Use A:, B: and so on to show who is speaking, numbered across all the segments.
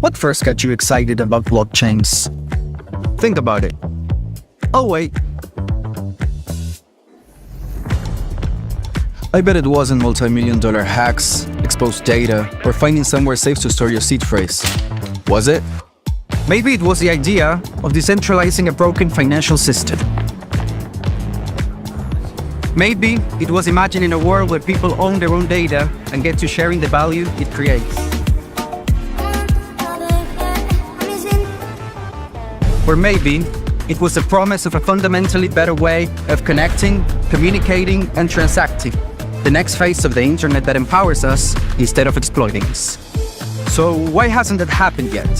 A: What first got you excited about blockchains? Think about it. Oh wait, I bet it wasn't multi-million-dollar hacks, exposed data, or finding somewhere safe to store your seed phrase. Was it? Maybe it was the idea of decentralizing a broken financial system. Maybe it was imagining a world where people own their own data and get to sharing the value it creates. Or maybe it was the promise of a fundamentally better way of connecting, communicating, and transacting. The next phase of the internet that empowers us instead of exploiting us. So why hasn't that happened yet?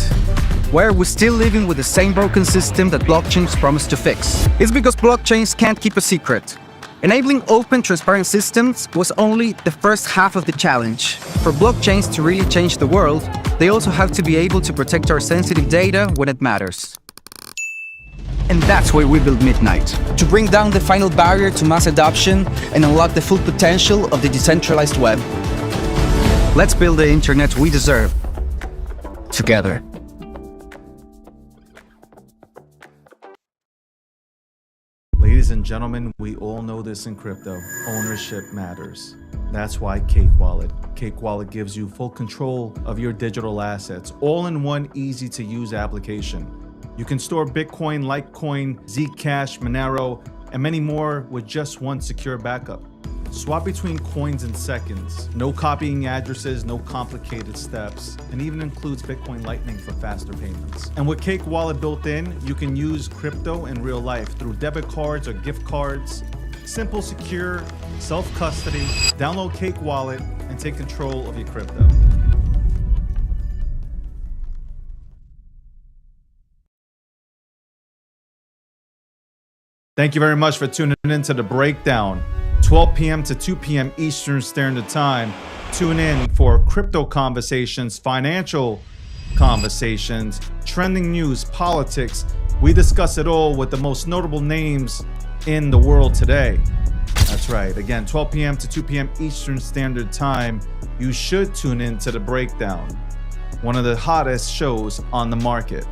A: Why are we still living with the same broken system that blockchains promise to fix? It's because blockchains can't keep a secret. Enabling open, transparent systems was only the first half of the challenge. For blockchains to really change the world, they also have to be able to protect our sensitive data when it matters. And that's why we built Midnight, to bring down the final barrier to mass adoption and unlock the full potential of the decentralized web. Let's build the internet we deserve, together.
B: Ladies and gentlemen, we all know this in crypto. Ownership matters. That's why Cake Wallet. Cake Wallet gives you full control of your digital assets, all in one easy-to-use application. You can store Bitcoin, Litecoin, Zcash, Monero, and many more with just one secure backup. Swap between coins in seconds. No copying addresses, no complicated steps, and even includes Bitcoin Lightning for faster payments. And with Cake Wallet built in, you can use crypto in real life through debit cards or gift cards. Simple, secure, self-custody. Download Cake Wallet and take control of your crypto. Thank you very much for tuning in to The Breakdown. 12 p.m. to 2 p.m. Eastern Standard Time. Tune in for crypto conversations, financial conversations, trending news, politics. We discuss it all with the most notable names in the world today. That's right. Again, 12 p.m. to 2 p.m. Eastern Standard Time. You should tune in to The Breakdown, one of the hottest shows on the market.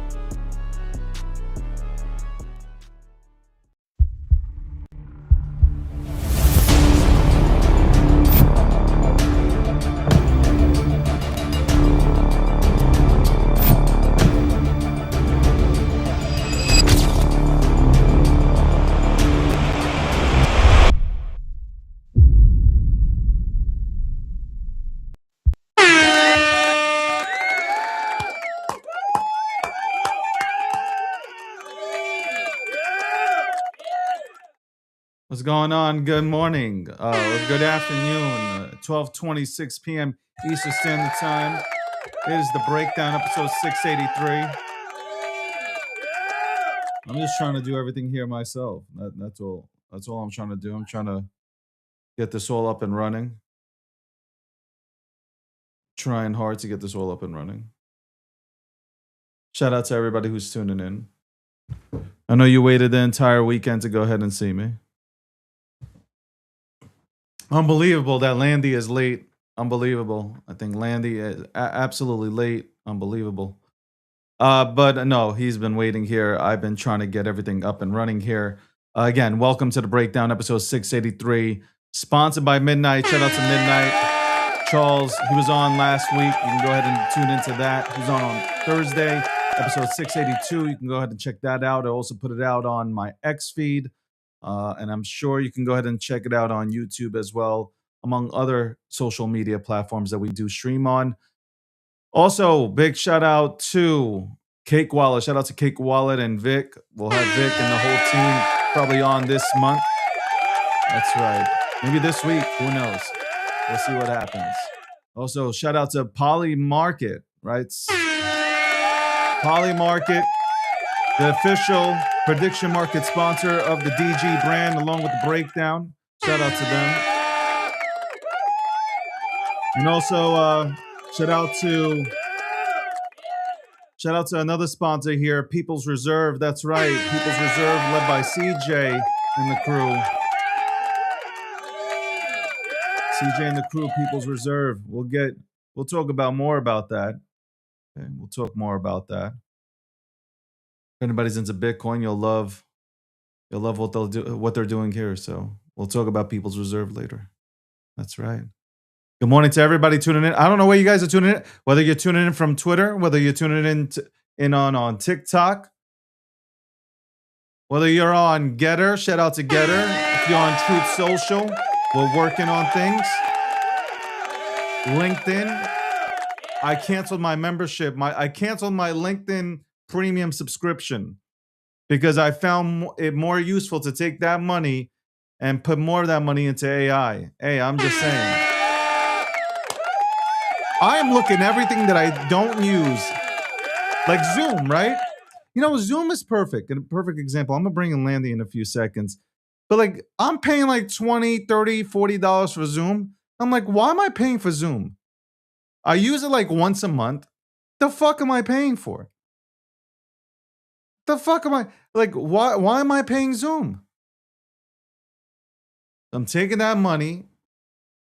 B: What's going on? Good morning, or good afternoon. 12:26 p.m. Eastern Standard Time. It is The Breakdown, episode 683. I'm just trying to do everything here myself. That's all. That's all I'm trying to do. I'm trying to get this all up and running. Trying hard to get this all up and running. Shout out to everybody who's tuning in. I know you waited the entire weekend to go ahead and see me. Unbelievable that Landy is late. Unbelievable. I think Landy is absolutely late. Unbelievable. But no, he's been waiting here. I've been trying to get everything up and running here. Again, welcome to The Breakdown, episode 683. Sponsored by Midnight. Shout out to Midnight. Charles, he was on last week. You can go ahead and tune into that. He's on Thursday, episode 682. You can go ahead and check that out. I also put it out on my X feed. And I'm sure you can go ahead and check it out on YouTube as well, among other social media platforms that we do stream on. Also, big shout out to Cake Wallet. Shout out to Cake Wallet and Vic. We'll have Vic and the whole team probably on this month. That's right. Maybe this week. Who knows? We'll see what happens. Also, shout out to Poly Market, right? Poly Market, the official prediction market sponsor of the DG brand, along with The Breakdown. Shout out to them. And also, shout out to another sponsor here, People's Reserve. That's right, People's Reserve, led by CJ and the crew. CJ and the crew, People's Reserve. We'll talk about more about that. Okay, we'll talk more about that. If anybody's into Bitcoin, you'll love what they're doing here. So we'll talk about People's Reserve later. That's right. Good morning to everybody tuning in. I don't know where you guys are tuning in, whether you're tuning in from Twitter, whether you're tuning in on TikTok, whether you're on Getter. Shout out to Getter. If you're on Truth Social, we're working on things. LinkedIn. I canceled my membership. I canceled my LinkedIn premium subscription because I found it more useful to take that money and put more of that money into AI. Hey, I'm just saying. I am looking everything that I don't use, like Zoom, right? You know, Zoom is perfect. A perfect example. I'm going to bring in Landy in a few seconds. But like, I'm paying like $20, $30, $40 for Zoom. I'm like, why am I paying for Zoom? I use it like once a month. The fuck am I paying for? The fuck am I like? Why am I paying Zoom? I'm taking that money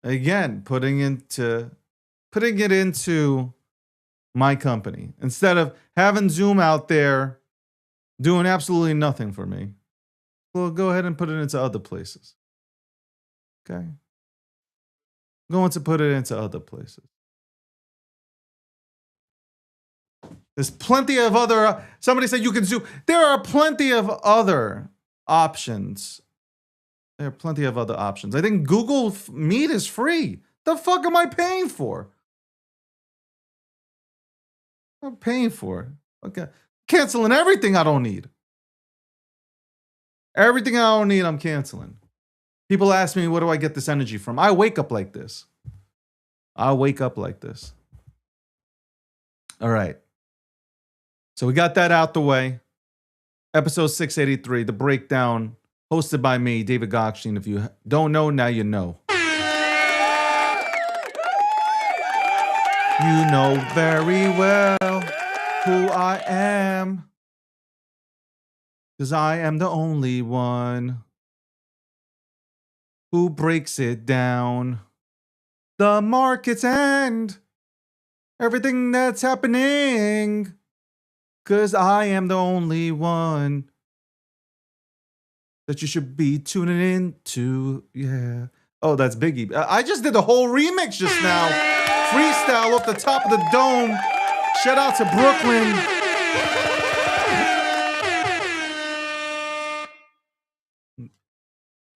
B: again, putting it into my company instead of having Zoom out there doing absolutely nothing for me. Well, go ahead and put it into other places. Okay, I'm going to put it into other places. There's plenty of other. Somebody said you can Zoom. There are plenty of other options. There are plenty of other options. I think Google Meet is free. The fuck am I paying for? I'm paying for. Okay, canceling everything I don't need. Everything I don't need, I'm canceling. People ask me, where do I get this energy from? I wake up like this. I wake up like this. All right. So we got that out the way. Episode 683, The Breakdown, hosted by me, David Gottstein. If you don't know, now you know. You know very well who I am, because I am the only one who breaks it down. The market's end, everything that's happening, because I am the only one that you should be tuning in to. Yeah. Oh, that's Biggie. I just did the whole remix just now. Freestyle off the top of the dome. Shout out to Brooklyn.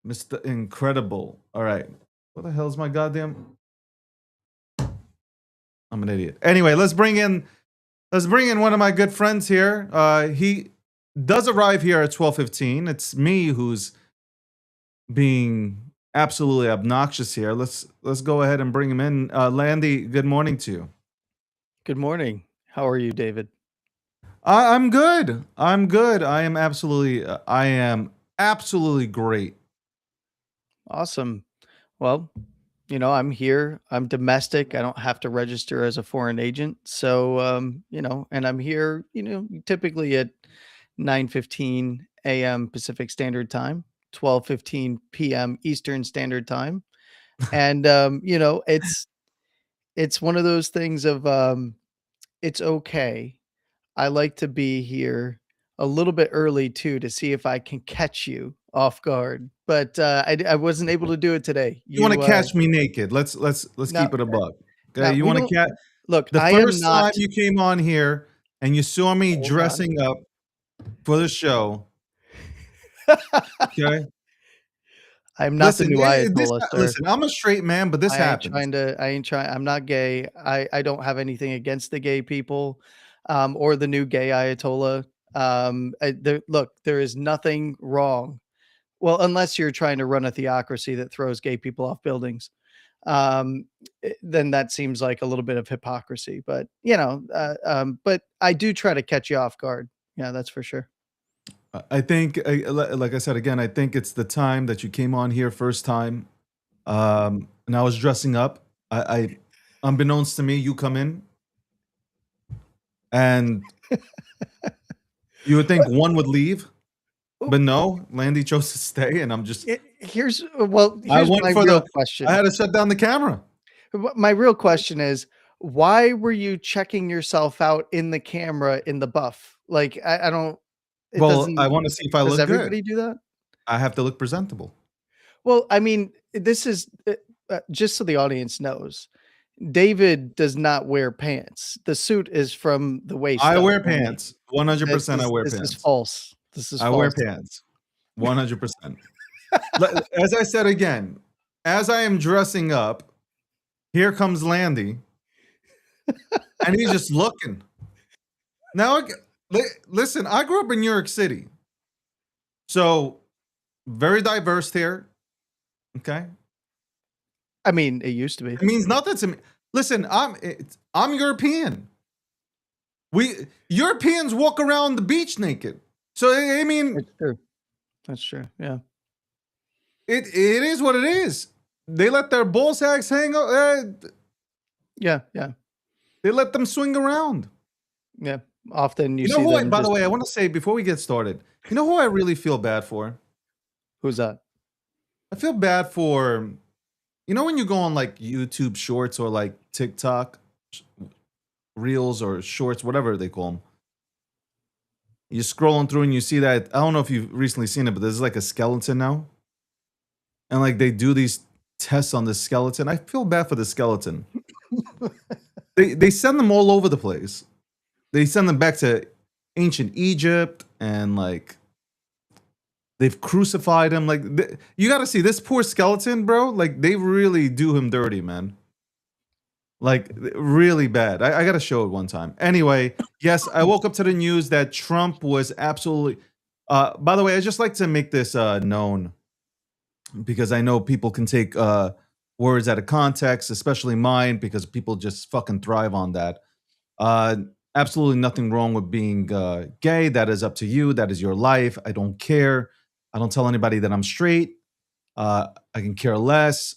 B: Mr. Incredible. All right. What the hell is my goddamn... I'm an idiot. Anyway, let's bring in one of my good friends here. He does arrive here at 12:15. It's me who's being absolutely obnoxious here. Let's go ahead and bring him in. Landy, good morning to you.
C: Good morning. How are you, David?
B: I'm good. I'm good. I am absolutely great.
C: Awesome. Well, I'm here. I'm domestic. I don't have to register as a foreign agent. So, and I'm here, typically at 9:15 a.m. Pacific Standard Time, 12:15 p.m. Eastern Standard Time. And, it's one of those things of, it's okay. I like to be here a little bit early too, to see if I can catch you off guard. But I wasn't able to do it today.
B: You want to catch me naked? Let's keep it a buck. Okay,
C: no,
B: you want to catch?
C: Look,
B: The
C: I am
B: first
C: not.
B: time you came on here and you saw me
C: Hold on.
B: dressing up for the show. Okay.
C: I'm not the new Ayatollah, sir.
B: Listen, I'm a straight man, but this happens.
C: I'm not gay. I don't have anything against the gay people, or the new gay Ayatollah. Look, there is nothing wrong. Well, unless you're trying to run a theocracy that throws gay people off buildings, then that seems like a little bit of hypocrisy. But but I do try to catch you off guard. Yeah, that's for sure.
B: I think, like I said again, I think it's the time that you came on here first time, and I was dressing up. I unbeknownst to me, you come in, and you would think one would leave, but no, Landy chose to stay, and I'm just.
C: Here's my real question.
B: I had to shut down the camera.
C: My real question is, why were you checking yourself out in the camera in the buff? Like, I don't. It
B: Well, I
C: doesn't.
B: want to see if I
C: Does
B: look good.
C: everybody do that?
B: I have to look presentable.
C: Well, I mean, this is just so the audience knows. David does not wear pants. The suit is from the waist
B: I
C: up
B: wear
C: only.
B: pants. 100% I wear
C: This is
B: pants.
C: false. This is
B: I wear
C: false.
B: pants. 100%. As I said again, as I am dressing up, here comes Landy, and he's just looking. Now, listen, I grew up in New York City, so very diverse here. Okay,
C: I mean, it used to be.
B: it means nothing to me. Listen, I'm European. We Europeans walk around the beach naked. So I mean,
C: It's true. That's true. Yeah.
B: it is what it is. They let their ball sacks hang.
C: Yeah. Yeah.
B: They let them swing around.
C: Yeah. Often you
B: You know
C: see
B: who?
C: them.
B: By the
C: just-
B: way, I want to say before we get started, you know who I really feel bad for?
C: Who's that?
B: I feel bad for, you know, when you go on like YouTube Shorts or like TikTok Reels or Shorts, whatever they call them. You're scrolling through and you see that. I don't know if you've recently seen it, but there's like a skeleton now, and like they do these tests on the skeleton. I feel bad for the skeleton. They send them all over the place. They send them back to ancient Egypt, and like they've crucified him. Like you got to see this poor skeleton, bro. Like they really do him dirty, man. Like really bad. I got to show it one time. Anyway, yes, I woke up to the news that Trump was absolutely. By the way, I just like to make this known because I know people can take words out of context, especially mine, because people just fucking thrive on that. Absolutely nothing wrong with being gay. That is up to you. That is your life. I don't care. I don't tell anybody that I'm straight. I can care less.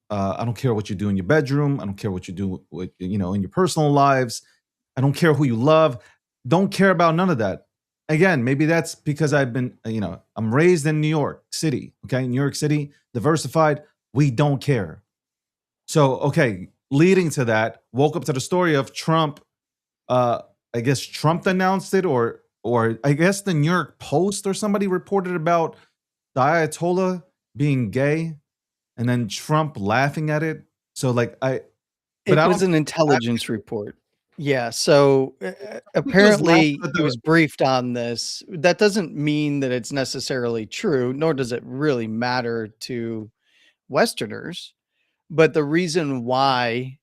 B: I don't care what you do in your bedroom. I don't care what you do with, in your personal lives. I don't care who you love. Don't care about none of that. Again, maybe that's because I've been, I'm raised in New York City. Okay, New York City, diversified. We don't care. So, okay, leading to that, woke up to the story of Trump. I guess Trump announced it, or I guess the New York Post or somebody reported about the Ayatollah being gay, and then Trump laughing at it. So like
C: it was an intelligence report. Yeah. So apparently he was briefed on this. That doesn't mean that it's necessarily true, nor does it really matter to Westerners. But the reason why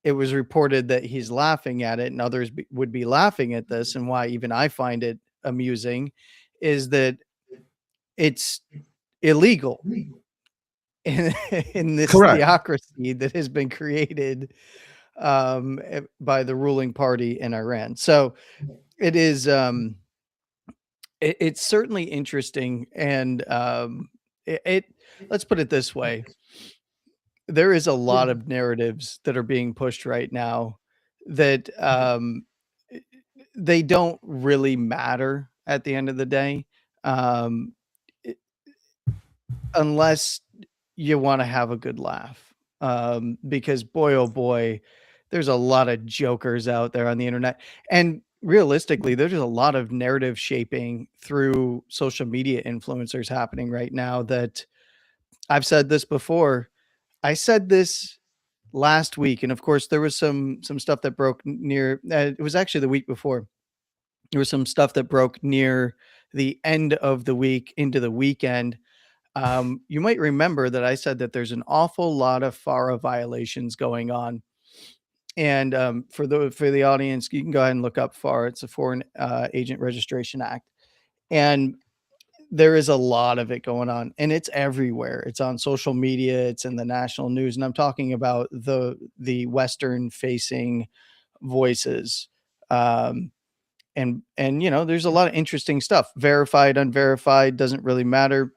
C: it was reported that he's laughing at it and others would be laughing at this, and why even I find it amusing, is that it's illegal in this theocracy that has been created by the ruling party in Iran. So it is it's certainly interesting, and let's put it this way. There is a lot of narratives that are being pushed right now that they don't really matter at the end of the day, unless you want to have a good laugh. Because boy, oh boy, there's a lot of jokers out there on the internet. And realistically, there's a lot of narrative shaping through social media influencers happening right now that I've said this before. I said this last week, and of course there was some stuff that broke near it was actually the week before. There was some stuff that broke near the end of the week into the weekend. You might remember that I said that there's an awful lot of FARA violations going on. And for the audience, you can go ahead and look up FARA. It's a Foreign Agent Registration Act. And there is a lot of it going on, and it's everywhere. It's on social media. It's in the national news. And I'm talking about the Western facing voices. And there's a lot of interesting stuff. Verified, unverified, doesn't really matter.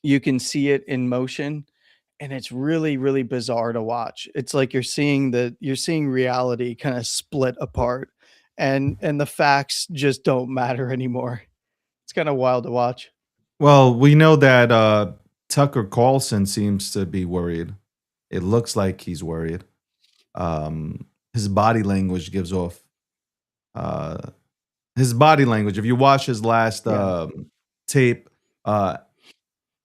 C: You can see it in motion, and it's really, really bizarre to watch. It's like you're seeing reality kind of split apart, and the facts just don't matter anymore. It's kind of wild to watch.
B: Well, we know that Tucker Carlson seems to be worried. It looks like he's worried. his body language gives off. Uh, his body language. If you watch his last
C: Yeah.
B: tape,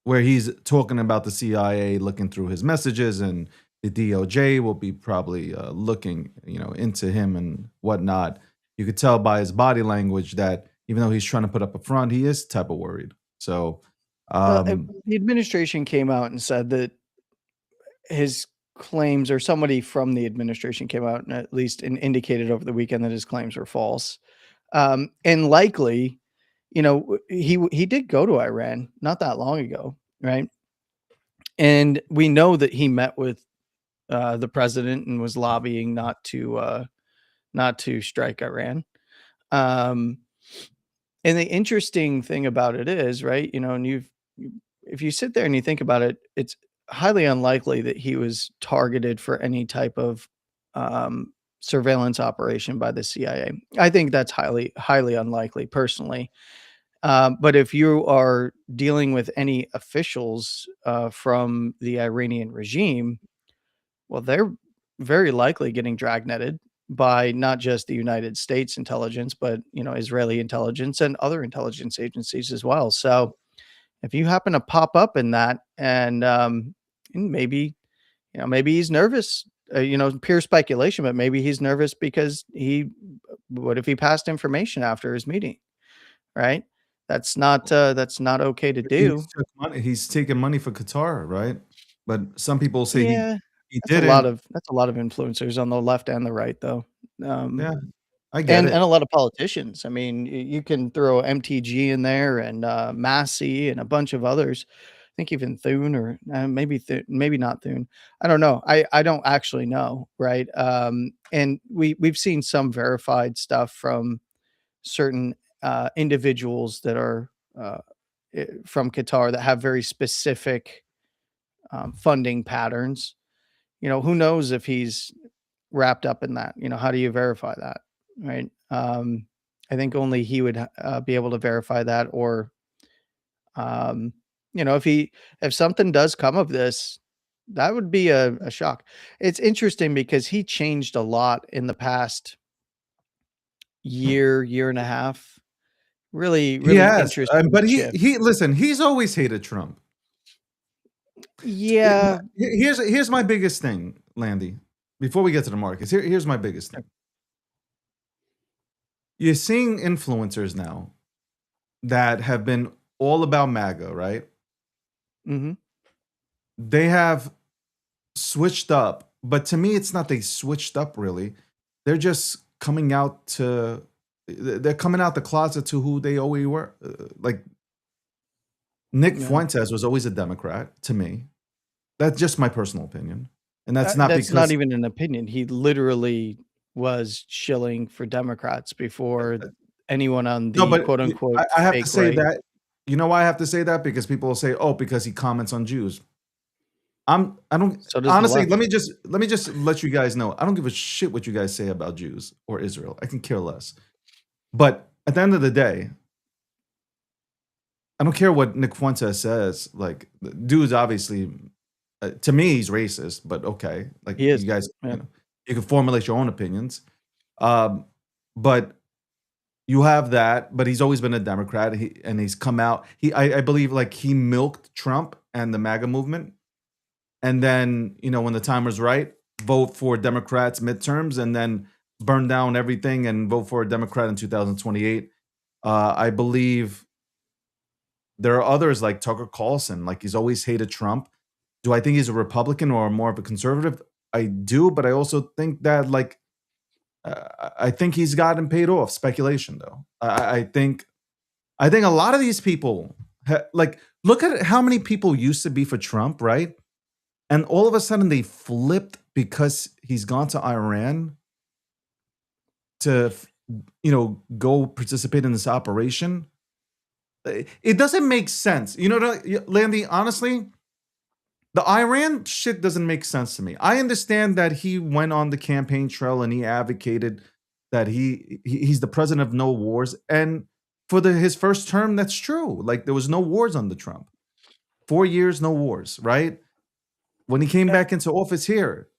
B: where he's talking about the CIA looking through his messages and the DOJ will be probably looking, into him and whatnot. You could tell by his body language that even though he's trying to put up a front, he is type of worried. So,
C: Well,
B: um,
C: the administration came out and said that his claims, or somebody from the administration came out and at least indicated over the weekend that his claims were false. And likely, he did go to Iran not that long ago, right? And we know that he met with the president and was lobbying not to strike Iran. Um, and the interesting thing about it is, right, and if you sit there and you think about it, it's highly unlikely that he was targeted for any type of surveillance operation by the CIA. I think that's highly unlikely personally. But if you are dealing with any officials from the Iranian regime, well, they're very likely getting dragnetted by not just the United States intelligence, but Israeli intelligence and other intelligence agencies as well. So if you happen to pop up in that, and maybe he's nervous, pure speculation, but maybe he's nervous because what if he passed information after his meeting, right? That's not okay to do.
B: he's taking money for Qatar, right? But some people say
C: Yeah,
B: he didn't.
C: that's a lot of influencers on the left and the right, though.
B: Yeah,
C: Um,
B: I get
C: and
B: it.
C: a lot of politicians. I mean, you can throw MTG in there and Massey and a bunch of others. I think even Thune, or maybe not Thune. I don't know. I don't actually know, right? And we've seen some verified stuff from certain individuals that are from Qatar that have very specific funding patterns. Who knows if he's wrapped up in that? How do you verify that, right? I think only he would be able to verify that, or um, if something does come of this, that would be a shock. It's interesting because he changed a lot in the past year and a half. Really,
B: He
C: really
B: has,
C: interesting
B: but he
C: shift.
B: he listen. He's always hated Trump.
C: Yeah.
B: Here's my biggest thing, Landy. Before we get to the markets, here's my biggest thing. You're seeing influencers now that have been all about MAGA, right?
C: Hmm.
B: They have switched up, but to me, it's not they switched up really. They're just coming out to. They're coming out the closet to who they always were. Like Nick
C: Yeah.
B: Fuentes was always a Democrat to me. That's just my personal opinion, and that's not
C: That's not
B: because
C: even an opinion. He literally was shilling for Democrats before anyone on
B: no,
C: the
B: but
C: quote unquote
B: I have to
C: fake
B: say
C: right.
B: that. You know why I have to say that? Because people will say, "Oh, because he comments on Jews." I don't
C: So does the
B: honestly.
C: left.
B: Let me just let you guys know. I don't give a shit what you guys say about Jews or Israel. I can care less. But at the end of the day, I don't care what Nick Fuentes says. Like, the dude's obviously, to me, he's racist. But okay, like
C: He is.
B: you guys,
C: Yeah.
B: you can formulate your own opinions. Um, but you have that. But he's always been a Democrat. He's come out. I believe, like he milked Trump and the MAGA movement, and then when the time was right, vote for Democrats midterms, and then burn down everything and vote for a Democrat in 2028. I believe there are others like Tucker Carlson. Like he's always hated Trump. Do I think he's a Republican or more of a conservative? I do, but I also think that I think he's gotten paid off. Speculation, though. I think a lot of these people like look at how many people used to be for Trump, right? And all of a sudden they flipped because he's gone to Iran to go participate in this operation. It doesn't make sense. Landy, honestly, the Iran shit doesn't make sense to me. I understand that he went on the campaign trail and he advocated that he's the president of no wars. And for his first term, that's true. Like there was no wars under Trump. 4 years, no wars, right? When he came back into office here,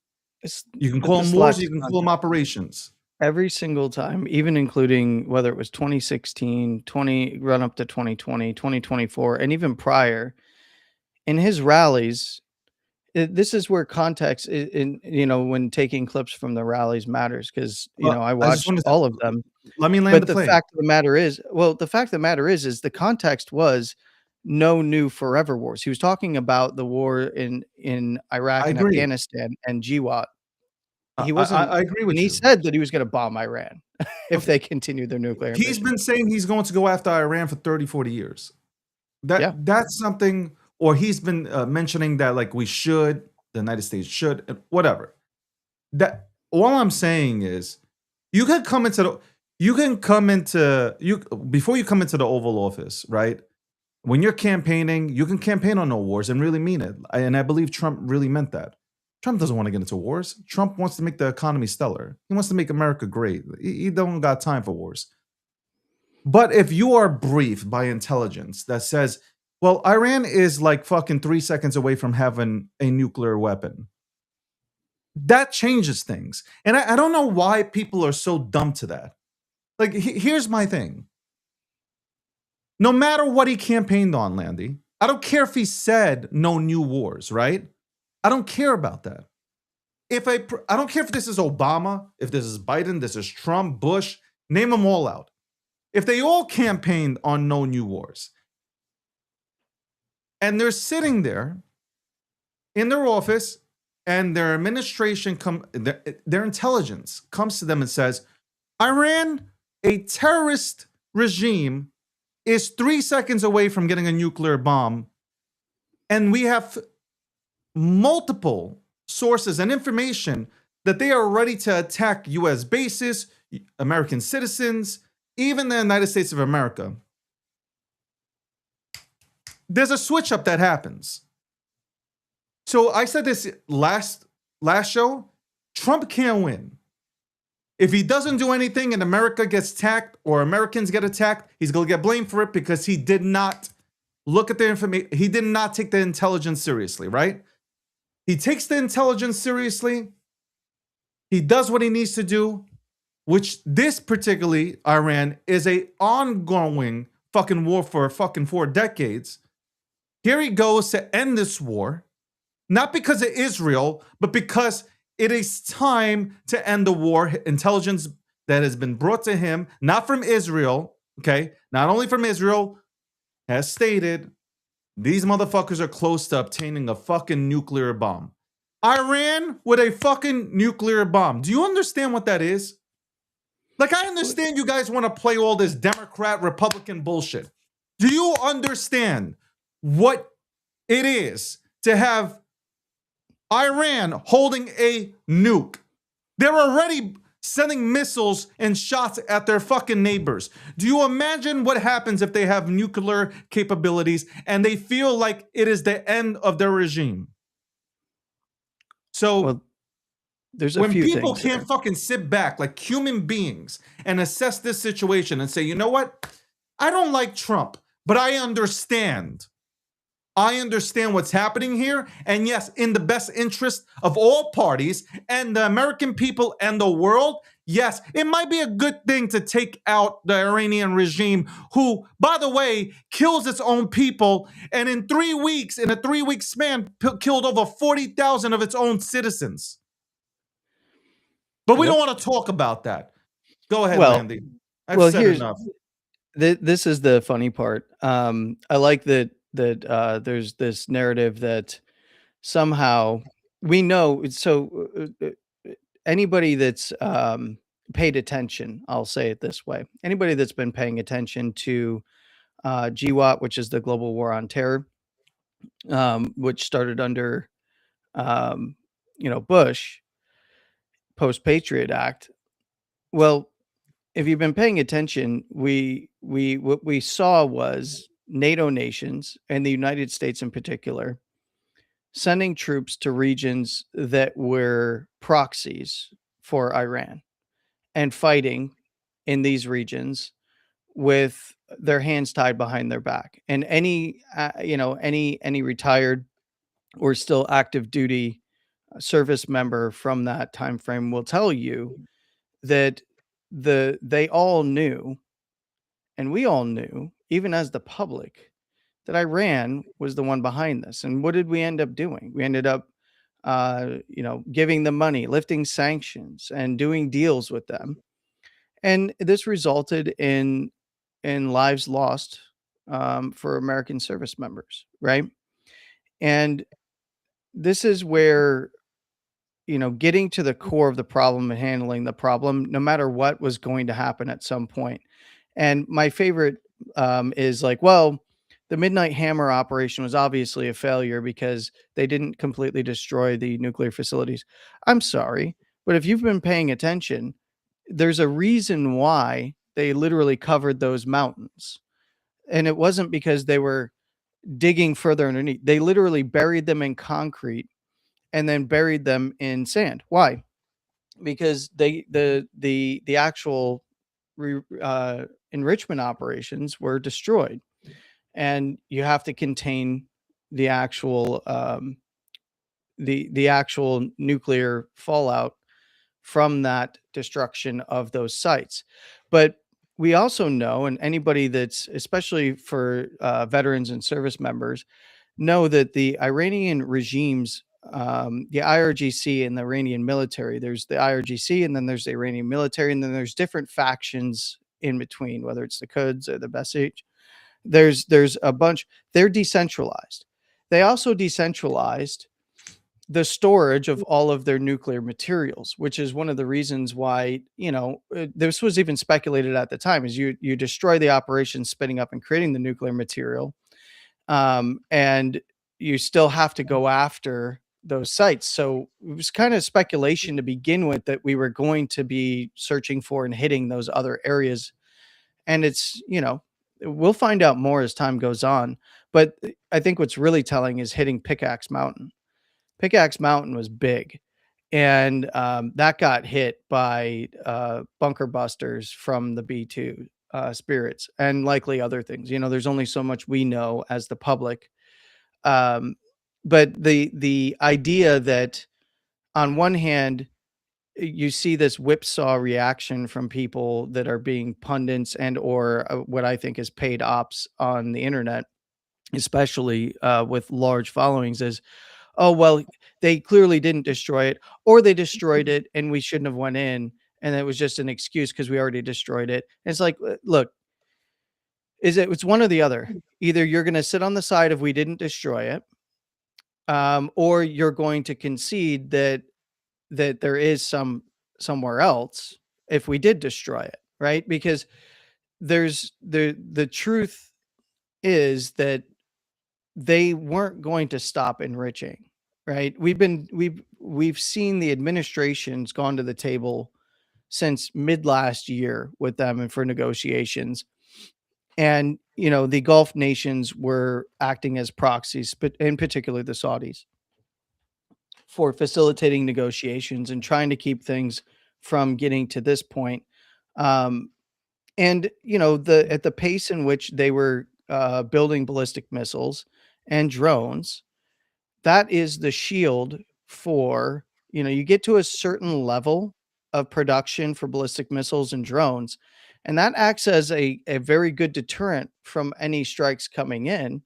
B: You can
C: but
B: call
C: this
B: them wars,
C: lacks
B: you can call them
C: context.
B: operations.
C: Every single time, even including whether it was 2016, 20 run up to 2020, 2024, and even prior, in his rallies, this is where context in when taking clips from the rallies matters because
B: Well,
C: I
B: I just
C: watched
B: want to
C: all of them.
B: let me land
C: But
B: the
C: the
B: plane.
C: fact of the matter is, the fact of the matter is the context was no new forever wars. He was talking about the war in Iraq
B: I
C: and
B: agree.
C: Afghanistan and GWAT.
B: I,
C: He
B: I,
C: wasn't,
B: I agree
C: and
B: with
C: he
B: you.
C: said that he was going to bomb Iran if
B: Okay.
C: they continued their nuclear
B: He's
C: ambition.
B: been saying he's going to go after Iran for 30, 40 years.
C: Yeah.
B: That's something, or he's been mentioning that like we should, the United States should, whatever. That all I'm saying is you can come into the you before you come into the Oval Office, right? When you're campaigning, you can campaign on no wars and really mean it. And I believe Trump really meant that. Trump doesn't want to get into wars. Trump wants to make the economy stellar. He wants to make America great. He don't got time for wars. But if you are briefed by intelligence that says, well, Iran is like fucking 3 seconds away from having a nuclear weapon, that changes things. And I don't know why people are so dumb to that. Like, here's my thing. No matter what he campaigned on, Landy, I don't care if he said no new wars, right? I don't care about that. I don't care if this is Obama, if this is Biden, this is Trump, Bush, name them all out. If they all campaigned on no new wars, and they're sitting there in their office, and their administration their intelligence comes to them and says, Iran, a terrorist regime, is 3 seconds away from getting a nuclear bomb, and we have multiple sources and information that they are ready to attack US bases, American citizens, even the United States of America. There's a switch up that happens. So I said this last show, Trump can't win. If he doesn't do anything and America gets attacked or Americans get attacked, he's going to get blamed for it because he did not look at the information. He did not take the intelligence seriously, right? He takes the intelligence seriously. He does what he needs to do, which this particularly Iran is a ongoing fucking war for fucking 4 decades. Here he goes to end this war, not because of Israel, but because it is time to end the war. Intelligence that has been brought to him, not from Israel, okay? Not only from Israel, has stated these motherfuckers are close to obtaining a fucking nuclear bomb. Iran with a fucking nuclear bomb. Do you understand what that is? Like, I understand you guys want to play all this Democrat, Republican bullshit. Do you understand what it is to have Iran holding a nuke? They're already sending missiles and shots at their fucking neighbors. Do you imagine what happens if they have nuclear capabilities and they feel like it is the end of their regime? So
C: there's a
B: when
C: few
B: people
C: things
B: can't fucking sit back like human beings and assess this situation and say, you know what? I don't like Trump, but I understand. I understand what's happening here. And yes, in the best interest of all parties and the American people and the world, yes, it might be a good thing to take out the Iranian regime, who, by the way, kills its own people. And in 3 weeks, in a 3-week span, killed over 40,000 of its own citizens. But we don't want to talk about that. Go ahead, Landy. I've said enough.
C: This is the funny part. I like that there's this narrative that somehow we know. So anybody that's paid attention, I'll say it this way, anybody that's been paying attention to GWAT, which is the Global War on Terror, which started under Bush post Patriot Act. Well, if you've been paying attention, what we saw was NATO nations and the United States in particular sending troops to regions that were proxies for Iran and fighting in these regions with their hands tied behind their back. And any retired or still active duty service member from that time frame will tell you that they all knew, and we all knew, even as the public, that Iran was the one behind this. And what did we end up doing? We ended up, giving them money, lifting sanctions, and doing deals with them. And this resulted in lives lost for American service members, right? And this is where, getting to the core of the problem and handling the problem, no matter what, was going to happen at some point. And my favorite is like, well, the Midnight Hammer operation was obviously a failure because they didn't completely destroy the nuclear facilities. I'm sorry, but if you've been paying attention, there's a reason why they literally covered those mountains. And it wasn't because they were digging further underneath. They literally buried them in concrete and then buried them in sand. Why? Because the actual enrichment operations were destroyed, and you have to contain the actual the actual nuclear fallout from that destruction of those sites. But we also know, and anybody that's, especially for veterans and service members, know that the Iranian regimes, the IRGC and the Iranian military, there's the IRGC and then there's the Iranian military, and then there's different factions in between, whether it's the Quds or the Basij. There's a bunch. They're decentralized. They also decentralized the storage of all of their nuclear materials, which is one of the reasons why, this was even speculated at the time, is you destroy the operation spinning up and creating the nuclear material, and you still have to go after those sites. So it was kind of speculation to begin with that we were going to be searching for and hitting those other areas. And it's, we'll find out more as time goes on. But I think what's really telling is hitting Pickaxe Mountain. Pickaxe Mountain was big, and that got hit by bunker busters from the B-2 spirits, and likely other things. There's only so much we know as the public. But the idea that on one hand, you see this whipsaw reaction from people that are being pundits and or what I think is paid ops on the internet, especially with large followings, is, oh, well, they clearly didn't destroy it, or they destroyed it and we shouldn't have went in, and it was just an excuse because we already destroyed it. And it's like, look, it's one or the other. Either you're going to sit on the side of we didn't destroy it, or you're going to concede that there is somewhere else if we did destroy it, right? Because there's the truth is that they weren't going to stop enriching, right? We've seen the administration's gone to the table since mid last year with them and for negotiations. And, the Gulf nations were acting as proxies, but in particular the Saudis, for facilitating negotiations and trying to keep things from getting to this point. And at the pace in which they were building ballistic missiles and drones, that is the shield for, you get to a certain level of production for ballistic missiles and drones, and that acts as a very good deterrent from any strikes coming in,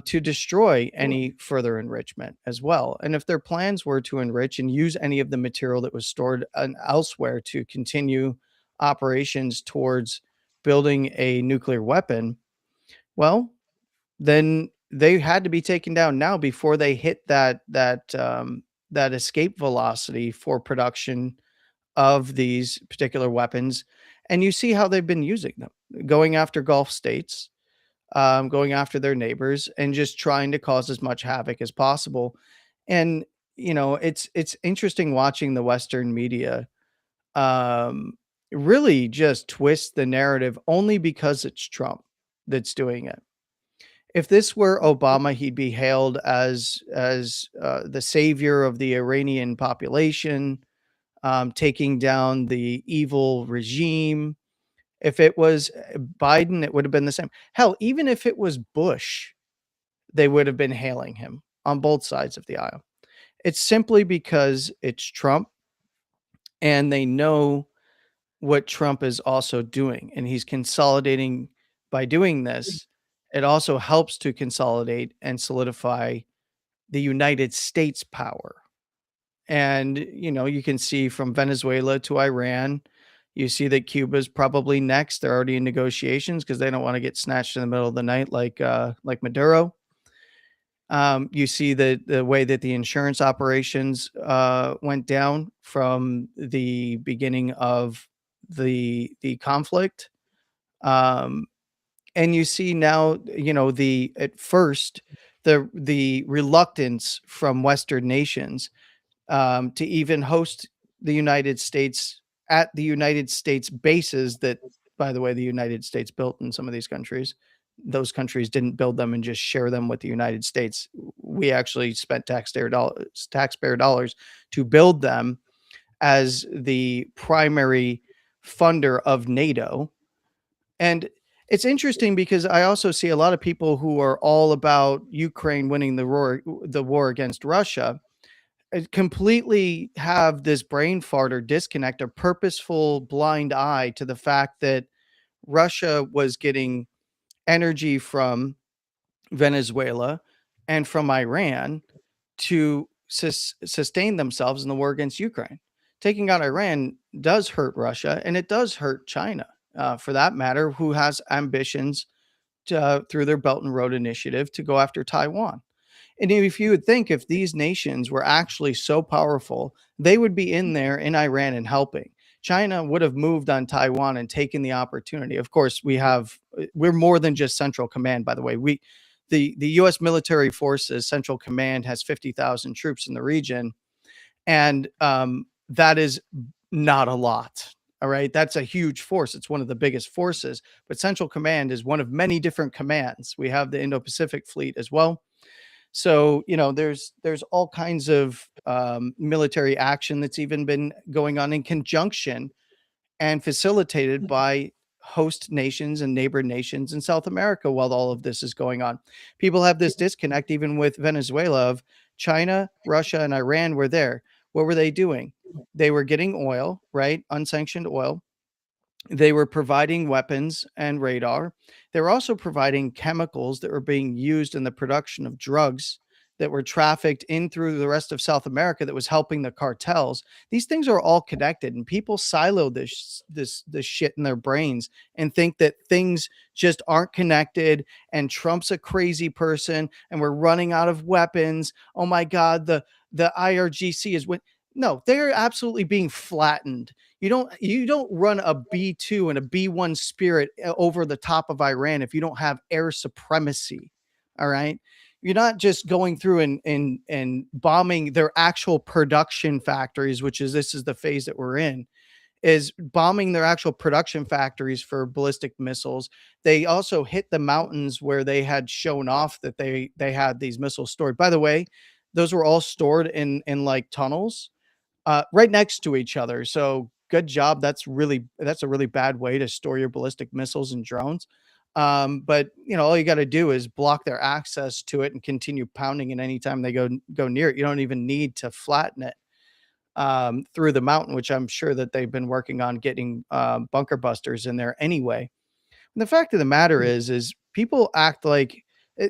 C: to destroy any further enrichment as well. And if their plans were to enrich and use any of the material that was stored elsewhere to continue operations towards building a nuclear weapon, well, then they had to be taken down now before they hit that escape velocity for production of these particular weapons. And you see how they've been using them, going after Gulf states, going after their neighbors, and just trying to cause as much havoc as possible. And it's interesting watching the Western media really just twist the narrative only because it's Trump that's doing it. If this were Obama, he'd be hailed as the savior of the Iranian population, taking down the evil regime. If it was Biden, it would have been the same. Hell, even if it was Bush, they would have been hailing him on both sides of the aisle. It's simply because it's Trump, and they know what Trump is also doing, and he's consolidating by doing this. It also helps to consolidate and solidify the United States power. And, you can see from Venezuela to Iran, you see that Cuba's probably next. They're already in negotiations because they don't want to get snatched in the middle of the night like Maduro. You see the way that the insurance operations went down from the beginning of the conflict. Um, and you see now, the at first the reluctance from Western nations to even host the United States at the United States bases that, by the way, the United States built in some of these countries. Those countries didn't build them and just share them with the United States. We actually spent taxpayer dollars to build them as the primary funder of NATO. And it's interesting because I also see a lot of people who are all about Ukraine winning the war against Russia completely have this brain fart or disconnect, a purposeful blind eye to the fact that Russia was getting energy from Venezuela and from Iran to sustain themselves in the war against Ukraine. Taking out Iran does hurt Russia, and it does hurt China, for that matter, who has ambitions through their Belt and Road Initiative to go after Taiwan. And if you would think if these nations were actually so powerful, they would be in there in Iran and helping. China would have moved on Taiwan and taken the opportunity. Of course, we're more than just Central Command, by the way. The US military forces Central Command has 50,000 troops in the region, and that is not a lot. All right, that's a huge force. It's one of the biggest forces, but Central Command is one of many different commands. We have the Indo-Pacific Fleet as well. So, there's all kinds of military action that's even been going on in conjunction and facilitated by host nations and neighbor nations in South America while all of this is going on. People have this disconnect even with Venezuela of China, Russia, and Iran were there. What were they doing? They were getting oil, right? Unsanctioned oil. They were providing weapons and radar. They were also providing chemicals that were being used in the production of drugs that were trafficked in through the rest of South America that was helping the cartels. These things are all connected, and people silo this shit in their brains and think that things just aren't connected and Trump's a crazy person and we're running out of weapons. Oh my God, the IRGC is no, they're absolutely being flattened. You don't run a B2 and a B1 Spirit over the top of Iran if you don't have air supremacy. All right. You're not just going through and bombing their actual production factories, this is the phase that we're in, is bombing their actual production factories for ballistic missiles. They also hit the mountains where they had shown off that they had these missiles stored. By the way, those were all stored in like tunnels right next to each other. So good job. That's a really bad way to store your ballistic missiles and drones. But all you got to do is block their access to it and continue pounding it anytime they go near it. You don't even need to flatten it through the mountain, which I'm sure that they've been working on getting bunker busters in there anyway. And the fact of the matter is people act like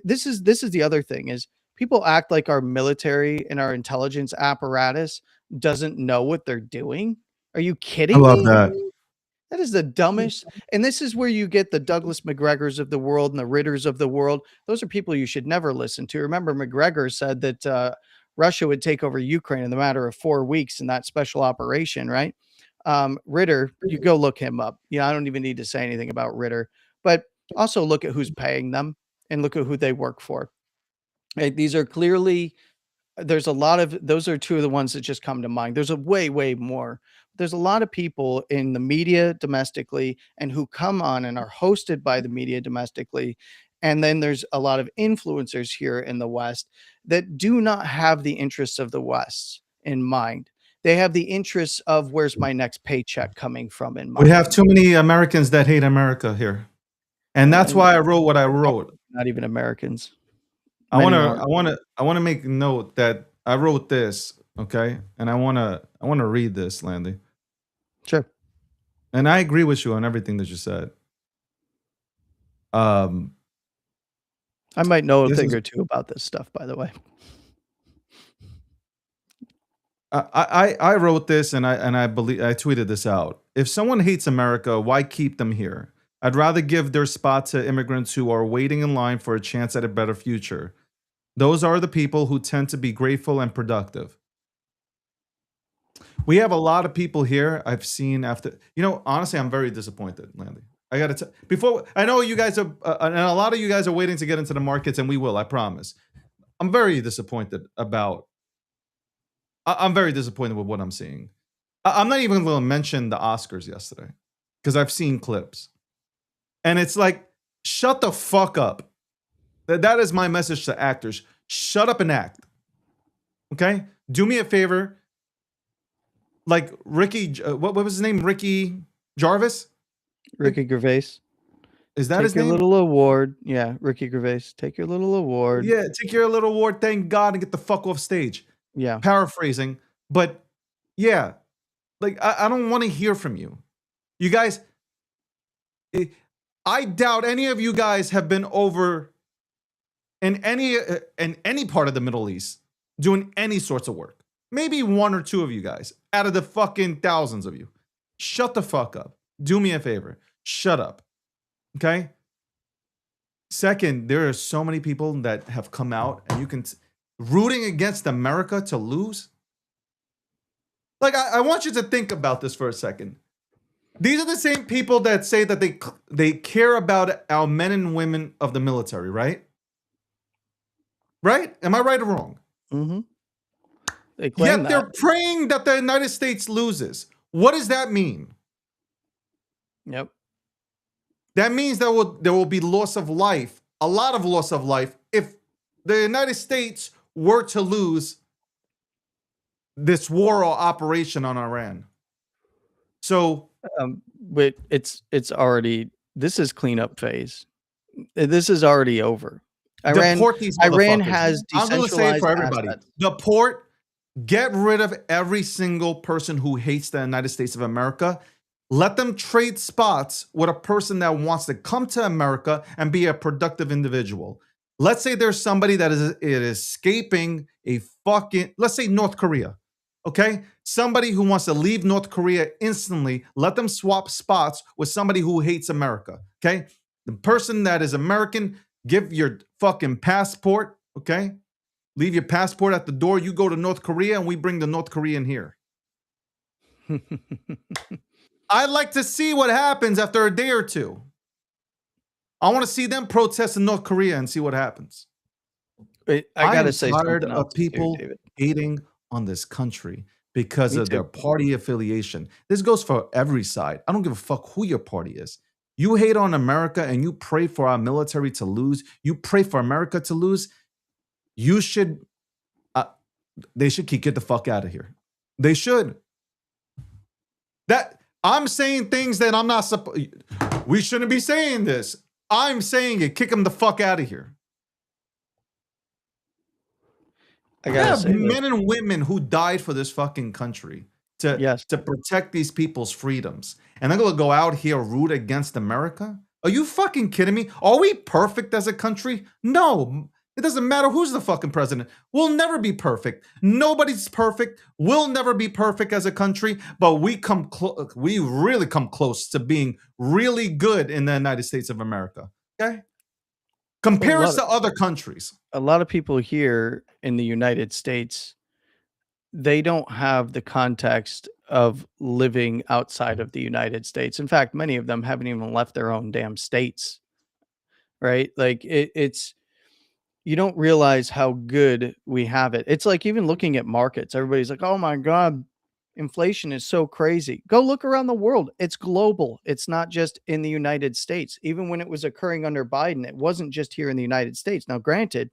C: this is the other thing is people act like our military and our intelligence apparatus doesn't know what they're doing. Are you kidding me?
B: I love that.
C: That is the dumbest. And this is where you get the Douglas McGregors of the world and the Ritters of the world. Those are people you should never listen to. Remember, McGregor said that Russia would take over Ukraine in the matter of 4 weeks in that special operation, right? Ritter, you go look him up. I don't even need to say anything about Ritter, but also look at who's paying them and look at who they work for. Right? These are clearly, there's a lot of, those are two of the ones that just come to mind. There's a way more. There's a lot of people in the media domestically and who come on and are hosted by the media domestically. And then there's a lot of influencers here in the West that do not have the interests of the West in mind. They have the interests of where's my next paycheck coming from in mind.
B: We have too many Americans that hate America here. And that's why I wrote what I wrote.
C: Not even Americans.
B: I want to make note that I wrote this, okay, and I wanna read this, Landy.
C: Sure.
B: And I agree with you on everything that you said. Um,
C: I might know a
B: this
C: thing
B: is
C: or two about this stuff, by the way.
B: I wrote this and I believe I tweeted this out. If someone hates America, why keep them here? I'd rather give their spot to immigrants who are waiting in line for a chance at a better future. Those are the people who tend to be grateful and productive. We have a lot of people here I've seen after, honestly, I'm very disappointed, Landy. I got to before I know you guys are, and a lot of you guys are waiting to get into the markets, and we will, I promise. I'm very disappointed about, I'm very disappointed with what I'm seeing. I'm not even going to mention the Oscars yesterday because I've seen clips. And it's like, shut the fuck up. That is my message to actors. Shut up and act. Okay? Do me a favor. Like Ricky, what was his name? Ricky Jarvis?
C: Ricky Gervais.
B: Is that
C: Take
B: his
C: your
B: name?
C: little award. Yeah, Ricky Gervais. Take your little award.
B: Yeah, take your little award, thank God, and get the fuck off stage.
C: Yeah.
B: Paraphrasing. But yeah, like I don't want to hear from you. You guys, I doubt any of you guys have been over in any part of the Middle East doing any sorts of work. Maybe one or two of you guys out of the fucking thousands of you. Shut the fuck up. Do me a favor. Shut up. Okay? Second, there are so many people that have come out and you can rooting against America to lose. Like I want you to think about this for a second. These are the same people that say that they care about our men and women of the military, right? Right? Am I right or wrong?
C: Mm-hmm. They claim
B: Yet
C: that.
B: they're praying that the United States loses. What does that mean?
C: Yep.
B: That means there will be loss of life, a lot of loss of life, if the United States were to lose this war or operation on Iran. So,
C: but it's already, this is cleanup phase. This is already over.
B: deport these
C: Iran
B: motherfuckers.
C: has
B: I'm going to say it
C: decentralized
B: for everybody.
C: assets.
B: Deport, get rid of every single person who hates the United States of America. Let them trade spots with a person that wants to come to America and be a productive individual. Let's say there's somebody that is escaping a fucking, let's say North Korea. Okay? Somebody who wants to leave North Korea instantly, let them swap spots with somebody who hates America. Okay? The person that is American, give your fucking passport. Okay? Leave your passport at the door. You go to North Korea and we bring the North Korean here. I'd like to see what happens after a day or two. I want to see them protest in North Korea and see what happens.
C: I gotta say
B: tired
C: something
B: of
C: else here,
B: people
C: David.
B: hating on this country because
C: Me
B: of their
C: too.
B: party affiliation. This goes for every side. I don't give a fuck who your party is. You hate on America and you pray for our military to lose. You pray for America to lose. You should, they should get the fuck out of here. They should. That I'm saying things that I'm not supposed. We shouldn't be saying this. I'm saying it. Kick them the fuck out of here.
C: I
B: I
C: gotta
B: have
C: say this.
B: men and women who died for this fucking country to
C: Yes.
B: to protect these people's freedoms, and they're gonna go out here root against America? Are you fucking kidding me? Are we perfect as a country? No. It doesn't matter who's the fucking president. We'll never be perfect. Nobody's perfect. We'll never be perfect as a country, but we really come close to being really good in the United States of America. Okay? Compare us to other countries.
C: A lot of people here in the United States, they don't have the context of living outside of the United States. In fact, many of them haven't even left their own damn states. Right? Like it's you don't realize how good we have it. It's like even looking at markets. Everybody's like, "Oh my god, inflation is so crazy." Go look around the world. It's global. It's not just in the United States. Even when it was occurring under Biden, it wasn't just here in the United States. Now, granted,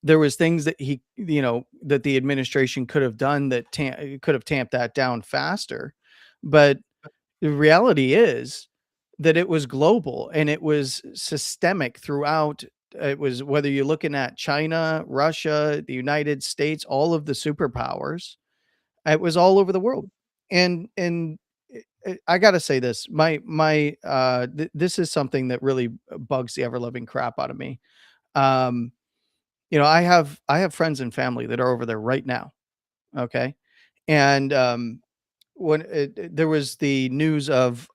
C: there was things that that the administration could have done that could have tamped that down faster. But the reality is that it was global and it was systemic throughout it was whether you're looking at China, Russia, the United States, all of the superpowers, it was all over the world. And I gotta say this, this is something that really bugs the ever loving crap out of me. Um, I have friends and family that are over there right now. Okay, and when there was the news of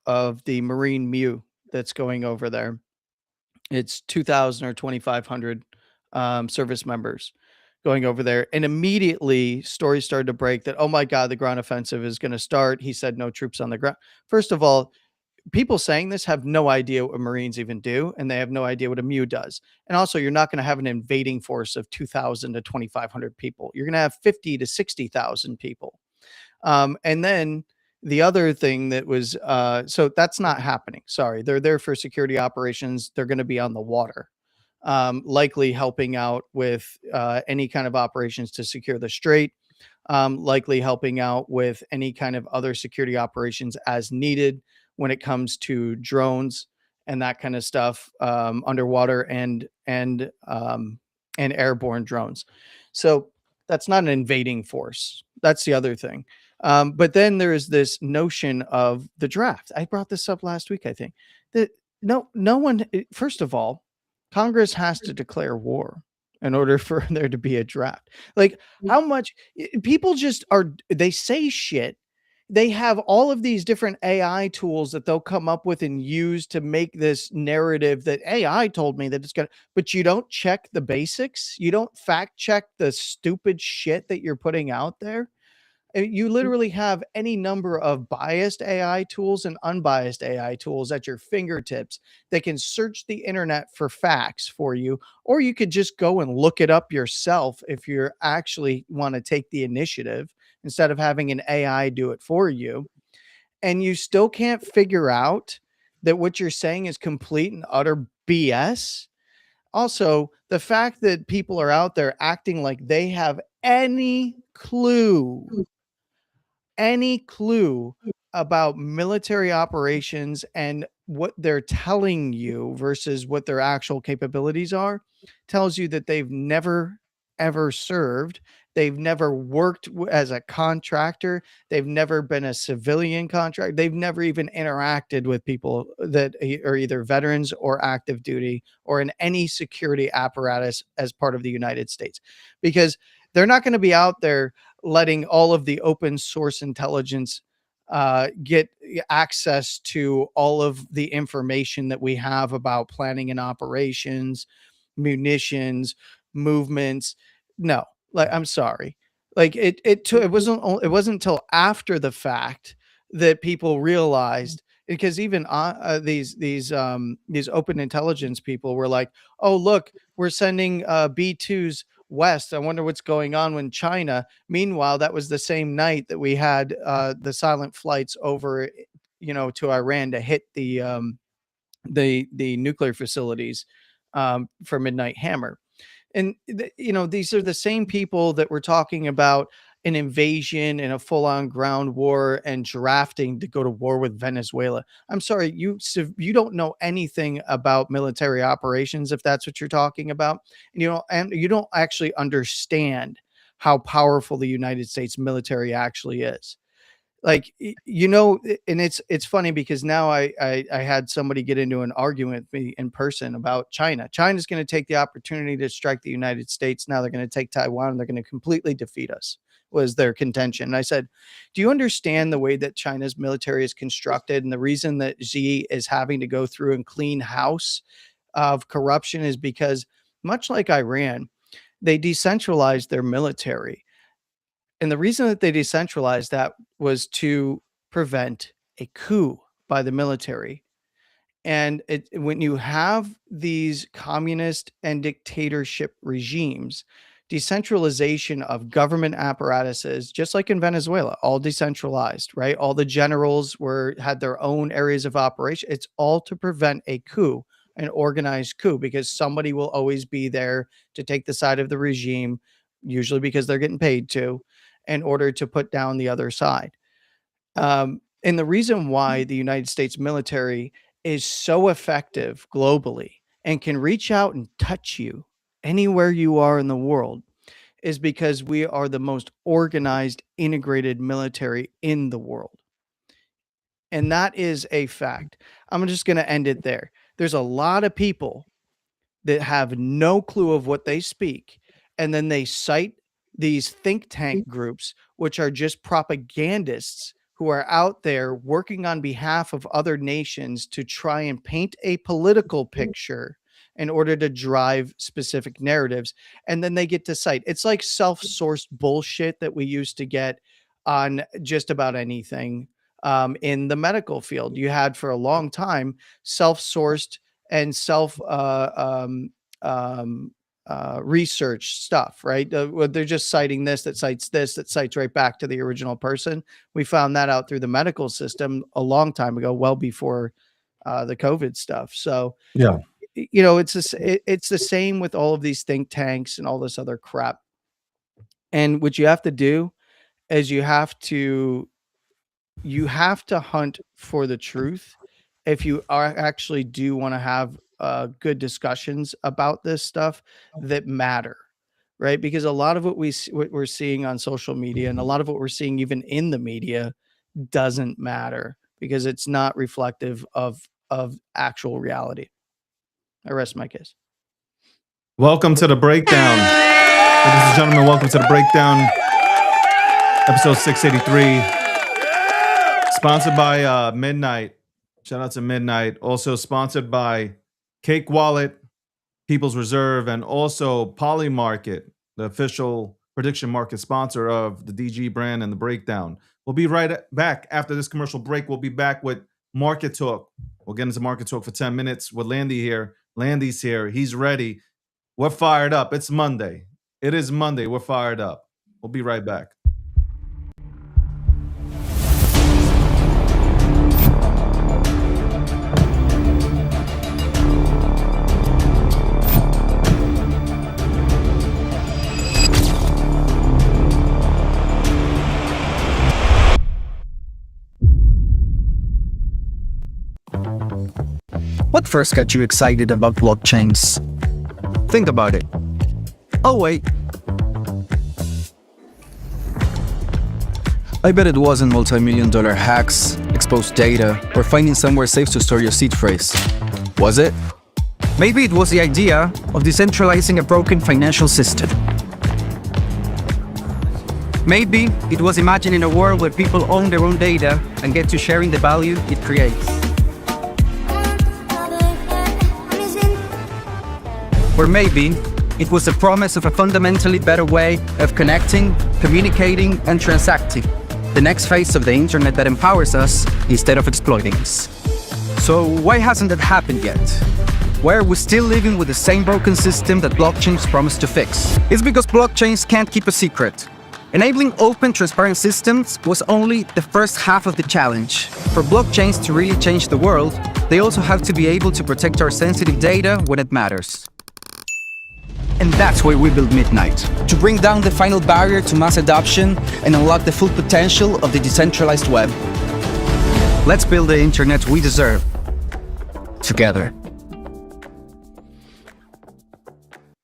C: the Marine Mew that's going over there, it's 2,000 or 2,500 service members going over there, and immediately stories started to break that, oh my God, the ground offensive is going to start. He said no troops on the ground. First of all, people saying this have no idea what Marines even do, and they have no idea what a MEU does. And also, you're not going to have an invading force of 2,000 to 2,500 people. You're going to have 50 to 60,000 people. And then the other thing that was, so that's not happening. Sorry, they're there for security operations. They're going to be on the water, likely helping out with any kind of operations to secure the strait, likely helping out with any kind of other security operations as needed when it comes to drones and that kind of stuff, underwater and airborne drones. So that's not an invading force. That's the other thing. But then there is this notion of the draft. I brought this up last week, I think. That no one, first of all, Congress has to declare war in order for there to be a draft. Like, how much people just are, they say shit. They have all of these different AI tools that they'll come up with and use to make this narrative that AI told me that it's going to, but you don't check the basics. You don't fact check the stupid shit that you're putting out there. You literally have any number of biased AI tools and unbiased AI tools at your fingertips that can search the internet for facts for you, or you could just go and look it up yourself if you actually want to take the initiative instead of having an AI do it for you. And you still can't figure out that what you're saying is complete and utter BS. Also, the fact that people are out there acting like they have any clue about military operations and what they're telling you versus what their actual capabilities are tells you that they've never ever served. They've never worked as a contractor. They've never been a civilian contractor. They've never even interacted with people that are either veterans or active duty or in any security apparatus as part of the United States, because they're not going to be out there letting all of the open source intelligence get access to all of the information that we have about planning and operations, munitions, movements. No, like, I'm sorry. Like, it wasn't until after the fact that people realized, because even these open intelligence people were like, oh look, we're sending B2s west. I wonder what's going on with China. Meanwhile, that was the same night that we had the silent flights over, to Iran to hit the nuclear facilities for Midnight Hammer. And these are the same people that were talking about an invasion and a full-on ground war and drafting to go to war with Venezuela. I'm sorry, you don't know anything about military operations if that's what you're talking about. And you don't actually understand how powerful the United States military actually is. Like, and it's funny because now I had somebody get into an argument with me in person about China. China's going to take the opportunity to strike the United States. Now they're going to take Taiwan and they're going to completely defeat us, was their contention. And I said, do you understand the way that China's military is constructed? And the reason that Xi is having to go through and clean house of corruption is because, much like Iran, they decentralized their military. And the reason that they decentralized that was to prevent a coup by the military. And when you have these communist and dictatorship regimes, decentralization of government apparatuses, just like in Venezuela, all decentralized, right? All the generals had their own areas of operation. It's all to prevent a coup, an organized coup, because somebody will always be there to take the side of the regime, usually because they're getting paid to, in order to put down the other side. And the reason why the United States military is so effective globally and can reach out and touch you anywhere you are in the world is because we are the most organized, integrated military in the world. And that is a fact. I'm just going to end it there. There's a lot of people that have no clue of what they speak, and then they cite these think tank groups, which are just propagandists who are out there working on behalf of other nations to try and paint a political picture in order to drive specific narratives. And then they get to cite. It's like self-sourced bullshit that we used to get on just about anything in the medical field. You had for a long time self-sourced and research stuff, right? They're just citing this, that cites this, that cites right back to the original person. We found that out through the medical system a long time ago, well before the COVID stuff. So,
B: Yeah.
C: you know, it's the same with all of these think tanks and all this other crap. And what you have to do is you have to hunt for the truth if you are actually do want to have good discussions about this stuff that matter, right? Because a lot of what what we're seeing on social media and a lot of what we're seeing even in the media doesn't matter because it's not reflective of actual reality. I rest my case.
B: Welcome to the breakdown. Ladies and gentlemen, welcome to the breakdown. Episode 683. Sponsored by Midnight. Shout out to Midnight. Also sponsored by Cake Wallet, People's Reserve, and also Polymarket, the official prediction market sponsor of the DG brand and the breakdown. We'll be right back after this commercial break. We'll be back with Market Talk. We'll get into Market Talk for 10 minutes with Landy here. Landy's here. He's ready. We're fired up. It's Monday. It is Monday. We're fired up. We'll be right back.
A: What first got you excited about blockchains? Think about it. Oh wait. I bet it wasn't multi-million-dollar hacks, exposed data, or finding somewhere safe to store your seed phrase. Was it? Maybe it was the idea of decentralizing a broken financial system. Maybe it was imagining a world where people own their own data and get to sharing the value it creates. Or maybe it was the promise of a fundamentally better way of connecting, communicating, and transacting. The next phase of the internet that empowers us instead of exploiting us. So why hasn't that happened yet? Why are we still living with the same broken system that blockchains promise to fix? It's because blockchains can't keep a secret. Enabling open, transparent systems was only the first half of the challenge. For blockchains to really change the world, they also have to be able to protect our sensitive data when it matters. And that's why we built Midnight, to bring down the final barrier to mass adoption and unlock the full potential of the decentralized web. Let's build the internet we deserve, together.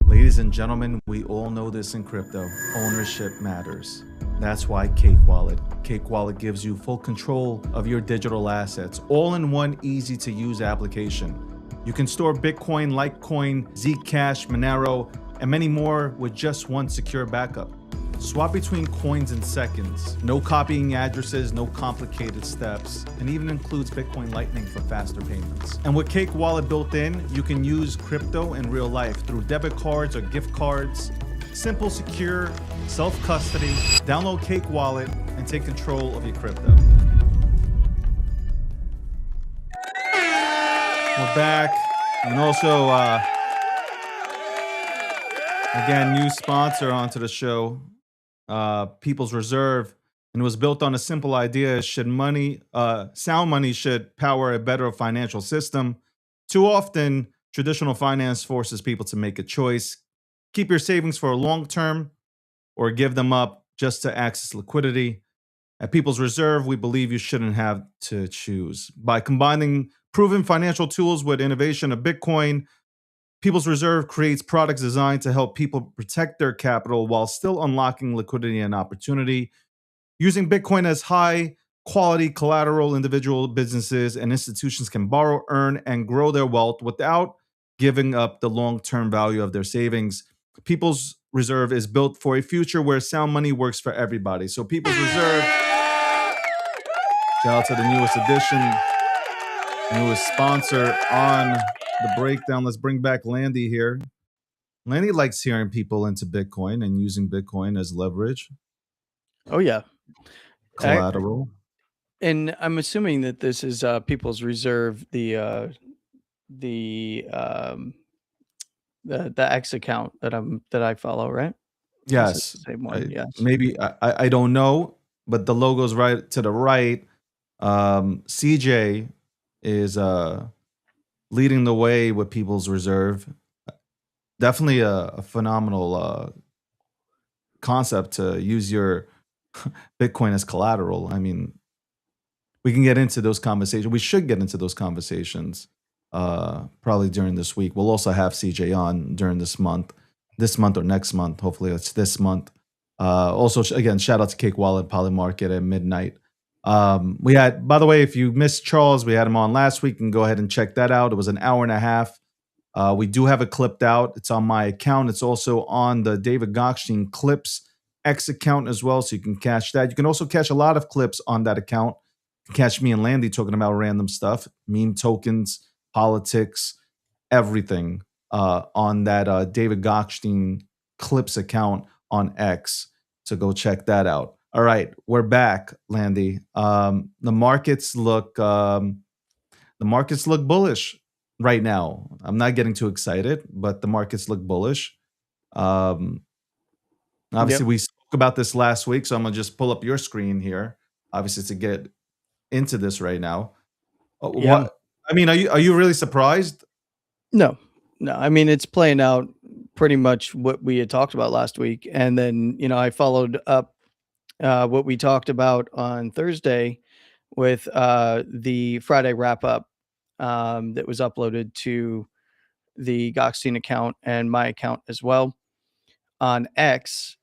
B: Ladies and gentlemen, we all know this in crypto. Ownership matters. That's why Cake Wallet. Cake Wallet gives you full control of your digital assets, all in one easy-to-use application. You can store Bitcoin, Litecoin, Zcash, Monero, and many more with just one secure backup. Swap between coins in seconds. No copying addresses, no complicated steps, and even includes Bitcoin Lightning for faster payments. And with Cake Wallet built in, you can use crypto in real life through debit cards or gift cards. Simple, secure, self-custody. Download Cake Wallet and take control of your crypto. We're back. And also, again, new sponsor onto the show, People's Reserve. And it was built on a simple idea: sound money should power a better financial system. Too often, traditional finance forces people to make a choice. Keep your savings for a long term or give them up just to access liquidity. At People's Reserve, we believe you shouldn't have to choose. By combining proven financial tools with innovation of Bitcoin, People's Reserve creates products designed to help people protect their capital while still unlocking liquidity and opportunity. Using Bitcoin as high quality collateral, individual businesses and institutions can borrow, earn, and grow their wealth without giving up the long term value of their savings. People's Reserve is built for a future where sound money works for everybody. So, People's Reserve, shout out to the newest edition, newest sponsor on the breakdown. Let's bring back Landy here. Landy likes hearing people into Bitcoin and using Bitcoin as leverage,
C: Oh yeah.
B: collateral.
C: And I'm assuming that this is People's Reserve, the X account that I follow, right? Is it
B: Yes.
C: the same one? Yes.
B: Maybe I don't know, but the logo's right to the right. CJ is leading the way with People's Reserve. Definitely a phenomenal concept to use your Bitcoin as collateral. I mean, we can get into those conversations. We should get into those conversations probably during this week. We'll also have CJ on during this month or next month. Hopefully, it's this month. Also, again, shout out to Cake Wallet, Polymarket at midnight. We had, by the way, if you missed Charles, we had him on last week. You can go ahead and check that out. It was an hour and a half. We do have it clipped out. It's on my account. It's also on the David Gokhshtein Clips X account as well, so you can catch that. You can also catch a lot of clips on that account. You can catch me and Landy talking about random stuff, meme tokens, politics, everything on that David Gokhshtein Clips account on X. So go check that out. All right, we're back, Landy. The markets look bullish right now. I'm not getting too excited, but the markets look bullish. Obviously, we spoke about this last week, so I'm gonna just pull up your screen here, obviously, to get into this right now.
C: Yeah.
B: What? I mean, are you really surprised?
C: No. I mean, it's playing out pretty much what we had talked about last week, and then I followed up what we talked about on Thursday with the Friday wrap up that was uploaded to the Gokhshtein account and my account as well on X.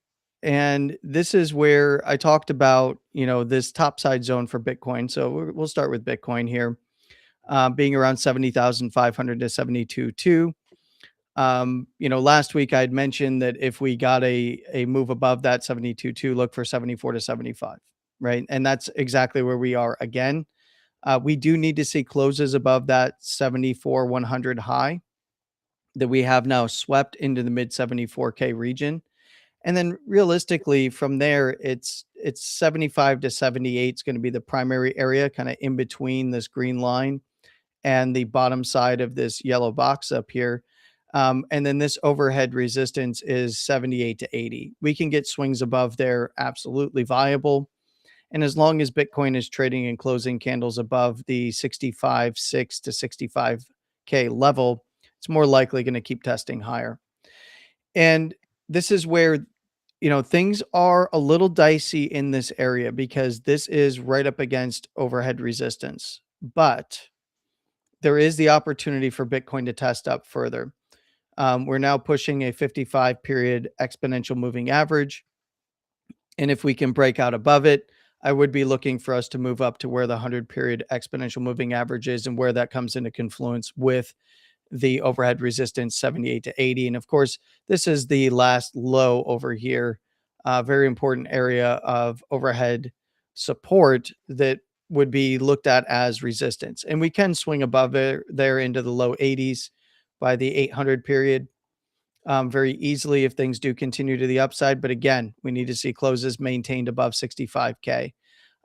C: And this is where I talked about, this topside zone for Bitcoin. So we'll start with Bitcoin here, being around 70,500 to 72.2. Last week I had mentioned that if we got a move above that 72.2, look for 74 to 75, right? And that's exactly where we are again. We do need to see closes above that 74,100 high that we have now swept into the mid 74K region. And then realistically from there, it's 75 to 78 is going to be the primary area, kind of in between this green line and the bottom side of this yellow box up here. And then this overhead resistance is 78 to 80. We can get swings above there, absolutely viable. And as long as Bitcoin is trading and closing candles above the 65.6 to 65K level, it's more likely going to keep testing higher. And this is where, things are a little dicey in this area because this is right up against overhead resistance. But there is the opportunity for Bitcoin to test up further. We're now pushing a 55 period exponential moving average. And if we can break out above it, I would be looking for us to move up to where the 100 period exponential moving average is and where that comes into confluence with the overhead resistance 78 to 80. And of course, this is the last low over here. Very important area of overhead support that would be looked at as resistance. And we can swing above it there into the low 80s by the 800 period very easily if things do continue to the upside. But again, we need to see closes maintained above 65K.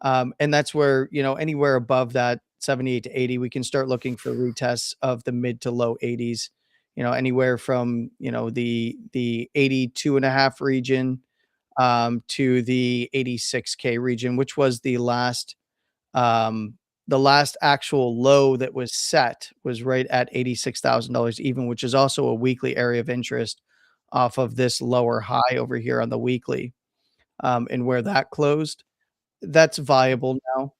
C: And that's where, anywhere above that 78 to 80, we can start looking for retests of the mid to low 80s, anywhere from, the 82.5 region to the 86K region, which was the last actual low that was set was right at $86,000 even, which is also a weekly area of interest off of this lower high over here on the weekly. And where that closed, that's viable now.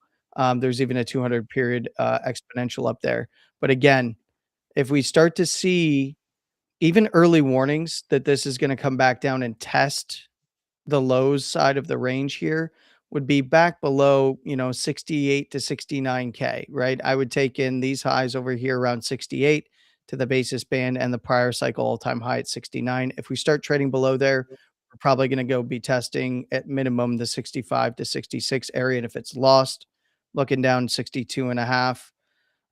C: There's even a 200 period exponential up there. But again, if we start to see even early warnings that this is going to come back down and test the lows side of the range here would be back below, 68 to 69K, right? I would take in these highs over here around 68 to the basis band and the prior cycle all-time high at 69. If we start trading below there, we're probably going to go be testing at minimum the 65 to 66 area. And if it's lost, looking down 62 and a half,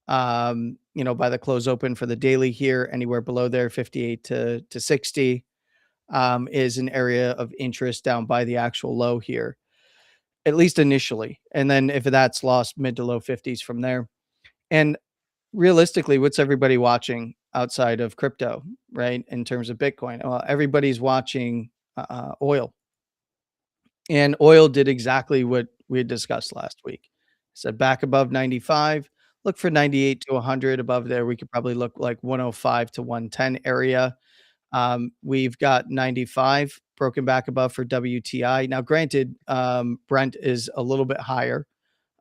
C: by the close open for the daily here, anywhere below there, 58 to 60 is an area of interest down by the actual low here, at least initially. And then if that's lost, mid to low 50s from there. And realistically, what's everybody watching outside of crypto, right? In terms of Bitcoin? Well, everybody's watching oil. And oil did exactly what we had discussed last week. Said back above 95, look for 98 to 100. Above there, we could probably look like 105 to 110 area. We've got 95 broken back above for WTI. Now, granted, Brent is a little bit higher,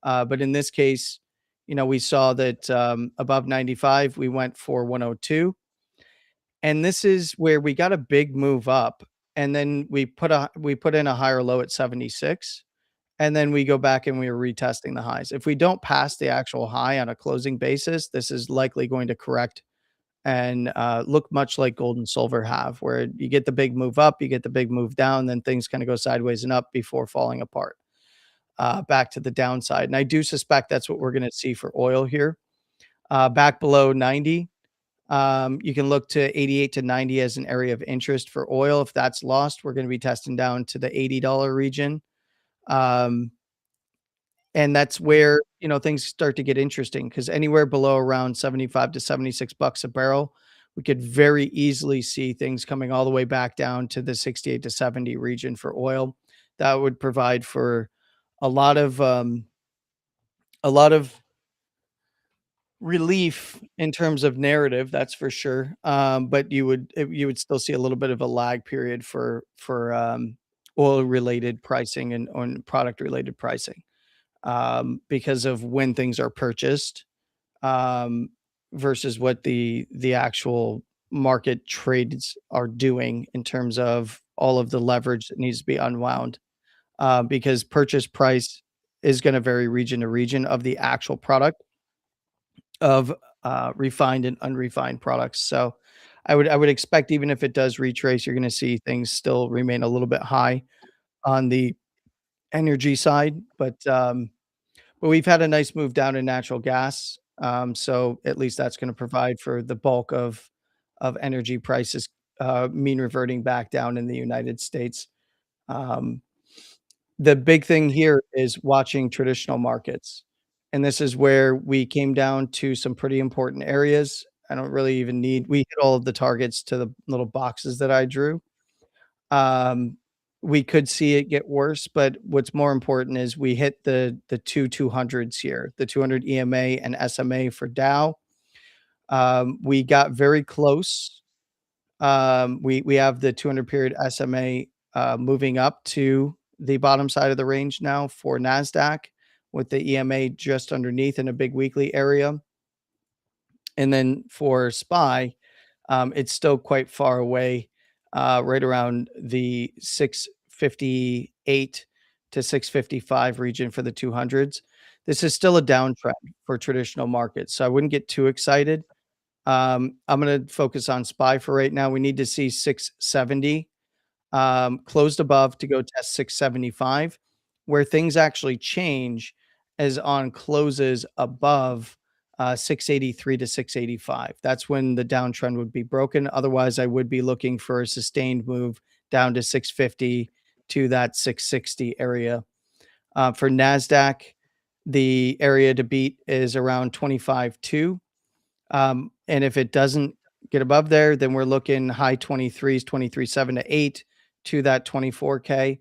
C: but in this case, we saw that above 95, we went for 102. And this is where we got a big move up, and then we put in a higher low at 76, and then we go back and we are retesting the highs. If we don't pass the actual high on a closing basis, this is likely going to correct and look much like gold and silver have, where you get the big move up, you get the big move down, then things kind of go sideways and up before falling apart back to the downside. And I do suspect that's what we're going to see for oil here. Back below 90, you can look to 88 to 90 as an area of interest for oil. If that's lost, we're going to be testing down to the $80 region. And that's where, things start to get interesting, because anywhere below around 75 to 76 bucks a barrel, we could very easily see things coming all the way back down to the 68 to 70 region for oil. That would provide for a lot of relief in terms of narrative, that's for sure. But you would still see a little bit of a lag period for oil related pricing and on product related pricing, because of when things are purchased, um, versus what the actual market trades are doing in terms of all of the leverage that needs to be unwound. Because purchase price is going to vary region to region of the actual product of refined and unrefined products. So I would expect, even if it does retrace, you're going to see things still remain a little bit high on the energy side, but we've had a nice move down in natural gas. So at least that's going to provide for the bulk of energy prices, mean reverting back down in the United States. Um, the big thing here is watching traditional markets. And this is where we came down to some pretty important areas. I don't really even need, we hit all of the targets to the little boxes that I drew. Um, we could see it get worse, but what's more important is we hit the two 200s here, the 200 EMA and SMA for Dow. We got very close. We have the 200 period SMA moving up to the bottom side of the range now for Nasdaq, with the EMA just underneath in a big weekly area. And then for SPY, it's still quite far away, right around the 658 to 655 region for the 200s. This is still a downtrend for traditional markets, so I wouldn't get too excited. I'm going to focus on SPY for right now. We need to see 670 closed above to go test 675. Where things actually change is on closes above 683 to 685. That's when the downtrend would be broken. Otherwise, I would be looking for a sustained move down to 650 to that 660 area. For NASDAQ, the area to beat is around 25.2. And if it doesn't get above there, then we're looking high 23s, 23.7 to 8 to that 24K.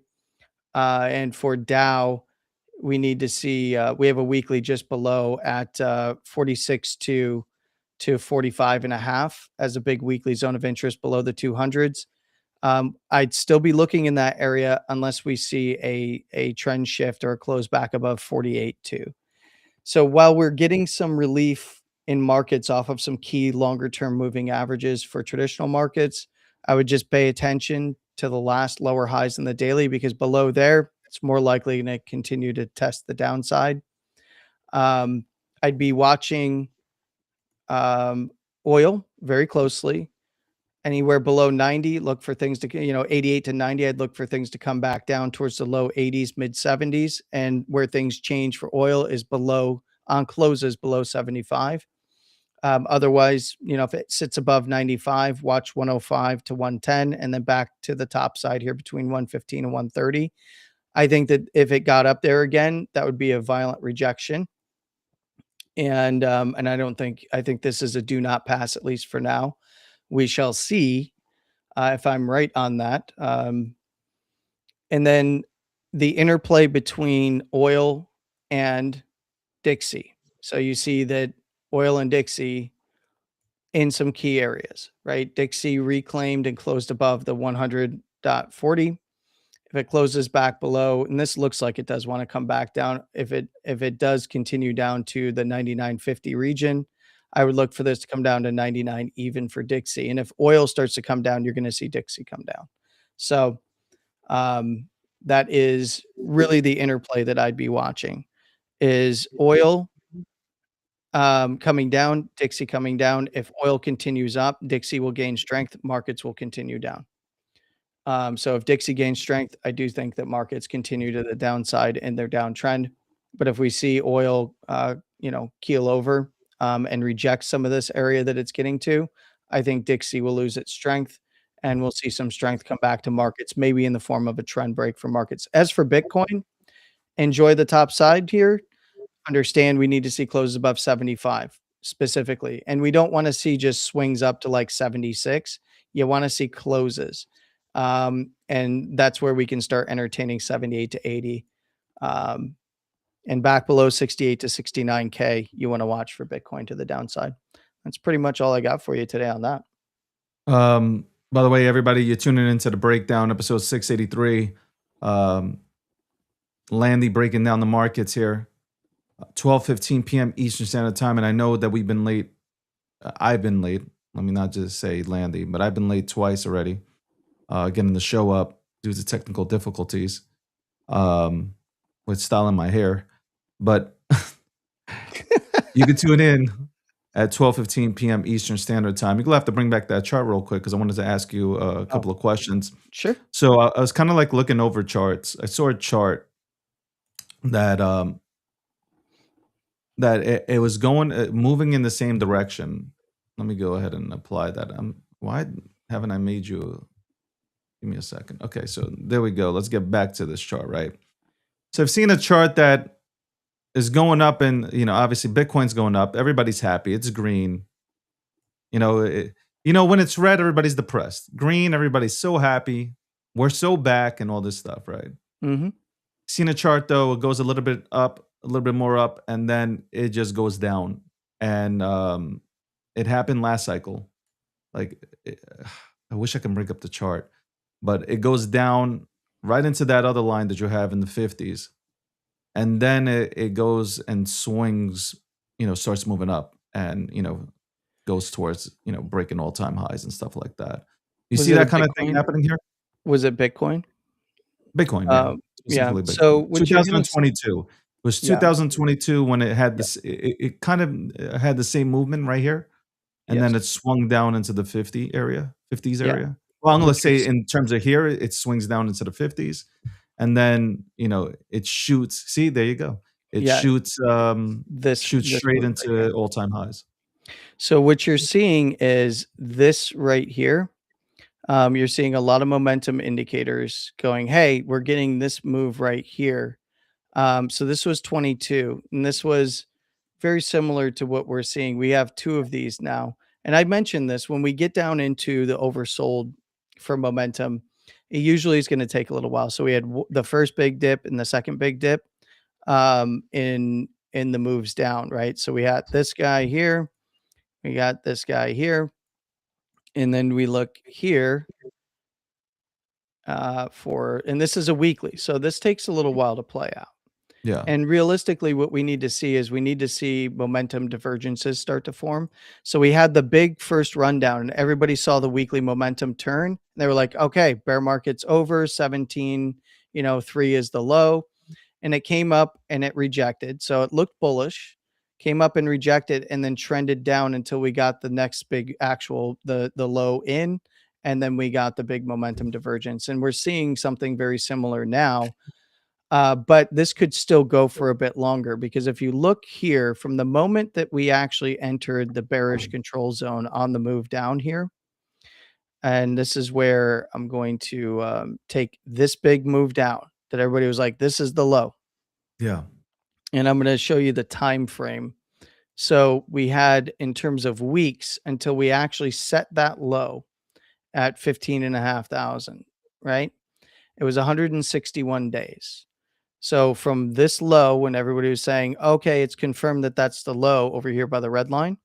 C: And for Dow, we need to see, we have a weekly just below at 46 to 45 and a half as a big weekly zone of interest below the 200s. I'd still be looking in that area unless we see a trend shift or a close back above 48 too. So while we're getting some relief in markets off of some key longer term moving averages for traditional markets, I would just pay attention to the last lower highs in the daily, because below there, it's more likely going to continue to test the downside. I'd be watching oil very closely. Anywhere below 90, look for things to, 88 to 90, I'd look for things to come back down towards the low 80s, mid 70s. And where things change for oil is below, on closes below 75. Otherwise, if it sits above 95, watch 105 to 110, and then back to the top side here between 115 and 130. I think that if it got up there again, that would be a violent rejection. And I think this is a do not pass, at least for now. We shall see if I'm right on that. And then the interplay between oil and Dixie. So you see that oil and Dixie in some key areas, right? Dixie reclaimed and closed above the 100.40. If it closes back below, and this looks like it does want to come back down, if it does continue down to the 99.50 region, I would look for this to come down to 99 even for Dixie. And if oil starts to come down, you're going to see Dixie come down. So that is really the interplay that I'd be watching, is oil coming down, Dixie coming down. If oil continues up, Dixie will gain strength, markets will continue down. So if Dixie gains strength, I do think that markets continue to the downside in their downtrend. But if we see oil, keel over and reject some of this area that it's getting to, I think Dixie will lose its strength, and we'll see some strength come back to markets, maybe in the form of a trend break for markets. As for Bitcoin, enjoy the top side here. Understand we need to see closes above 75 specifically. And we don't want to see just swings up to like 76. You want to see closes. And that's where we can start entertaining 78 to 80. And back below 68 to 69K, you want to watch for Bitcoin to the downside. That's pretty much all I got for you today on that.
B: By the way, everybody, you're tuning into the breakdown, episode 683. Landy breaking down the markets here. 12:15 p.m. Eastern Standard Time, and I know that we've been late. I've been late. Let me not just say Landy, but I've been late twice already. Getting the show up due to technical difficulties with styling my hair. But you can tune in at 12:15 p.m. Eastern Standard Time. You're going to have to bring back that chart real quick because I wanted to ask you a couple of questions.
C: Sure.
B: So I was kind of like looking over charts. I saw a chart that it was going moving in the same direction. Let me go ahead and apply that. Why haven't I made you? Give me a second. Okay, so there we go. Let's get back to this chart, right? So I've seen a chart that is going up, and obviously Bitcoin's going up. Everybody's happy. It's green. When it's red, everybody's depressed. Green, everybody's so happy. We're so back, and all this stuff, right?
C: Mm-hmm.
B: Seen a chart though, it goes a little bit up, a little bit more up, and then it just goes down. And it happened last cycle. I wish I can bring up the chart, but it goes down right into that other line that you have in the 50s. And then it goes and swings, starts moving up and, goes towards, breaking all-time highs and stuff like that. You see that kind of thing happening here?
C: Was it Bitcoin?
B: Bitcoin,
C: yeah.
B: Bitcoin.
C: So
B: 2022. It was 2022 when it had this. It kind of had the same movement right here, and then it swung down into the 50s area. Well, I'm going to say in terms of here, it swings down into the 50s, and then it shoots. See, there you go. It shoots. Shoots straight into all-time highs.
C: So what you're seeing is this right here. You're seeing a lot of momentum indicators going, hey, we're getting this move right here. So this was 22, and this was very similar to what we're seeing. We have two of these now. And I mentioned this, when we get down into the oversold for momentum, it usually is going to take a little while. So we had the first big dip and the second big dip in the moves down, right? So we had this guy here. We got this guy here. And then we look here and this is a weekly. So this takes a little while to play out.
B: Yeah.
C: And realistically, what we need to see is we need to see momentum divergences start to form. So we had the big first rundown and everybody saw the weekly momentum turn. They were like, okay, bear market's over 17, 3 is the low. And it came up and it rejected. So it looked bullish, came up and rejected, and then trended down until we got the next big actual the low in, and then we got the big momentum divergence. And we're seeing something very similar now. But this could still go for a bit longer because if you look here from the moment that we actually entered the bearish control zone on the move down here, and this is where I'm going to take this big move down that everybody was like, this is the low.
B: Yeah.
C: And I'm going to show you the time frame. So we had in terms of weeks until we actually set that low at 15,500, right? It was 161 days. So from this low, when everybody was saying, okay, it's confirmed that that's the low over here by the red line,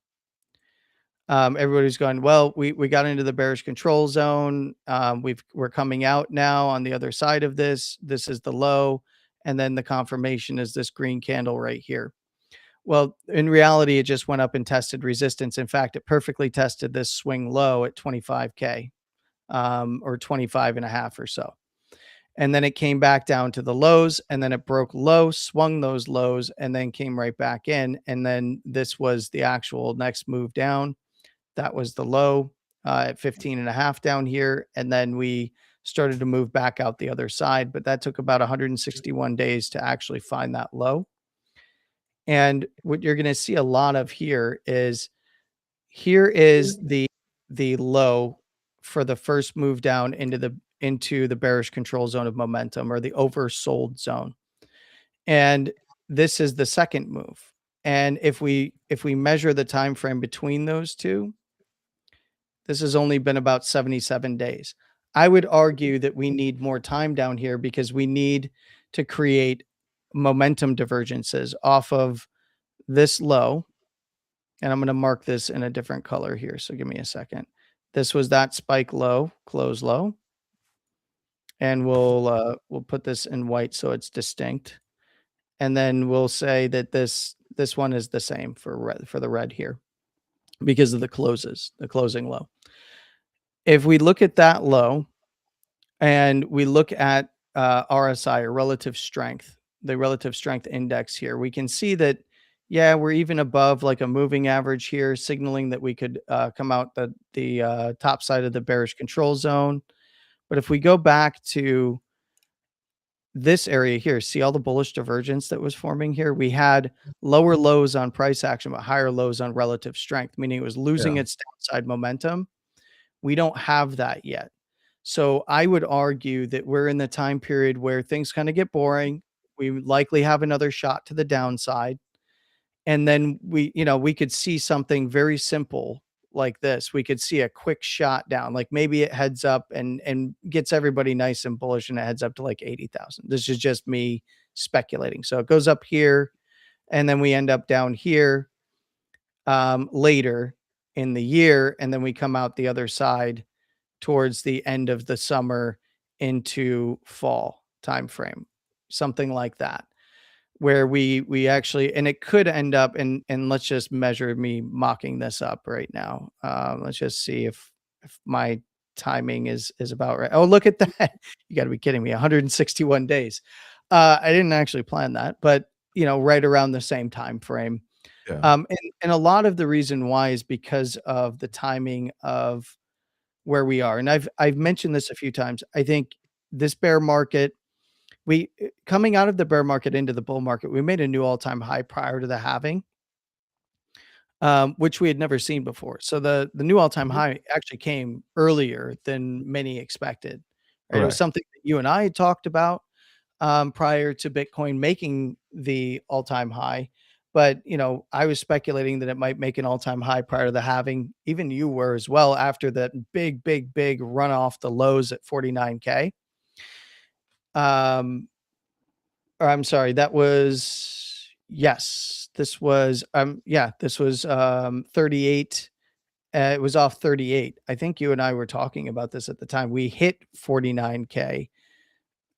C: everybody's going, well, we got into the bearish control zone. We're coming out now on the other side of this. This is the low. And then the confirmation is this green candle right here. Well, in reality, it just went up and tested resistance. In fact, it perfectly tested this swing low at 25K or 25 and a half or so. And then it came back down to the lows, and then it broke low, swung those lows, and then came right back in. And then this was the actual next move down. That was the low at 15 and a half down here. And then we started to move back out the other side, but that took about 161 days to actually find that low. And what you're going to see a lot of here is the low for the first move down into the bearish control zone of momentum or the oversold zone. And this is the second move. And if we measure the time frame between those two, this has only been about 77 days. I would argue that we need more time down here because we need to create momentum divergences off of this low. And I'm going to mark this in a different color here. So give me a second. This was that spike low, close low. And we'll put this in white so it's distinct. And then we'll say that this one is the same for the red here because of the closing low. If we look at that low and we look at RSI or relative strength, the relative strength index here, we can see that, yeah, we're even above like a moving average here, signaling that we could come out the top side of the bearish control zone. But if we go back to this area here, see all the bullish divergence that was forming here? We had lower lows on price action, but higher lows on relative strength, meaning it was losing its downside momentum. We don't have that yet. So I would argue that we're in the time period where things kind of get boring. We likely have another shot to the downside. And then we could see something very simple like this. We could see a quick shot down, like maybe it heads up and gets everybody nice and bullish and it heads up to like 80,000. This is just me speculating. So it goes up here and then we end up down here later in the year. And then we come out the other side towards the end of the summer into fall timeframe, something like that, where we actually, and it could end up and let's just measure me mocking this up right now. Let's just see if my timing is about right. Oh, look at that. You got to be kidding me. 161 days. I didn't actually plan that, but right around the same time frame.
B: Yeah.
C: And a lot of the reason why is because of the timing of where we are. And I've mentioned this a few times. I think this bear market, coming out of the bear market into the bull market, we made a new all-time high prior to the halving, which we had never seen before. So the new all-time high actually came earlier than many expected. Right? It was something that you and I had talked about prior to Bitcoin making the all-time high. But, I was speculating that it might make an all-time high prior to the halving. Even you were as well after that big, big, big run off the lows at 49K. Or I'm sorry, this was 38. It was off 38. I think you and I were talking about this at the time. We hit 49K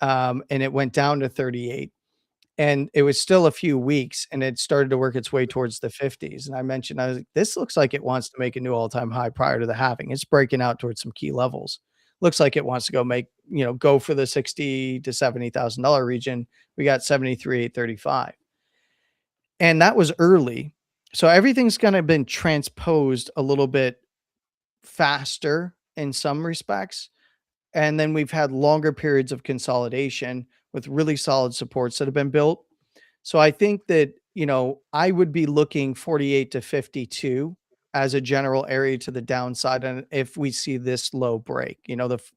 C: and it went down to 38. and it was still a few weeks, and it started to work its way towards the 50s, and I mentioned, I was like, "This looks like it wants to make a new all-time high prior to the halving." It's breaking out towards some key levels. Looks like it wants to go make, go for the 60 to $70,000 region. We got 73,835, and that was early. So everything's kinda been transposed a little bit faster in some respects, and then we've had longer periods of consolidation with really solid supports that have been built. So I think that, I would be looking 48 to 52 as a general area to the downside. And if we see this low break, if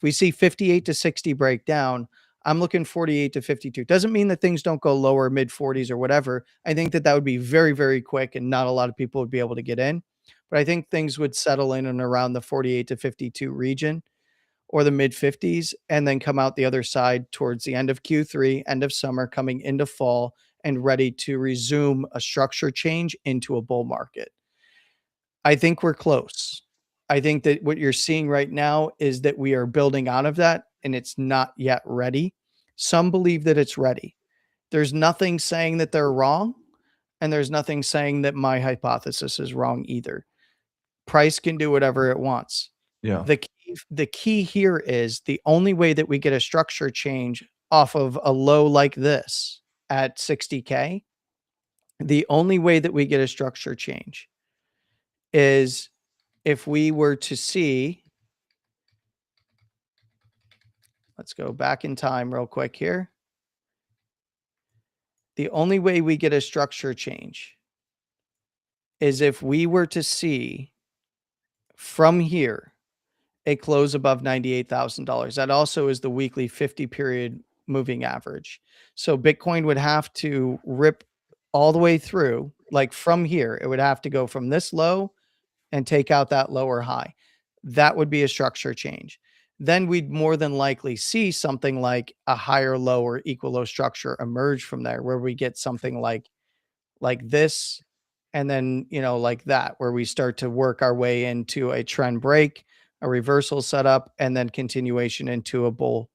C: we see 58 to 60 break down, I'm looking 48 to 52. Doesn't mean that things don't go lower, mid 40s or whatever. I think that that would be very, very quick and not a lot of people would be able to get in. But I think things would settle in and around the 48 to 52 region or the mid 50s and then come out the other side towards the end of Q3, end of summer, coming into fall and ready to resume a structure change into a bull market. I think we're close. I think that what you're seeing right now is that we are building out of that and it's not yet ready. Some believe that it's ready. There's nothing saying that they're wrong, and there's nothing saying that my hypothesis is wrong either. Price can do whatever it wants.
B: Yeah.
C: The key here is the only way that we get a structure change off of a low like this at 60K, the only way that we get a structure change is if we were to see, let's go back in time real quick here. The only way we get a structure change is if we were to see from here a close above $98,000. That also is the weekly 50 period moving average. So Bitcoin would have to rip all the way through, like from here, it would have to go from this low and take out that lower high. That would be a structure change. Then we'd more than likely see something like a higher low or equal low structure emerge from there, where we get something like this, and then, like that, where we start to work our way into a trend break, a reversal setup, and then continuation into a bull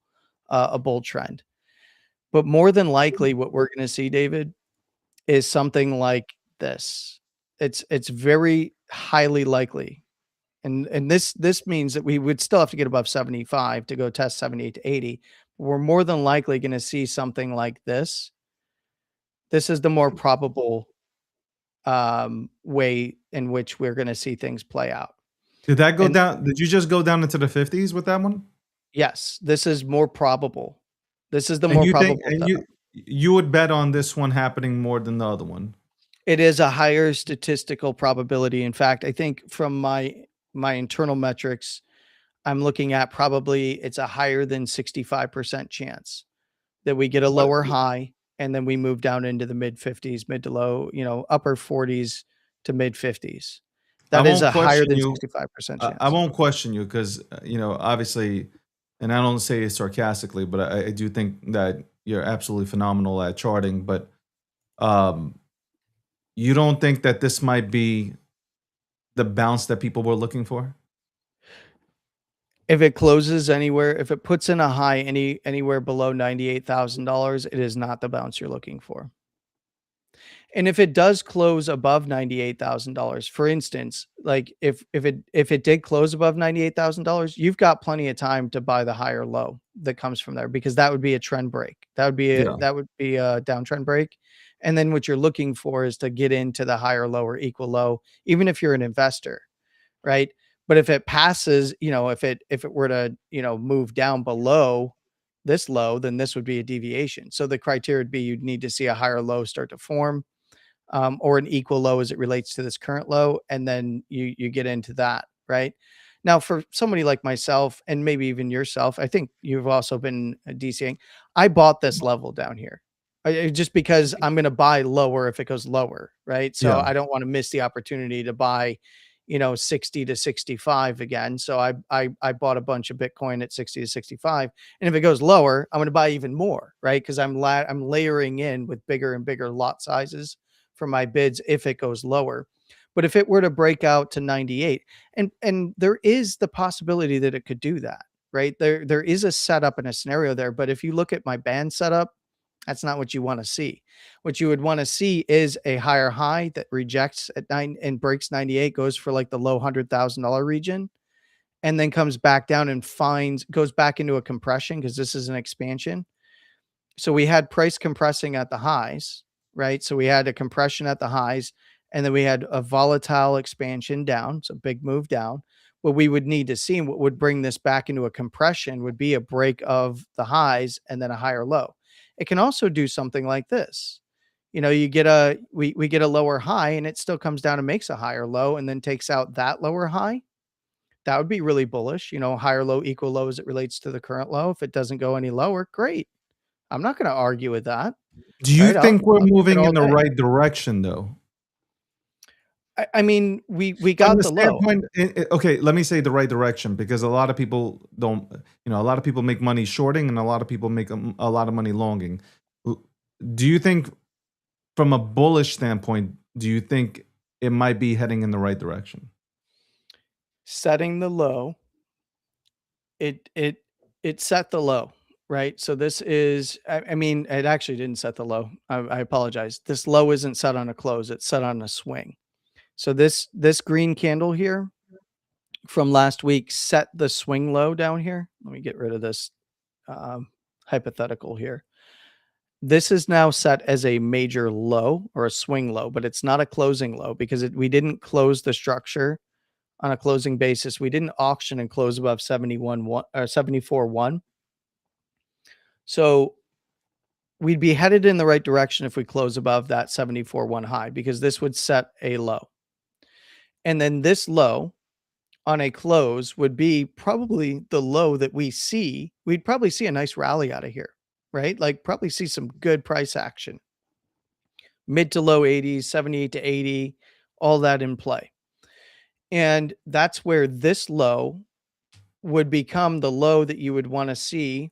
C: trend. But more than likely what we're going to see, David, is something like this. It's very highly likely. And this means that we would still have to get above 75 to go test 78 to 80. We're more than likely going to see something like this. This is the more probable way in which we're going to see things play out.
B: Did that go
C: And
B: down? Did you just go down into the 50s with that one?
C: yes, this is more probable. This is the
B: And
C: more
B: you think,
C: probable
B: and
C: setup.
B: you would bet on this one happening more than the other one?
C: It is a higher statistical probability. In fact, I think from my internal metrics, I'm looking at probably it's a higher than 65% chance that we get a
B: What?
C: lower high and then we move down into the mid 50s, mid to low, upper 40s to mid 50s.
B: I
C: That is
B: won't
C: a higher
B: question
C: than
B: you.
C: 65%
B: I
C: chance.
B: won't question you because obviously, and I don't say it sarcastically, but I do think that you're absolutely phenomenal at charting. But um, you don't think that this might be the bounce that people were looking for?
C: If it closes anywhere, if it puts in a high anywhere below $98,000, it is not the bounce you're looking for. And if it does close above $98,000, for instance, like if it did close above $98,000, you've got plenty of time to buy the higher low that comes from there, because that would be a trend break.
B: Yeah.
C: That would be a downtrend break. And then what you're looking for is to get into the higher low or equal low, even if you're an investor, right? But if it passes, if it were to, move down below this low, then this would be a deviation. So the criteria would be you'd need to see a higher low start to form, or an equal low as it relates to this current low, and then you get into that, right? Now, for somebody like myself, and maybe even yourself, I think you've also been DCing. I bought this level down here, just because I'm going to buy lower if it goes lower, right? So
B: Yeah.
C: I don't want to miss the opportunity to buy, 60 to 65 again. So I bought a bunch of Bitcoin at 60 to 65, and if it goes lower, I'm going to buy even more, right? Because I'm layering in with bigger and bigger lot sizes for my bids if it goes lower. But if it were to break out to 98, and there is the possibility that it could do that, right? There is a setup and a scenario there. But if you look at my band setup, That's not what you want to see. What you would want to see is a higher high that rejects at 9 and breaks 98, goes for like the low $100,000 region, and then comes back down and goes back into a compression because this is an expansion. So we had price compressing at the highs, right? So we had a compression at the highs, and then we had a volatile expansion down, so big move down. What we would need to see and what would bring this back into a compression would be a break of the highs and then a higher low. It can also do something like this. You get we get a lower high and it still comes down and makes a higher low and then takes out that lower high. That would be really bullish. Higher low equal low as it relates to the current low. If it doesn't go any lower, great. I'm not going to argue with that.
B: Do you
C: Right,
B: think we're
C: I'll take it
B: moving
C: all
B: in the
C: day.
B: right direction, though?
C: I mean, we
B: From
C: got
B: the
C: the low.
B: standpoint, okay, let me say the right direction because a lot of people don't, a lot of people make money shorting and a lot of people make a lot of money longing. Do you think, from a bullish standpoint, do you think it might be heading in the right direction?
C: Setting the low, it set the low, right? So this is, I mean, it actually didn't set the low. I apologize. This low isn't set on a close; it's set on a swing. So this green candle here from last week set the swing low down here. Let me get rid of this hypothetical here. This is now set as a major low or a swing low, but it's not a closing low because we didn't close the structure on a closing basis. We didn't auction and close above 71.1 or 74.1. So we'd be headed in the right direction if we close above that 74.1 high because this would set a low. And then this low on a close would be probably the low that we see. We'd probably see a nice rally out of here, right? Like probably see some good price action. Mid to low 80s, 78 to 80, all that in play. And that's where this low would become the low that you would want to see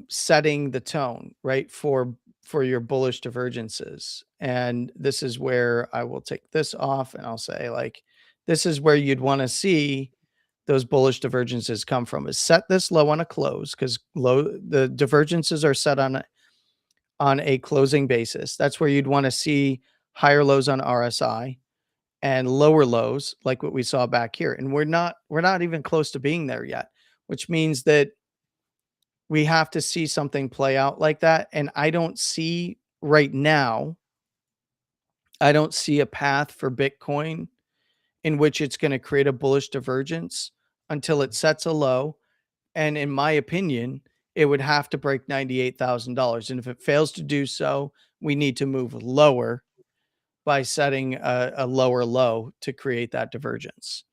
C: setting the tone, right, for your bullish divergences. And this is where I will take this off and I'll say, like, this is where you'd want to see those bullish divergences come from, is set this low on a close, because the divergences are set on a closing basis. That's where you'd want to see higher lows on RSI and lower lows like what we saw back here. And we're not even close to being there yet, which means that we have to see something play out like that. And I don't see right now, I don't see a path for Bitcoin in which it's going to create a bullish divergence until it sets a low. And in my opinion, it would have to break $98,000. And if it fails to do so, we need to move lower by setting a lower low to create that divergence.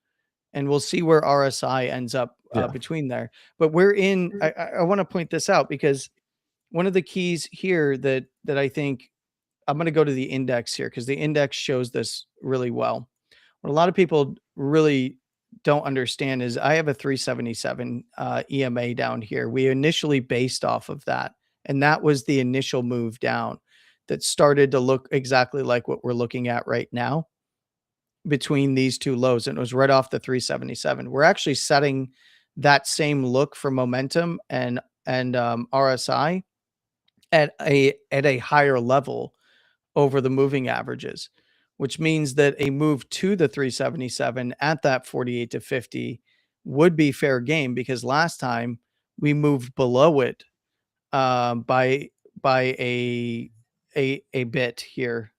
C: And we'll see where RSI ends up between there. But we're in, I want to point this out because one of the keys here that I think, I'm going to go to the index here because the index shows this really well. What a lot of people really don't understand is I have a 377 EMA down here. We initially based off of that, and that was the initial move down that started to look exactly like what we're looking at right now between these two lows, and it was right off the 377. We're actually setting that same look for momentum and RSI at a higher level over the moving averages, which means that a move to the 377 at that 48 to 50 would be fair game, because last time we moved below it by a bit here.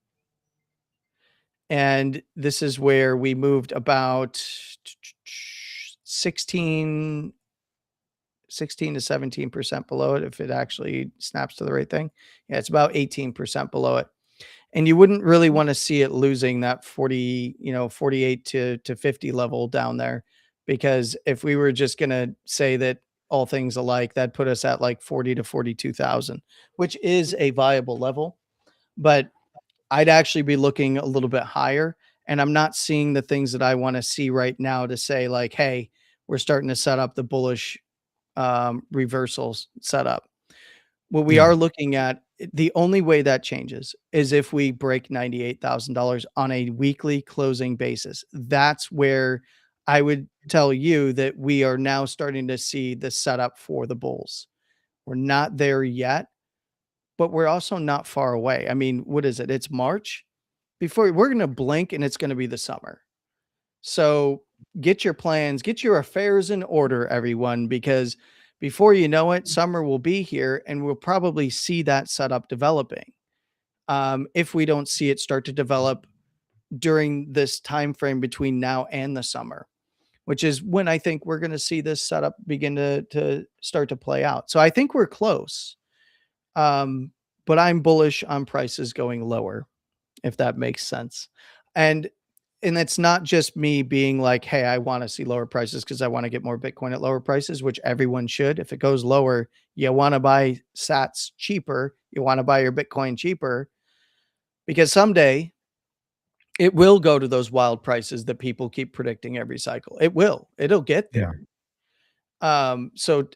C: And this is where we moved about 16 to 17% below it. If it actually snaps to the right thing. Yeah, it's about 18% below it. And you wouldn't really want to see it losing that 48 to 50 level down there, because if we were just going to say that all things alike, that'd put us at like 40 to 42,000, which is a viable level. But I'd actually be looking a little bit higher, and I'm not seeing the things that I want to see right now to say like, hey, we're starting to set up the bullish reversals setup. What we are looking at, the only way that changes is if we break $98,000 on a weekly closing basis. That's where I would tell you that we are now starting to see the setup for the bulls. We're not there yet, but we're also not far away. I mean, what is it? It's March. Before we're going to blink and it's going to be the summer. So get your plans, get your affairs in order, everyone, because before you know it, summer will be here and we'll probably see that setup developing. If we don't see it start to develop during this time frame between now and the summer, which is when I think we're going to see this setup begin to start to play out. So I think we're close. Um, but I'm bullish on prices going lower, if that makes sense. And it's not just me being like, hey, I want to see lower prices because I want to get more Bitcoin at lower prices, which everyone should. If it goes lower, you want to buy sats cheaper, you want to buy your Bitcoin cheaper, because someday it will go to those wild prices that people keep predicting every cycle. It'll get there. So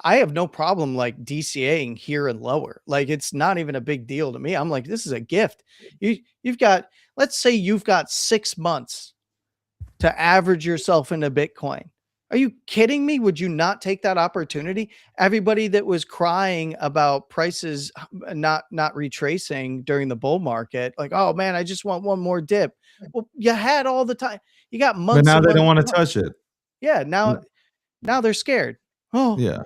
C: I have no problem like DCAing here and lower. Like, it's not even a big deal to me. I'm like, this is a gift. You've got, let's say you've got 6 months to average yourself into Bitcoin. Are you kidding me? Would you not take that opportunity? Everybody that was crying about prices not retracing during the bull market, like, oh man, I just want one more dip. Well, you had all the time. You got months.
B: But now
C: and
B: they don't
C: months
B: want to touch it.
C: Yeah, now they're scared. Oh,
B: Yeah.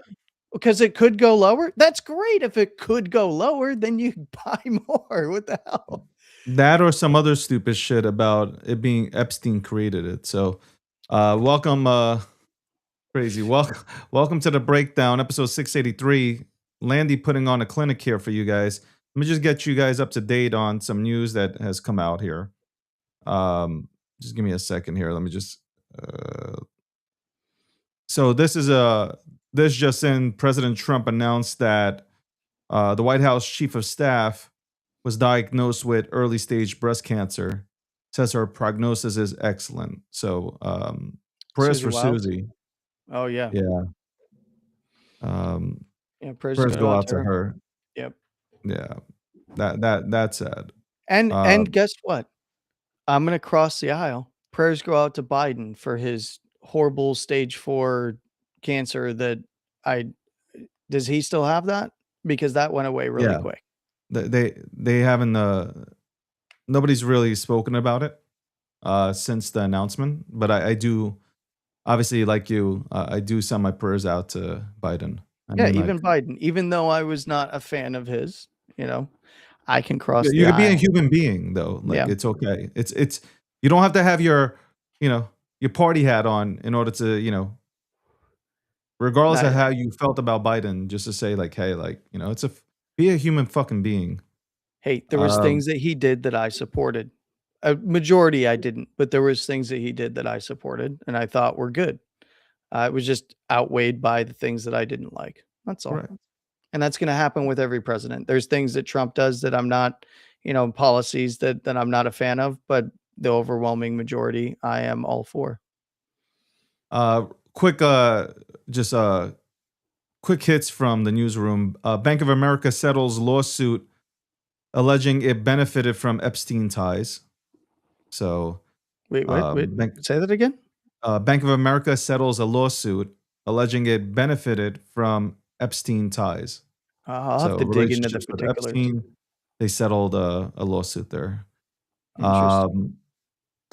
C: because it could go lower. That's great. If it could go lower, then you buy more. What the hell?
B: That or some other stupid shit about it being Epstein created it. So welcome crazy. Welcome to the breakdown, episode 683. Landy putting on a clinic here for you guys. Let me just get you guys up to date on some news that has come out here. Just give me a second here. Let me just so this just in, President Trump announced that the White House chief of staff was diagnosed with early stage breast cancer. Says her prognosis is excellent. So prayers
C: Susie
B: for
C: Wild?
B: Susie.
C: Oh yeah.
B: Yeah.
C: Yeah,
B: Prayers go out to her.
C: Yep.
B: Yeah. That's sad.
C: And guess what? I'm gonna cross the aisle. Prayers go out to Biden for his horrible stage 4 cancer that does he still have that? Because that went away really
B: Yeah.
C: quick.
B: They haven't nobody's really spoken about it since the announcement, but I do, obviously, like you, I do send my prayers out to Biden.
C: Even Biden, even though I was not a fan of his, I can cross the
B: you could be a
C: aisle.
B: human being though. Like,
C: Yeah.
B: it's okay. It's you don't have to have your party hat on in order to, regardless of
C: Nice.
B: how you felt about Biden, just to say like, hey, like, be a human fucking being.
C: Hey, there was things that he did that I supported. A majority I didn't, but there was things that he did that I supported and I thought were good. It was just outweighed by the things that I didn't like. That's all.
B: Right.
C: And that's going to happen with every president. There's things that Trump does that I'm not, policies that I'm not a fan of, but the overwhelming majority I am all for.
B: Quick hits from the newsroom. Bank of America settles lawsuit alleging it benefited from Epstein ties. So
C: Wait, say that again?
B: Bank of America settles a lawsuit alleging it benefited from Epstein ties.
C: I'll have to dig into the
B: relationships with
C: particulars.
B: Epstein, they settled a lawsuit there.
C: Interesting.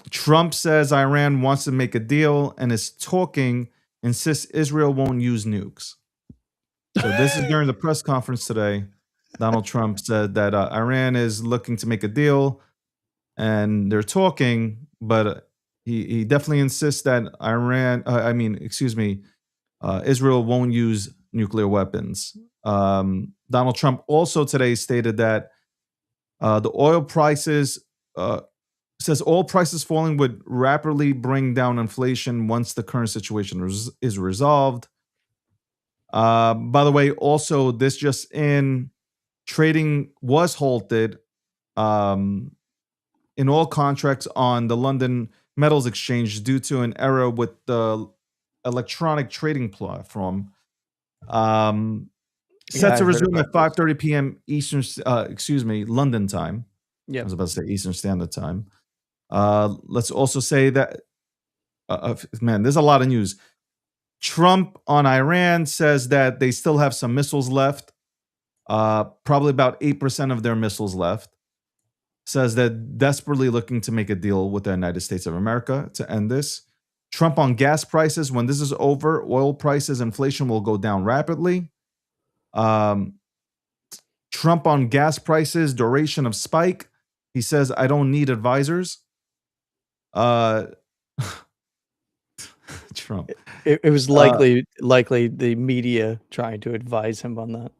B: Trump says Iran wants to make a deal and is talking, insists Israel won't use nukes. So this is during the press conference today. Donald Trump said that Iran is looking to make a deal and they're talking, but he definitely insists that Israel won't use nuclear weapons. Donald Trump also today stated that the oil prices, says oil prices falling would rapidly bring down inflation once the current situation is resolved. By the way, also this just in, trading was halted in all contracts on the London Metals Exchange due to an error with the electronic trading platform. Set to resume at 5:30 p.m. Eastern, London time.
C: Yeah,
B: I was about to say Eastern Standard Time. Let's also say that, man, there's a lot of news. Trump on Iran says that they still have some missiles left. Probably about 8% of their missiles left. Says they're desperately looking to make a deal with the United States of America to end this. Trump on gas prices. When this is over, oil prices, inflation will go down rapidly. Trump on gas prices, duration of spike. He says, I don't need advisors. Trump.
C: It was likely the media trying to advise him on that.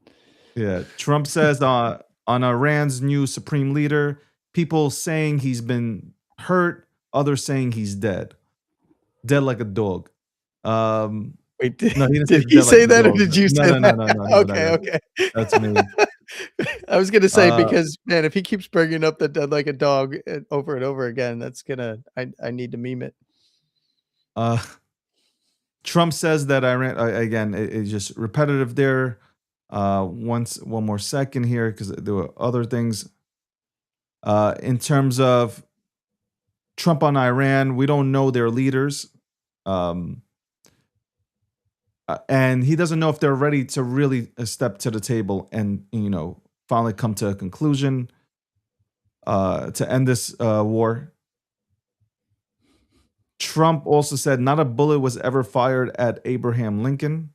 B: Yeah. Trump says on Iran's new supreme leader, people saying he's been hurt, others saying he's dead. Dead like a dog.
C: Wait,
B: No, he didn't
C: did
B: say
C: he
B: dead
C: say
B: like a
C: that or
B: dog.
C: did you
B: No,
C: say
B: no, no,
C: that?
B: no, no, no,
C: Okay,
B: no.
C: okay.
B: That's me.
C: I was gonna say,
B: Uh,
C: because man, if he keeps bringing up the dead like a dog over and over again, that's gonna I need to meme it.
B: Trump says that Iran again. It's just repetitive there. One more second here because there were other things. In terms of Trump on Iran, we don't know their leaders, and he doesn't know if they're ready to really step to the table and finally come to a conclusion to end this war. Trump also said not a bullet was ever fired at Abraham Lincoln.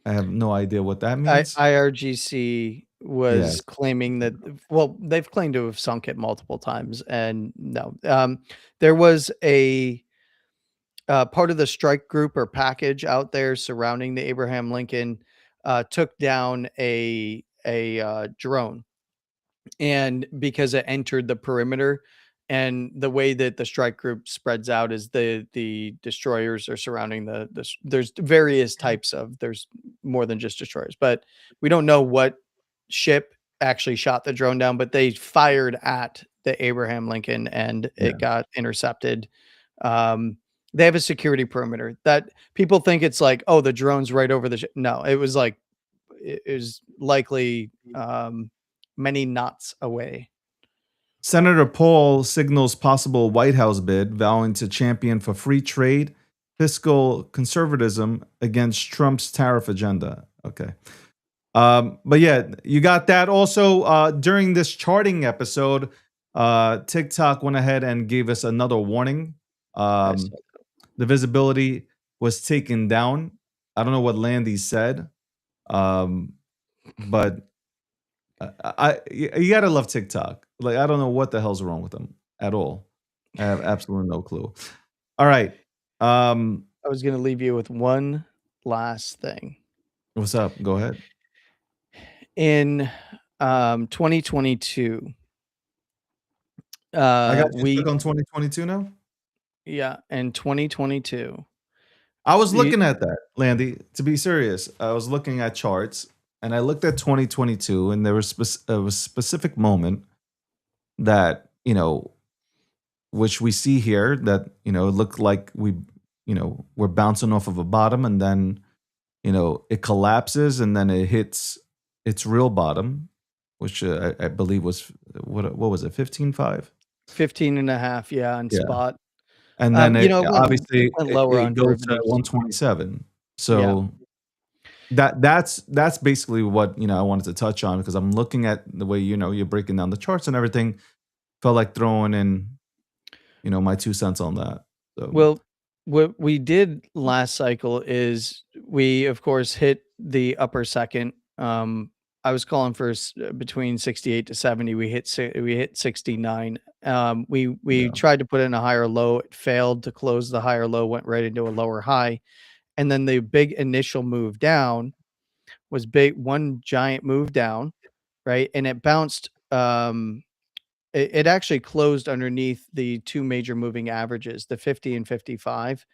B: I have no idea what that means.
C: IRGC was
B: Yes.
C: claiming that, well, they've claimed to have sunk it multiple times, and no, there was a part of the strike group or package out there surrounding the Abraham Lincoln took down a drone, and because it entered the perimeter. And the way that the strike group spreads out is the destroyers are surrounding there's various types of, there's more than just destroyers, but we don't know what ship actually shot the drone down, but they fired at the Abraham Lincoln and
B: Yeah.
C: it got intercepted. They have a security perimeter that people think it's like, oh, the drone's right over the ship. No, it was like, it was likely many knots away.
B: Senator Paul signals possible White House bid, vowing to champion for free trade, fiscal conservatism against Trump's tariff agenda. Okay. But yeah, you got that. Also, during this charting episode, TikTok went ahead and gave us another warning. The visibility was taken down. I don't know what Landy said, but you gotta love TikTok. Like, I don't know what the hell's wrong with them at all. I have absolutely no clue. All right.
C: I was going to leave you with one last thing.
B: What's up? Go ahead.
C: In 2022,
B: I got you stuck on 2022 now.
C: Yeah, in 2022.
B: I was looking at that, Landy. To be serious, I was looking at charts and I looked at 2022, and there was a specific moment that which we see here, that it looked like we're bouncing off of a bottom, and then it collapses, and then it hits its real bottom, which I believe was what was it, 15.5?
C: 15.5, yeah, on spot.
B: And then obviously
C: went lower on
B: it goes to
C: derivatives.
B: 127. So that's basically what I wanted to touch on, because I'm looking at the way you're breaking down the charts and everything. Felt like throwing in my 2 cents on that. So.
C: Well, what we did last cycle is we of course hit the upper second. I was calling for between 68 to 70. We hit 69. We tried to put in a higher low. It failed to close the higher low, went right into a lower high. And then the big initial move down was big, one giant move down, right? And it bounced. It actually closed underneath the two major moving averages, the 50 and 55.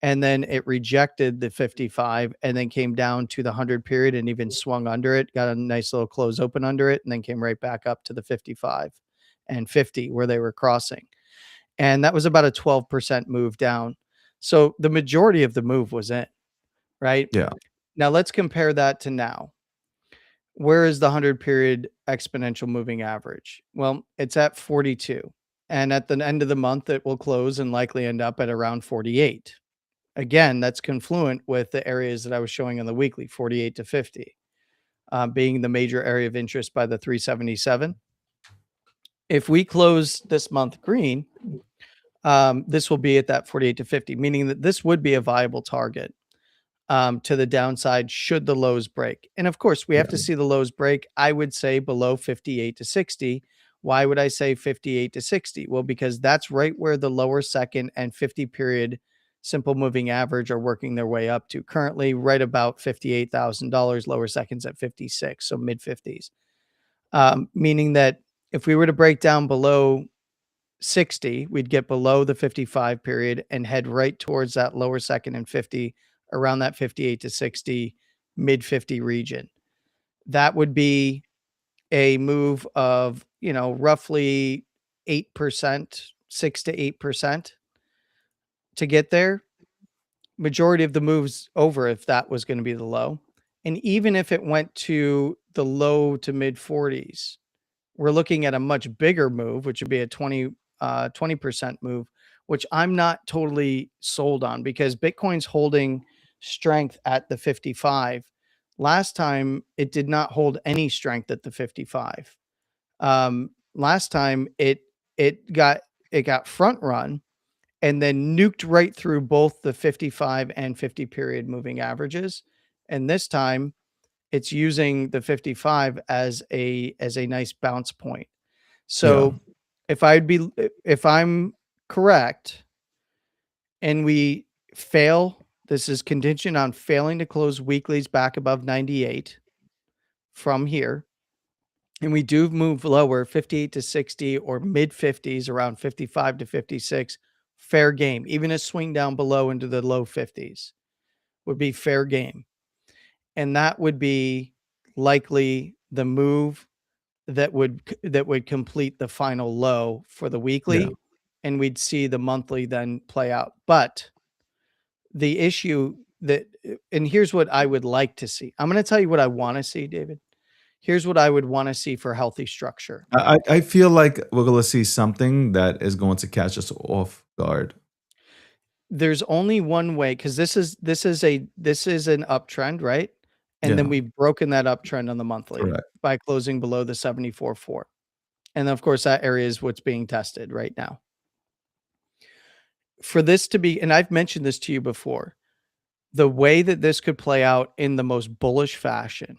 C: And then it rejected the 55 and then came down to the 100 period and even swung under it, got a nice little close open under it, and then came right back up to the 55 and 50 where they were crossing. And that was about a 12% move down. So the majority of the move was in, right?
B: Yeah.
C: Now let's compare that to now. Where is the 100 period exponential moving average? Well, it's at 42. And at the end of the month, it will close and likely end up at around 48. Again, that's confluent with the areas that I was showing on the weekly, 48 to 50. being the major area of interest by the 377. If we close this month green, this will be at that 48 to 50, meaning that this would be a viable target to the downside should the lows break. And of course, we have to see the lows break. I would say below 58 to 60. Why would I say 58 to 60? Well, because that's right where the lower second and 50 period simple moving average are working their way up to. Currently, right about $58,000, lower seconds at 56, so mid 50s. Meaning that if we were to break down below 60, we'd get below the 55 period and head right towards that lower second and 50 around that 58 to 60 mid 50 region. That would be a move of, roughly 8%, 6 to 8% to get there. Majority of the moves over if that was going to be the low. And even if it went to the low to mid 40s, we're looking at a much bigger move, which would be a 20% move, which I'm not totally sold on because Bitcoin's holding strength at the 55. Last time it did not hold any strength at the 55. Last time it got front run and then nuked right through both the 55 and 50 period moving averages. And this time it's using the 55 as a nice bounce point. So if I'm correct and we fail, this is contingent on failing to close weeklies back above 98 from here. And we do move lower, 58 to 60 or mid 50s, around 55 to 56, fair game. Even a swing down below into the low 50s would be fair game. And that would be likely the move that would complete the final low for the weekly, and we'd see the monthly then play out. But the issue and here's what I would like to see. I'm going to tell you what I want to see, David. Here's what I would want to see for healthy structure.
B: I feel like we're going to see something that is going to catch us off guard.
C: There's only one way, because this is an uptrend, right? And then we've broken that uptrend on the monthly by closing below the 74.4. And of course, that area is what's being tested right now. For this to be, and I've mentioned this to you before, the way that this could play out in the most bullish fashion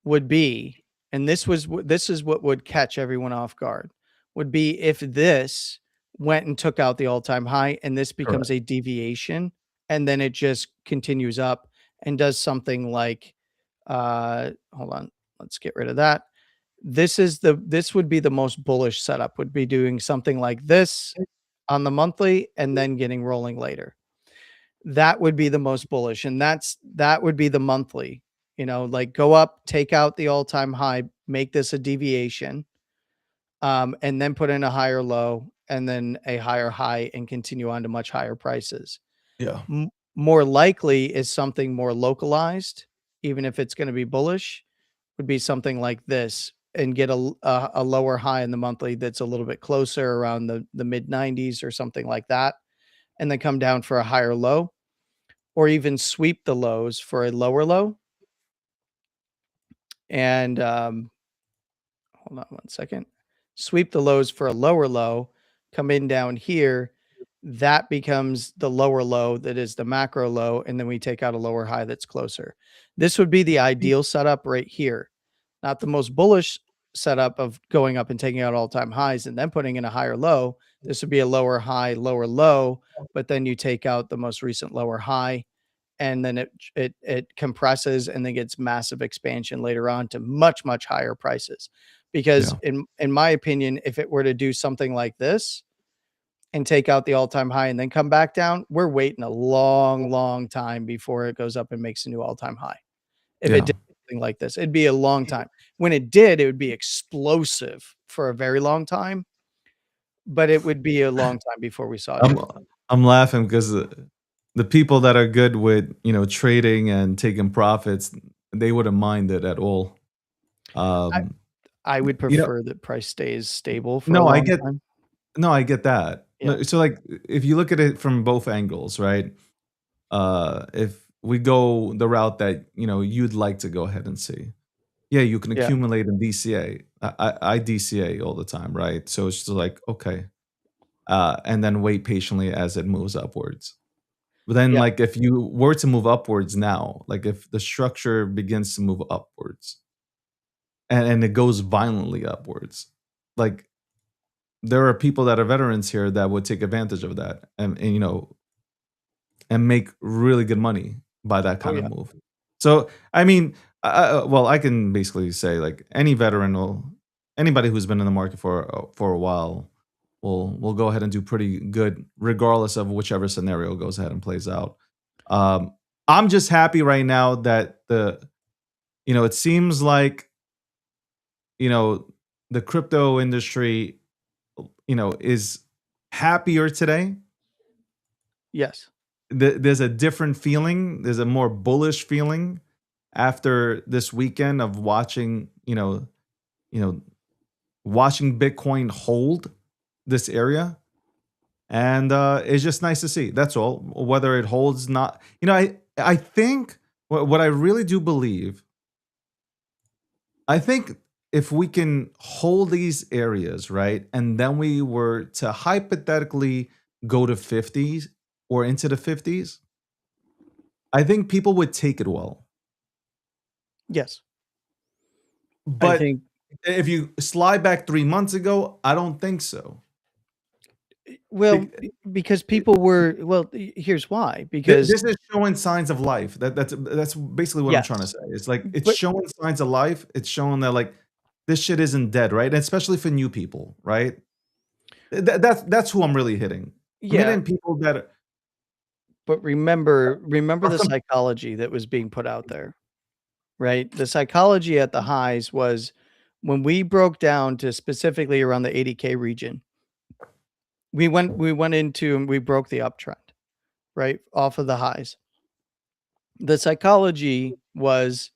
C: would be, and this is what would catch everyone off guard, would be if this went and took out the all-time high and this becomes a deviation and then it just continues up and does something like, hold on, let's get rid of that. This would be the most bullish setup, would be doing something like this on the monthly and then getting rolling later. That would be the most bullish. And that would be the monthly, like go up, take out the all-time high, make this a deviation, and then put in a higher low and then a higher high and continue on to much higher prices.
B: Yeah.
C: More likely is something more localized, even if it's going to be bullish, would be something like this and get a lower high in the monthly that's a little bit closer around the mid 90s or something like that, and then come down for a higher low, or even sweep the lows for a lower low. And hold on one second. Sweep the lows for a lower low, come in down here. That becomes the lower low that is the macro low, and then we take out a lower high that's closer. This would be the ideal setup right here. Not the most bullish setup of going up and taking out all-time highs and then putting in a higher low. This would be a lower high, lower low, but then you take out the most recent lower high, and then it compresses and then gets massive expansion later on to much, much higher prices. Because in my opinion, if it were to do something like this and take out the all-time high and then come back down, we're waiting a long, long time before it goes up and makes a new all-time high. If it did something like this, it'd be a long time. When it did, it would be explosive for a very long time, but it would be a long time before we saw it.
B: I'm laughing because the people that are good with, trading and taking profits, they wouldn't mind it at all.
C: I would prefer that price stays stable for
B: I get that.
C: Yeah.
B: So like if you look at it from both angles, right? If we go the route that, you'd like to go ahead and see, Yeah, you can
C: Yeah.
B: accumulate in DCA. I DCA all the time, right? So it's just like, okay, and then wait patiently as it moves upwards. But then,
C: Yeah.
B: like, if you were to move upwards now, like if the structure begins to move upwards and it goes violently upwards, like there are people that are veterans here that would take advantage of that and and make really good money by that
C: Oh
B: kind of
C: yeah.
B: move. So, I mean, well, I can basically say like any veteran will, anybody who's been in the market for a while will go ahead and do pretty good, regardless of whichever scenario goes ahead and plays out. Um, I'm just happy right now that it seems like you know the crypto industry, is happier today.
C: Yes.
B: There's a different feeling. There's a more bullish feeling after this weekend of you know, watching Bitcoin hold this area, and it's just nice to see. That's all. Whether it holds, not, I think what I really do believe. I think if we can hold these areas right, and then we were to hypothetically go to 50s or into the 50s, I think people would take it well.
C: Yes. I
B: But
C: think
B: if you slide back 3 months ago, I don't think so.
C: well,
B: Bec-
C: because people were here's why. Because
B: This is showing signs of life. That's basically what I'm trying to
C: yes,
B: say. It's like it's
C: but
B: showing signs of life. It's showing that like this shit isn't dead, right? And especially for new people, right? That's who I'm really hitting. I'm
C: yeah,
B: hitting people that
C: but remember
B: are
C: the psychology that was being put out there, right? The psychology at the highs was when we broke down to specifically around the 80K region, we went into and we broke the uptrend, right? Off of the highs. The psychology was,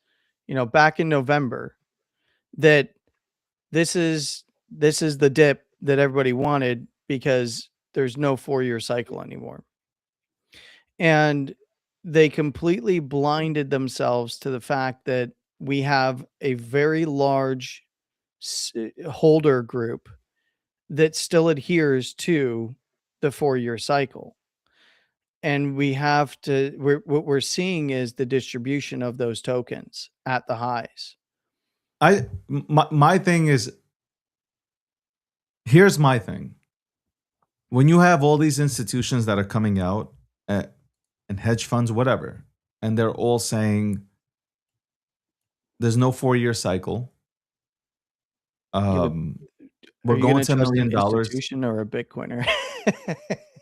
C: back in November that this is the dip that everybody wanted because there's no 4-year cycle anymore. And they completely blinded themselves to the fact that we have a very large holder group that still adheres to the 4-year cycle. And what we're seeing is the distribution of those tokens at the highs.
B: my thing is, here's my thing. When you have all these institutions that are coming out, and hedge funds, whatever, and they're all saying there's no 4-year cycle.
C: You gonna
B: Um,
C: Are
B: we're
C: you
B: going
C: gonna
B: to
C: trust an
B: $1 million.
C: institution or a Bitcoiner?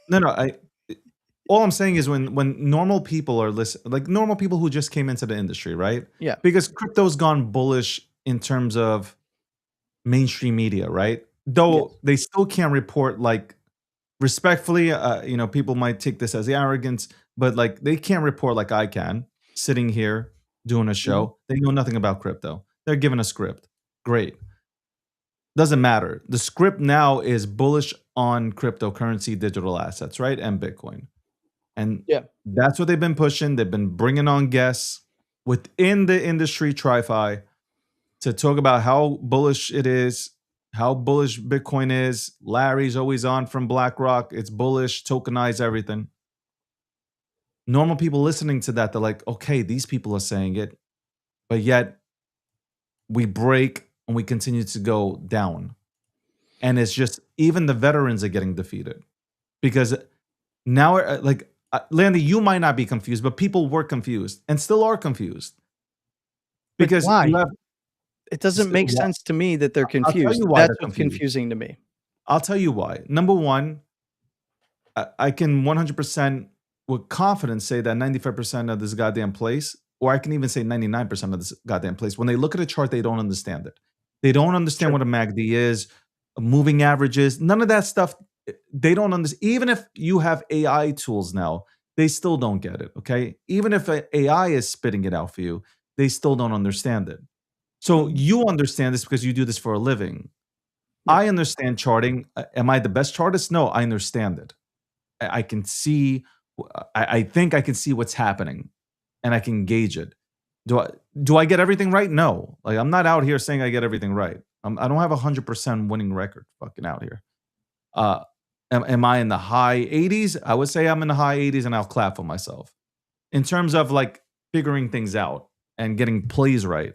B: No, no. All I'm saying is when normal people are listening, like normal people who just came into the industry, right?
C: Yeah.
B: Because crypto's gone bullish in terms of mainstream media, right? Though
C: Yes.
B: they still can't report like respectfully. People might take this as arrogance, but like they can't report like I can sitting here doing a
C: Mhm.
B: show. They know nothing about crypto. They're given a script. Great. Doesn't matter. The script now is bullish on cryptocurrency, digital assets, right? And Bitcoin. And
C: Yeah.
B: that's what they've been pushing. They've been bringing on guests within the industry, TriFi, to talk about how bullish it is, how bullish Bitcoin is. Larry's always on from BlackRock. It's bullish, tokenize everything. Normal people listening to that, they're like, okay, these people are saying it, but yet we break and we continue to go down. And it's just, even the veterans are getting defeated because now, Landy, you might not be confused, but people were confused and still are confused
C: But
B: because you
C: why?
B: have.
C: It doesn't make
B: Why?
C: sense to me that they're
B: I'll tell
C: confused.
B: you why
C: That's
B: they're
C: what's
B: confused.
C: confusing to me.
B: I'll tell you why. Number one, I can 100% with confidence say that 95% of this goddamn place, or I can even say 99% of this goddamn place, when they look at a chart, they don't understand it. They don't understand
C: True.
B: what a MACD is, moving averages, none of that stuff. They don't understand. Even if you have AI tools now, they still don't get it. Okay. Even if AI is spitting it out for you, they still don't understand it. So
C: Mhm.
B: you understand this because you do this for a living.
C: Yeah.
B: I understand charting. Am I the best chartist? No, I understand it. I can see. I think I can see what's happening, and I can gauge it. Do I get everything right? No. Like, I'm not out here saying I get everything right. I don't have a 100% winning record fucking out here. Am I in the high 80s? I would say I'm in the high 80s, and I'll clap for myself. In terms of like figuring things out and getting plays right.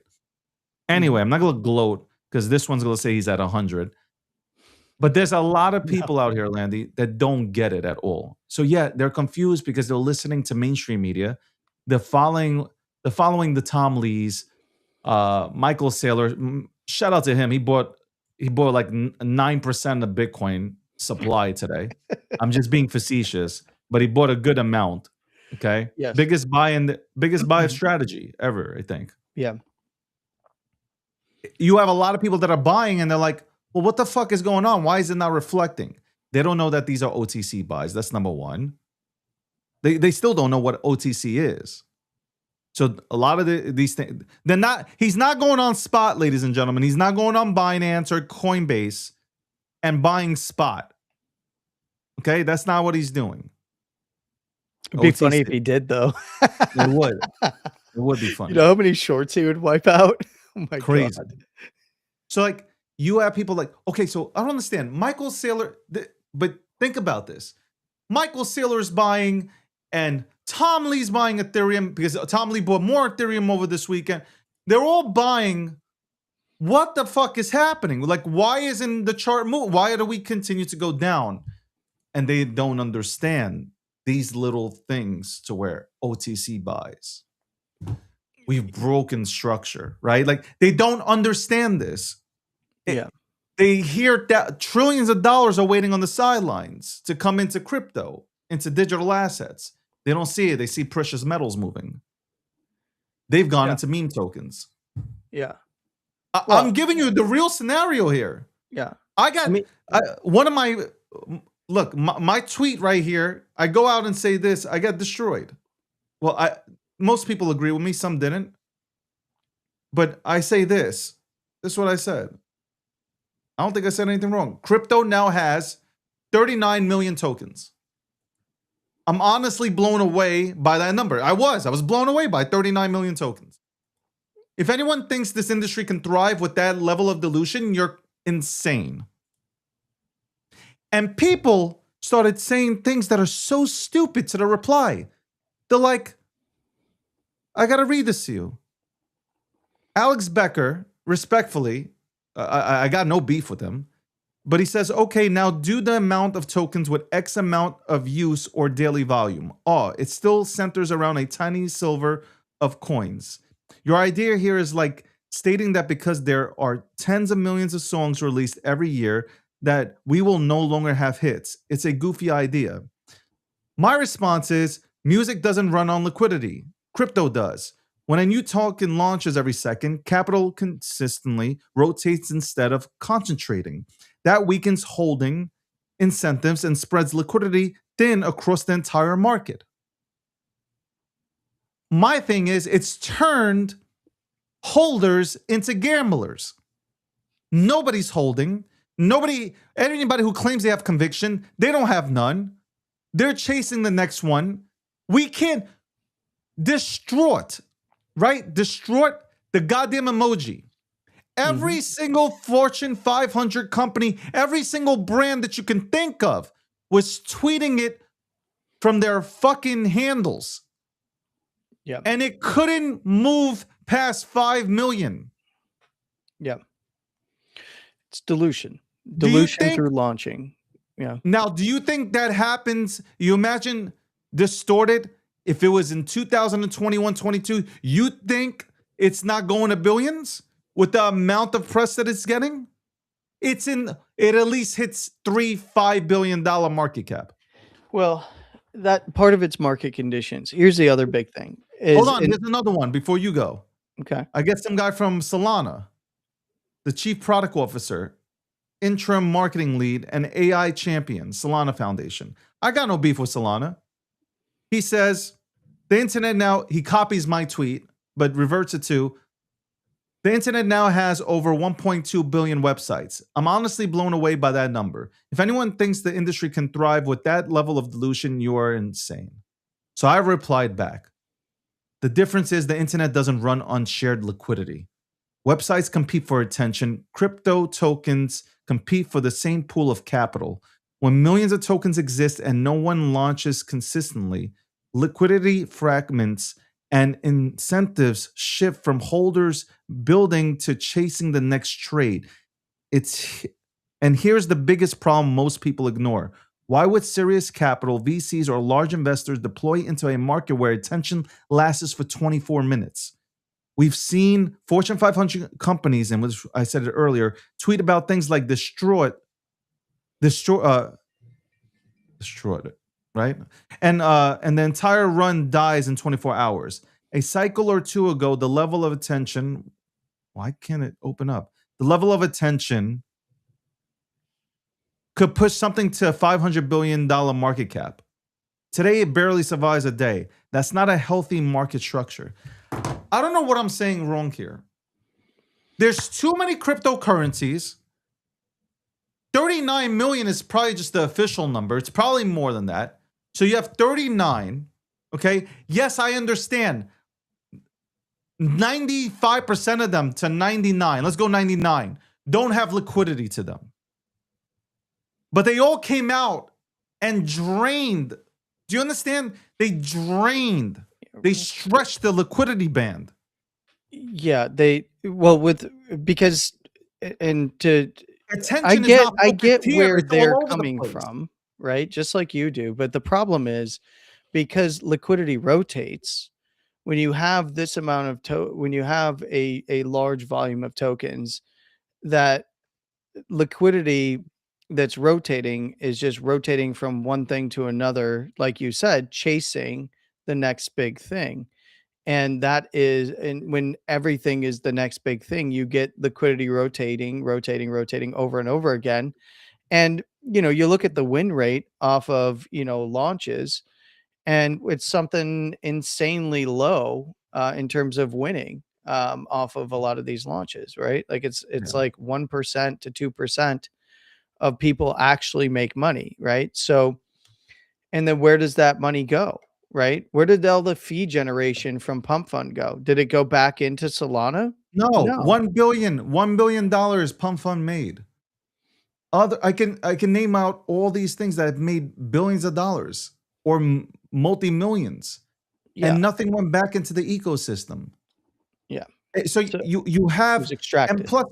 B: Anyway, I'm not going to gloat because this one's going to say he's at 100. But there's a lot of people out here, Landy, that don't get it at all. So yeah, they're confused because they're listening to mainstream media. They're following the Tom Lees, Michael Saylor. Shout out to him. He bought like 9% of Bitcoin supply today. I'm just being facetious, but he bought a good amount. Okay.
C: Yes.
B: Biggest buy strategy ever, I think.
C: Yeah.
B: You have a lot of people that are buying and they're like, well, what the fuck is going on? Why is it not reflecting? They don't know that these are OTC buys. That's number one. They still don't know what OTC is. So a lot of these things, he's not going on spot, ladies and gentlemen. He's not going on Binance or Coinbase and buying spot. Okay, that's not what he's doing.
C: It'd be
B: OTC.
C: funny if he did, though.
B: It would. It would be funny.
C: You know how many shorts he would wipe out? Oh my
B: Crazy.
C: God.
B: So like you have people like, okay, so I don't understand. Michael Saylor, but think about this. Michael Saylor is buying and Tom Lee's buying Ethereum because Tom Lee bought more Ethereum over this weekend. They're all buying. What the fuck is happening? Like, why isn't the chart move? Why do we continue to go down? And they don't understand these little things to where OTC buys. We've broken structure, right? Like they don't understand this.
C: Yeah.
B: They hear that trillions of dollars are waiting on the sidelines to come into crypto, into digital assets. They don't see it. They see precious metals moving. They've gone into meme tokens.
C: Yeah.
B: I'm giving you the real scenario here.
C: Yeah.
B: One of my my tweet right here. I go out and say this. I got destroyed. Well, most people agree with me. Some didn't. But I say this. This is what I said. I don't think I said anything wrong. Crypto now has 39 million tokens. I'm honestly blown away by that number. I was blown away by 39 million tokens. If anyone thinks this industry can thrive with that level of dilution, you're insane. And people started saying things that are so stupid to the reply. They're like, I got to read this to you. Alex Becker, respectfully, I got no beef with him, but he says, okay, now do the amount of tokens with X amount of use or daily volume. It still centers around a tiny sliver of coins. Your idea here is like stating that because there are tens of millions of songs released every year that we will no longer have hits. It's a goofy idea. My response is music doesn't run on liquidity. Crypto does. When a new token launches every second, capital consistently rotates instead of concentrating. That weakens holding incentives and spreads liquidity thin across the entire market. My thing is, it's turned holders into gamblers. Nobody's holding. Anybody who claims they have conviction, they don't have none. They're chasing the next one. We can't. Distraught, right? Distraught, the goddamn emoji. Every single Fortune 500 company, every single brand that you can think of was tweeting it from their fucking handles.
C: Yeah.
B: And it couldn't move past 5 million.
C: Yeah. It's dilution. Dilution through launching. Yeah.
B: Now, do you think that happens? You imagine distorted if it was in 2021, 22, you think it's not going to billions with the amount of press that it's getting? It at least hits $3-5 billion market cap.
C: Well, that part of it's market conditions. Here's the other big thing.
B: Hold on, here's another one before you go.
C: Okay.
B: I get some guy from Solana, the chief product officer, interim marketing lead, and AI champion, Solana Foundation. I got no beef with Solana. He says, the internet now, he copies my tweet, but reverts it to, the internet now has over 1.2 billion websites. I'm honestly blown away by that number. If anyone thinks the industry can thrive with that level of dilution, you are insane. So I replied back, The difference is the internet doesn't run on shared liquidity. Websites compete for attention. Crypto tokens compete for the same pool of capital. When millions of tokens exist and no one launches consistently, liquidity fragments and incentives shift from holders building to chasing the next trade. And here's the biggest problem most people ignore. Why would serious capital, VCs, or large investors deploy into a market where attention lasts for 24 minutes? We've seen Fortune 500 companies, and I said it earlier, tweet about things like destroyed it, right? And the entire run dies in 24 hours. A cycle or two ago, the level of attention, why can't it open up? The level of attention could push something to a $500 billion market cap. Today, it barely survives a day. That's not a healthy market structure. I don't know what I'm saying wrong here. There's too many cryptocurrencies. 39 million is probably just the official number. It's probably more than that. So you have 39. Okay. Yes, I understand. 95% of them to 99. Let's go 99. Don't have liquidity to them. But they all came out and drained. Do you understand? They drained. They stretched the liquidity band.
C: Yeah, because and to
B: Attention
C: I get where
B: it's all
C: they're
B: over the
C: coming
B: place.
C: from, right? Just like you do. But the problem is because liquidity rotates, when you have this amount of when you have a large volume of tokens, that liquidity that's rotating is just rotating from one thing to another, like you said, chasing the next big thing. And when everything is the next big thing, you get liquidity rotating over and over again. And, you look at the win rate off of, launches, and it's something insanely low in terms of winning off of a lot of these launches, right? Like it's like 1% to 2% of people actually make money, right? So, and then where does that money go? Right? Where did all the fee generation from Pump Fund go? Did it go back into Solana?
B: No,
C: No.
B: $1 billion Pump Fund made. I can name out all these things that have made billions of dollars or multi-millions,
C: Yeah.
B: and nothing went back into the ecosystem.
C: Yeah.
B: So
C: So
B: you
C: it
B: have,
C: was extracted.
B: and plus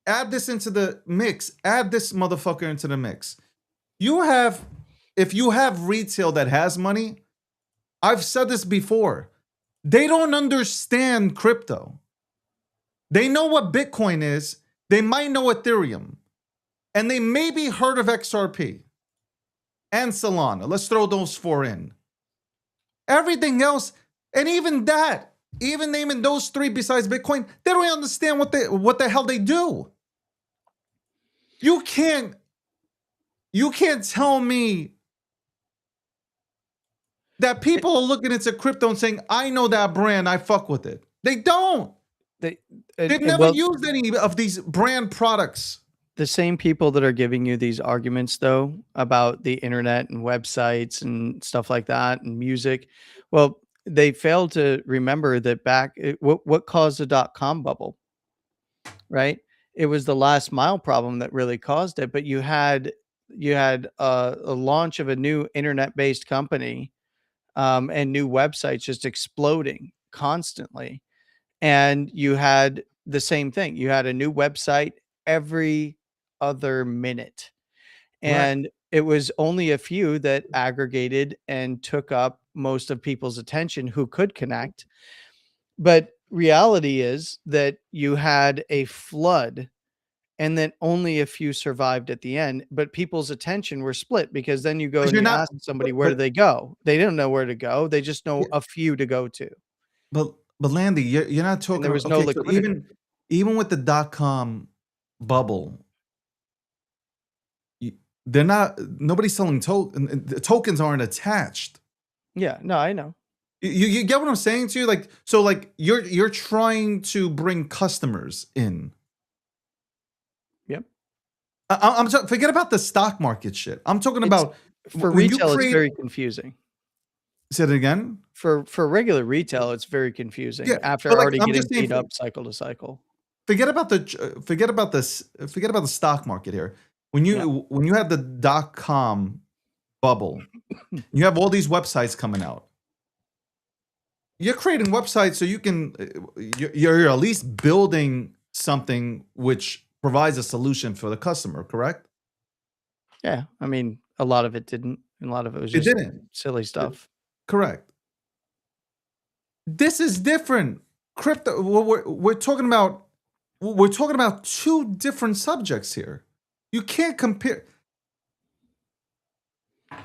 B: add this into the mix. Add this motherfucker into the mix. If you have retail that has money, I've said this before. They don't understand crypto. They know what Bitcoin is. They might know Ethereum. And they maybe heard of XRP and Solana. Let's throw those four in. Everything else, and even that, even naming those three besides Bitcoin, they don't understand what the hell they do. You can't tell me that people are looking into crypto and saying, I know that brand, I fuck with it. They don't. They've never used any of these brand products.
C: The same people that are giving you these arguments, though, about the internet and websites and stuff like that and music, well, they fail to remember that what caused the dot-com bubble, right? It was the last mile problem that really caused it. But you had a launch of a new internet-based company and new websites just exploding constantly. And you had the same thing. You had a new website every other minute. And it was only a few that aggregated and took up most of people's attention who could connect. But reality is that you had a flood and then only a few survived at the end, but people's attention were split because then you go and you ask somebody, where do they go? They don't know where to go. They just know a few to go to.
B: But Landy, you're not talking.
C: There was no liquidity.
B: So even with the .com bubble, nobody's selling tokens aren't attached.
C: Yeah, no, I know.
B: You get what I'm saying to you? Like you're trying to bring customers in.
C: Yep.
B: Forget about the stock market shit. I'm talking about
C: for retail. It's very confusing.
B: Say it again.
C: For regular retail, it's very confusing
B: Yeah,
C: after
B: but like
C: already
B: I'm
C: getting
B: just saying,
C: beat up cycle to cycle.
B: forget about this. Forget about the stock market here.
C: Yeah.
B: When you have the .com bubble, you have all these websites coming out. You're creating websites so you can you're at least building something which provides a solution for the customer, correct?
C: Yeah. I mean, a lot of it didn't. And a lot of it was
B: It
C: just
B: didn't.
C: silly stuff.
B: Correct. This is different. Crypto. We're talking about. We're talking about two different subjects here. You can't compare.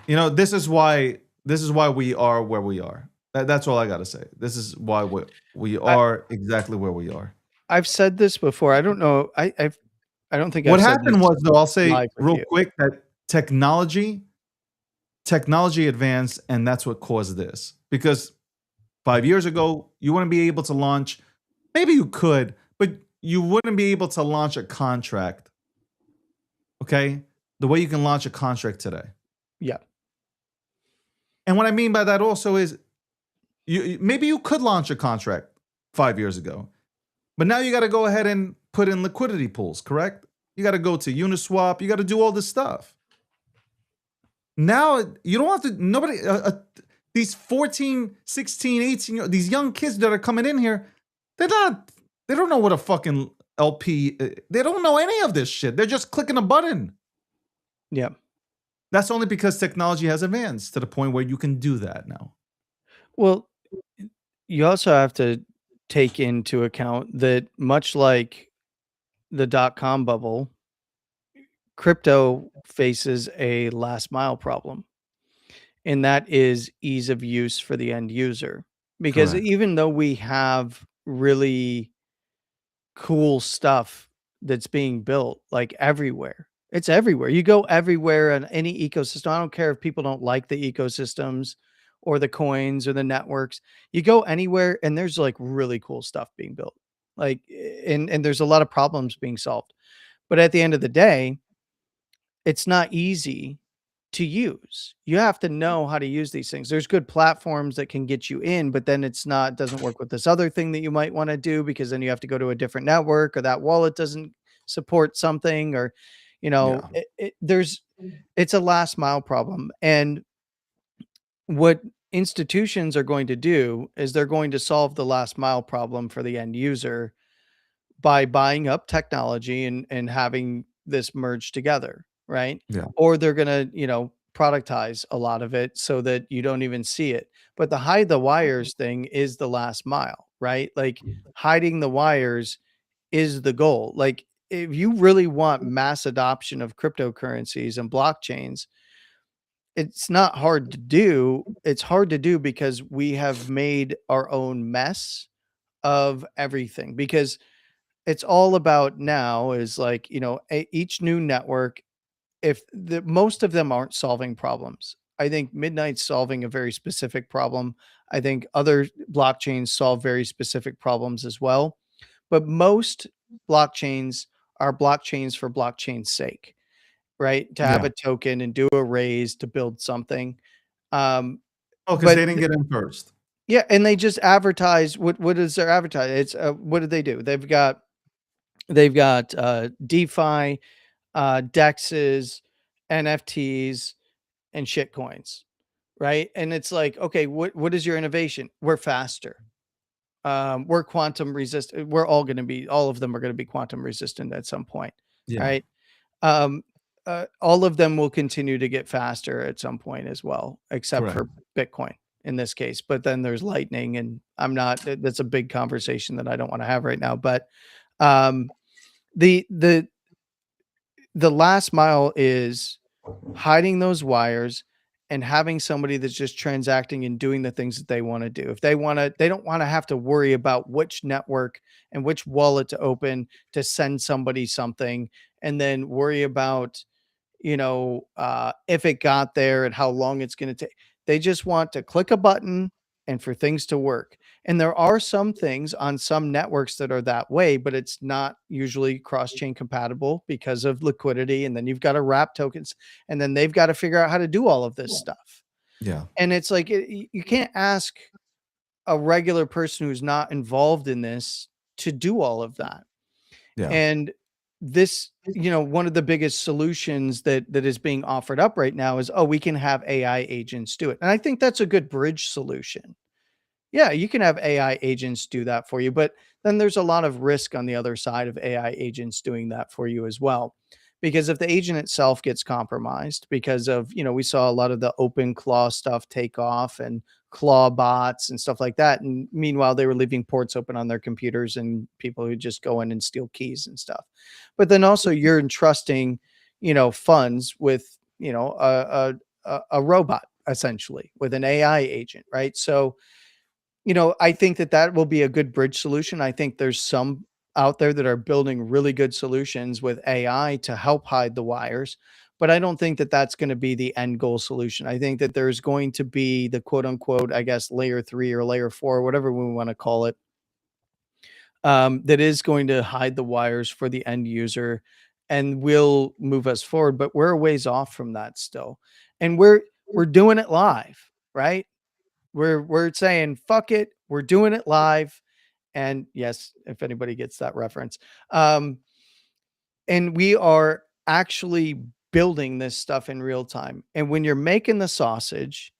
B: You know, this is why we are where we are. That's all I gotta say. This is why we
C: I,
B: are exactly where we are.
C: I've said this before. I don't know. I don't think
B: What
C: I've said
B: happened
C: this
B: was, though, I'll say
C: live with
B: real
C: you.
B: quick that technology advanced, and that's what caused this. Because 5 years ago, you wouldn't be able to launch. Maybe you could, but you wouldn't be able to launch a contract. Okay, the way you can launch a contract today.
C: Yeah.
B: And what I mean by that also is, maybe you could launch a contract 5 years ago, but now you got to go ahead and put in liquidity pools, correct? You got to go to Uniswap. You got to do all this stuff. Now you don't have to. Nobody. These 14, 16, 18, these young kids that are coming in here, they don't know what a fucking LP. They don't know any of this shit. They're just clicking a button.
C: Yeah.
B: That's only because technology has advanced to the point where you can do that now.
C: Well, you also have to take into account that much like the .com bubble, crypto faces a last mile problem, and that is ease of use for the end user. Because
B: Correct.
C: even though we have really cool stuff that's being built like everywhere, it's everywhere. You go everywhere in any ecosystem. I don't care if people don't like the ecosystems or the coins or the networks. You go anywhere and there's like really cool stuff being built. Like and there's a lot of problems being solved. But at the end of the day, it's not easy to use. You have to know how to use these things. There's good platforms that can get you in, but then doesn't work with this other thing that you might want to do because then you have to go to a different network or that wallet doesn't support something or
B: Yeah.
C: it's a last mile problem. And what institutions are going to do is they're going to solve the last mile problem for the end user by buying up technology and having this merge together, right?
B: Yeah.
C: Or they're gonna, productize a lot of it so that you don't even see it. But the hide the wires thing is the last mile, right? Like hiding the wires is the goal. Like if you really want mass adoption of cryptocurrencies and blockchains, it's not hard to do. It's hard to do because we have made our own mess of everything because it's all about now is like, each new network, if the most of them aren't solving problems. I think Midnight's solving a very specific problem. I think other blockchains solve very specific problems as well. But most blockchains are blockchains for blockchain's sake, right? To have
B: Yeah.
C: a token and do a raise to build something. Um,
B: Oh, because
C: but
B: they didn't get in first.
C: yeah, and they just advertise what is their advertise? It's what do they do? They've got DeFi, DEXs, NFTs, and shit coins, right? And it's like, okay, what is your innovation? We're faster. We're quantum resistant. All of them are going to be quantum resistant at some point,
B: Yeah.
C: right? Um, all of them will continue to get faster at some point as well, except
B: Correct.
C: for Bitcoin in this case. But then there's Lightning, and that's a big conversation that I don't want to have right now. But um, the last mile is hiding those wires and having somebody that's just transacting and doing the things that they want to do. If they want to, they don't want to have to worry about which network and which wallet to open to send somebody something and then worry about, if it got there and how long it's going to take. They just want to click a button and for things to work. And there are some things on some networks that are that way, but it's not usually cross-chain compatible because of liquidity. And then you've got to wrap tokens, and then they've got to figure out how to do all of this stuff.
B: Yeah.
C: And it's like you can't ask a regular person who's not involved in this to do all of that.
B: Yeah.
C: And this, one of the biggest solutions that is being offered up right now is, oh, we can have AI agents do it. And I think that's a good bridge solution. Yeah, you can have AI agents do that for you, but then there's a lot of risk on the other side of AI agents doing that for you as well. Because if the agent itself gets compromised because of, we saw a lot of the open claw stuff take off and claw bots and stuff like that. And meanwhile, they were leaving ports open on their computers and people who just go in and steal keys and stuff. But then also you're entrusting, funds with, a robot essentially with an AI agent, right? So, I think that will be a good bridge solution. I think there's some out there that are building really good solutions with AI to help hide the wires, but I don't think that that's going to be the end goal solution. I think that there's going to be the quote unquote, I guess, layer 3 or layer 4, whatever we want to call it, that is going to hide the wires for the end user and will move us forward. But we're a ways off from that still, and we're doing it live, right? We're saying fuck it, we're doing it live. And yes, if anybody gets that reference, and we are actually building this stuff in real time. And when you're making the sausage,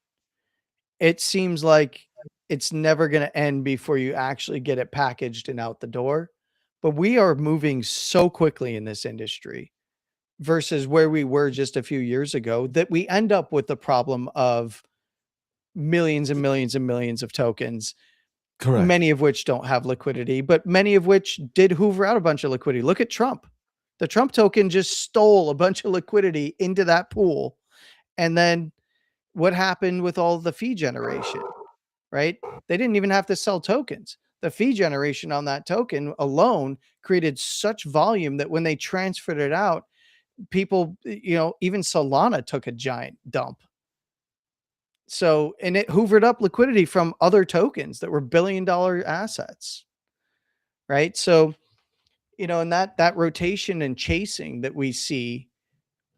C: it seems like it's never going to end before you actually get it packaged and out the door. But we are moving so quickly in this industry versus where we were just a few years ago that we end up with the problem of millions and millions and millions of tokens,
B: Correct.
C: many of which don't have liquidity, but many of which did hoover out a bunch of liquidity. Look at Trump. The Trump token just stole a bunch of liquidity into that pool. And then what happened with all the fee generation, right? They didn't even have to sell tokens. The fee generation on that token alone created such volume that when they transferred it out, people, even Solana took a giant dump. So, and it hoovered up liquidity from other tokens that were billion-dollar assets, right? So, and that rotation and chasing that we see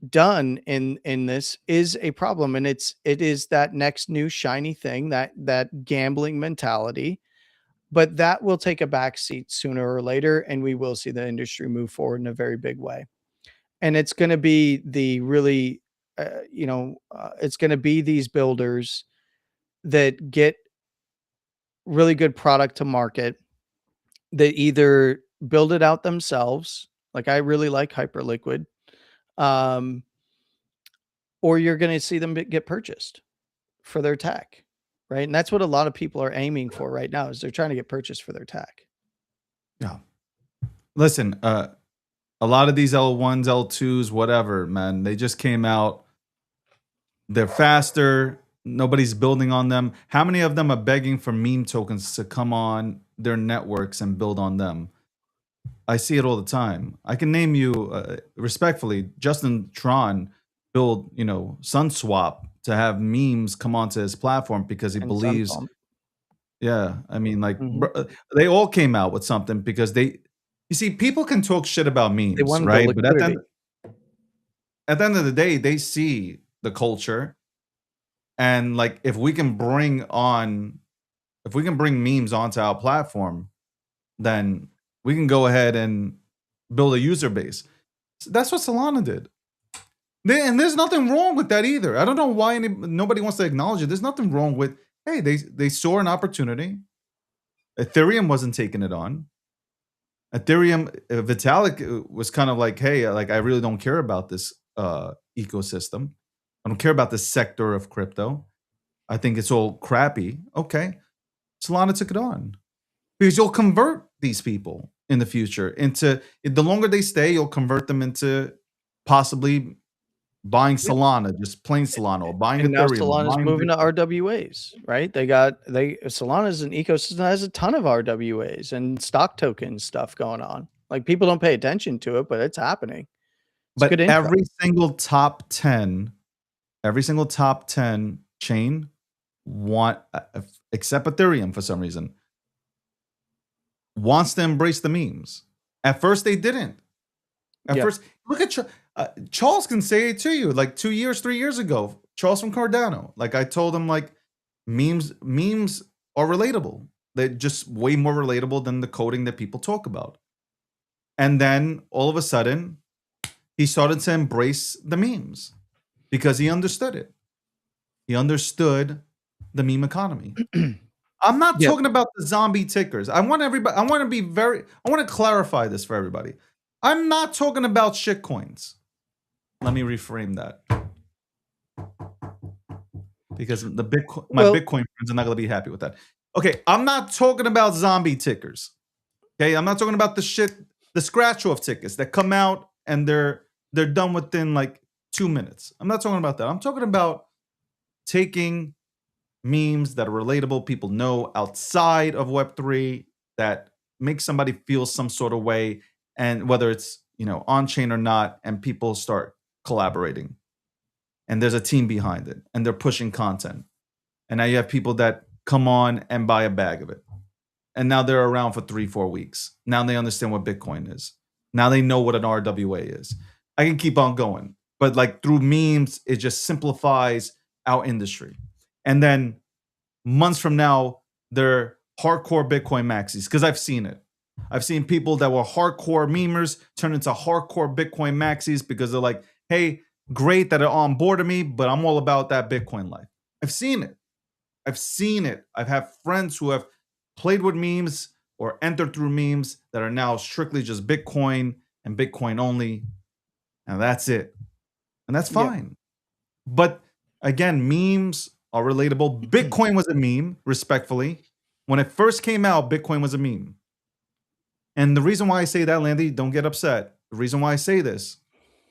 C: done in this is a problem, and it is that next new shiny thing, that gambling mentality, but that will take a backseat sooner or later, and we will see the industry move forward in a very big way. And it's going to be the really, it's going to be these builders that get really good product to market that either build it out themselves, like I really like Hyperliquid, or you're going to see them get purchased for their tech, right? And that's what a lot of people are aiming for right now, is they're trying to get purchased for their tech.
B: Yeah. Listen, a lot of these L1s, L2s, whatever, man, they just came out. They're faster. Nobody's building on them. How many of them are begging for meme tokens to come on their networks and build on them? I see it all the time. I can name you respectfully. Justin Tron built, SunSwap to have memes come onto his platform because he
C: And
B: believes.
C: Sunpump.
B: Yeah, I mean, like
C: Mhm.
B: they all came out with something because you see, people can talk shit about
C: They
B: memes,
C: wanted the
B: right? But
C: liquidity.
B: at the end of the day, they see the culture, and like if we can bring memes onto our platform, then we can go ahead and build a user base. So that's what Solana did. And there's nothing wrong with that either. I don't know why nobody wants to acknowledge it. There's nothing wrong with, hey, they saw an opportunity. Ethereum wasn't taking it on. Ethereum, Vitalik was kind of like, hey, like I really don't care about this ecosystem. I don't care about this sector of crypto. I think it's all crappy. Okay. Solana took it on because you'll convert these people in the future into, the longer they stay, you'll convert them into possibly buying Solana, just plain Solana, or buying
C: And now
B: Ethereum, or
C: Solana's
B: buying
C: moving to
B: Bitcoin.
C: RWAs, right? Solana is an ecosystem that has a ton of RWAs and stock token stuff going on. Like people don't pay attention to it, but it's happening. It's
B: But
C: good income.
B: every single top 10 chain except Ethereum for some reason, wants to embrace the memes. At first they didn't. At
C: Yeah.
B: first, look at Charles can say it to you, like 2 years, 3 years ago. Charles from Cardano. Like I told him, like memes are relatable. They're just way more relatable than the coding that people talk about. And then all of a sudden, he started to embrace the memes because he understood it. He understood the meme economy. I'm not
C: Yep.
B: talking about the zombie tickers. I want to clarify this for everybody. I'm not talking about shitcoins. Let me reframe that. Because my
C: Well-
B: Bitcoin friends are not going to be happy with that. Okay, I'm not talking about zombie tickers. Okay, I'm not talking about the scratch off tickets that come out and they're done within like 2 minutes. I'm not talking about that. I'm talking about taking memes that are relatable, people know outside of Web3 that make somebody feel some sort of way, and whether it's on chain or not, and people start collaborating, and there's a team behind it, and they're pushing content, and now you have people that come on and buy a bag of it, and now they're around for 3-4 weeks. Now they understand what Bitcoin is. Now they know what an RWA is. I can keep on going, but like through memes, it just simplifies our industry. And then months from now, they're hardcore Bitcoin maxis because I've seen it. I've seen people that were hardcore memers turn into hardcore Bitcoin maxis because they're like, hey, great that are on board of me, but I'm all about that Bitcoin life. I've seen it. I've had friends who have played with memes or entered through memes that are now strictly just Bitcoin and Bitcoin only. And that's it. And that's fine. But again, memes are relatable. Bitcoin was a meme, respectfully. When it first came out, Bitcoin was a meme. And the reason why I say that, Landy, don't get upset. The reason why I say this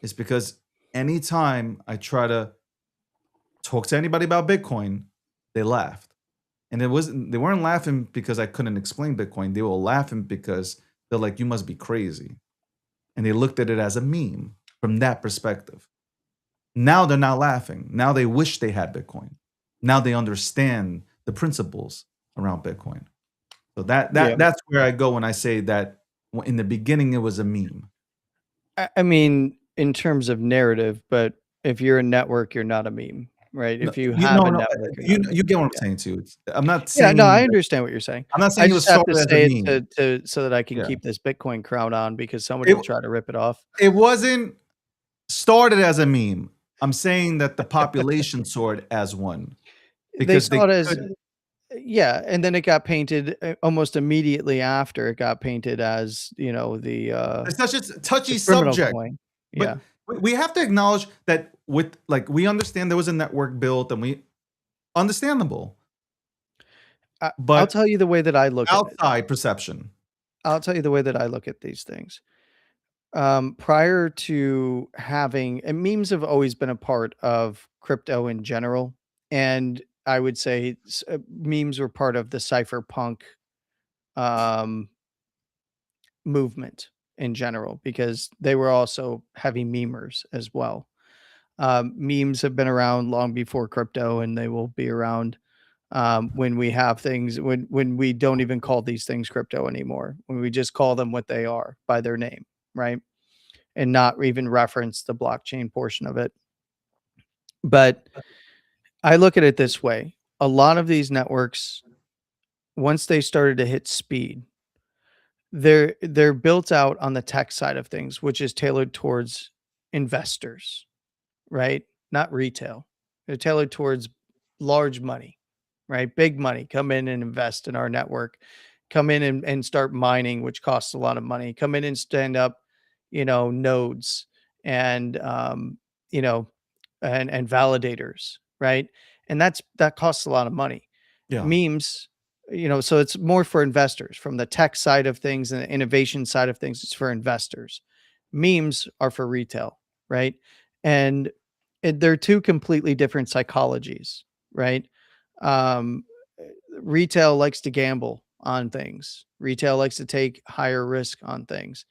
B: is because anytime I try to talk to anybody about Bitcoin, they laughed. And they weren't laughing because I couldn't explain Bitcoin. They were laughing because they're like, you must be crazy. And they looked at it as a meme from that perspective. Now they're not laughing. Now they wish they had Bitcoin. Now they understand the principles around Bitcoin. So that's where I go when I say that in the beginning it was a meme.
C: I mean, in terms of narrative, but if you're a network, you're not a meme, right? If you have a network,
B: you get what I'm saying too. I'm not
C: yeah,
B: saying.
C: no, I understand what you're saying.
B: I'm not
C: I
B: saying it was
C: just have to
B: started as
C: say
B: a meme.
C: it to so that I can
B: Yeah.
C: keep this Bitcoin crown on because somebody will try to rip it off.
B: It wasn't started as a meme. I'm saying that the population saw it as one.
C: They saw it as yeah, and then it got painted almost immediately after it got painted as
B: It's such a touchy
C: criminal
B: subject.
C: coin.
B: But
C: Yeah,
B: we have to acknowledge that with like we understand there was a network built and we understandable.
C: I'll
B: But
C: tell you the way that I look at it.
B: outside perception.
C: I'll tell you the way that I look at these things. Prior to having and memes have always been a part of crypto in general, and I would say memes were part of the cypherpunk um, movement in general because they were also heavy memers as well. Memes have been around long before crypto, and they will be around when we have things when we don't even call these things crypto anymore. When we just call them what they are by their name, right? And not even reference the blockchain portion of it. But I look at it this way. A lot of these networks, once they started to hit speed, they're built out on the tech side of things, which is tailored towards investors, right? Not retail. They're tailored towards large money, right? Big money. Come in and invest in our network. Come in and start mining, which costs a lot of money. Come in and stand up, nodes and you know, and validators, right? And that costs a lot of money.
B: Yeah.
C: Memes, so it's more for investors from the tech side of things and the innovation side of things. It's for investors. Memes are for retail, right? And they're two completely different psychologies, right? Um, Retail likes to gamble on things. Retail likes to take higher risk on things.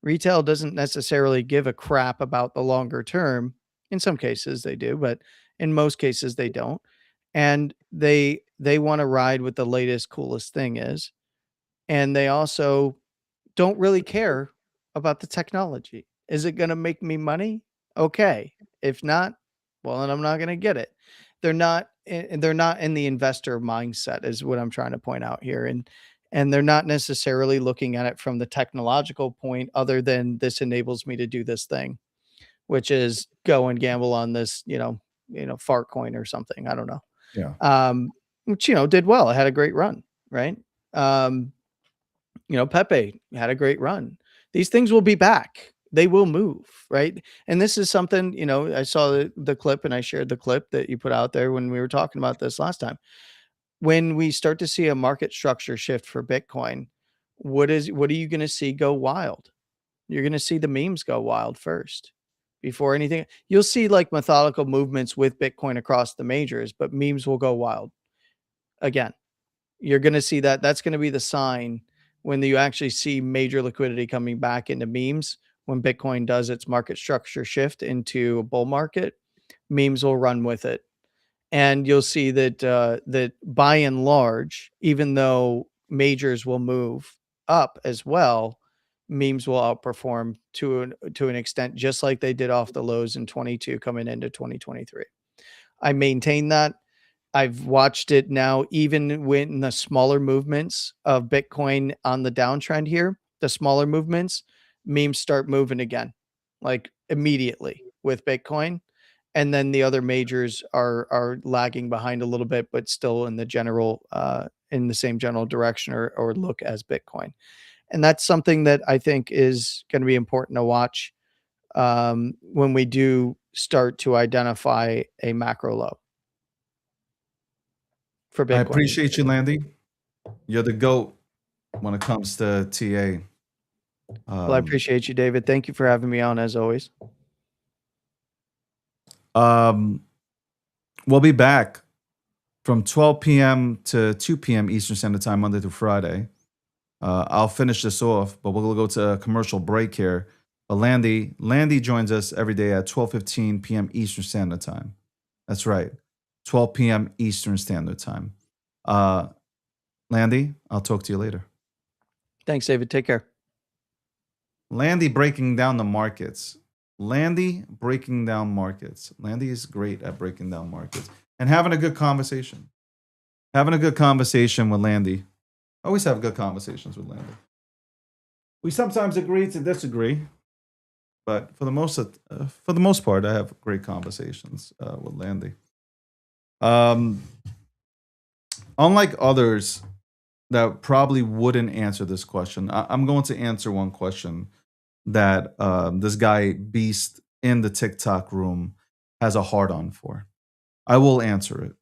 C: Retail doesn't necessarily give a crap about the longer term. In some cases they do, but in most cases they don't. And they want to ride with the latest coolest thing is. And they also don't really care about the technology. Is it going to make me money? Okay. If not, Well, and I'm not going to get it. They're not in the investor mindset is what I'm trying to point out here. And they're not necessarily looking at it from the technological point other than this enables me to do this thing, which is go and gamble on this, fart coin or something. I don't know.
B: Yeah.
C: Which, did well. It had a great run, right? Pepe had a great run. These things will be back. They will move, right? And this is something, I saw the clip and I shared the clip that you put out there when we were talking about this last time. When we start to see a market structure shift for Bitcoin, what are you going to see go wild? You're going to see the memes go wild first before anything. You'll see like methodical movements with Bitcoin across the majors, but memes will go wild again. You're going to see that. That's going to be the sign when you actually see major liquidity coming back into memes. When Bitcoin does its market structure shift into a bull market, memes will run with it. And you'll see that by and large, even though majors will move up as well, memes will outperform to an extent, just like they did off the lows in 22 coming into 2023. I maintain that. I've watched it now, even when the smaller movements of Bitcoin on the downtrend here, the smaller movements, memes start moving again, like immediately with Bitcoin. And then the other majors are lagging behind a little bit, but still in the same general direction or look as Bitcoin. And that's something that I think is going to be important to watch when we do start to identify a macro low for Bitcoin.
B: I appreciate you, Landy. You're the GOAT when it comes to TA.
C: Well, I appreciate you, David. Thank you for having me on as always.
B: We'll be back from 12 p.m. to 2 p.m. Eastern Standard Time, Monday through Friday. I'll finish this off, but we'll go to a commercial break here. But Landy joins us every day at 12:15 p.m. Eastern Standard Time. That's right, 12 p.m. Eastern Standard Time. Landy, I'll talk to you later.
C: Thanks, David. Take care.
B: Landy breaking down the markets. Landy breaking down markets. Landy is great at breaking down markets and having a good conversation. Having a good conversation with Landy. I always have good conversations with Landy. We sometimes agree to disagree, but for the most part, I have great conversations with Landy. Unlike others that probably wouldn't answer this question, I'm going to answer one question that this guy Beast in the TikTok room has a hard on for. I will answer it.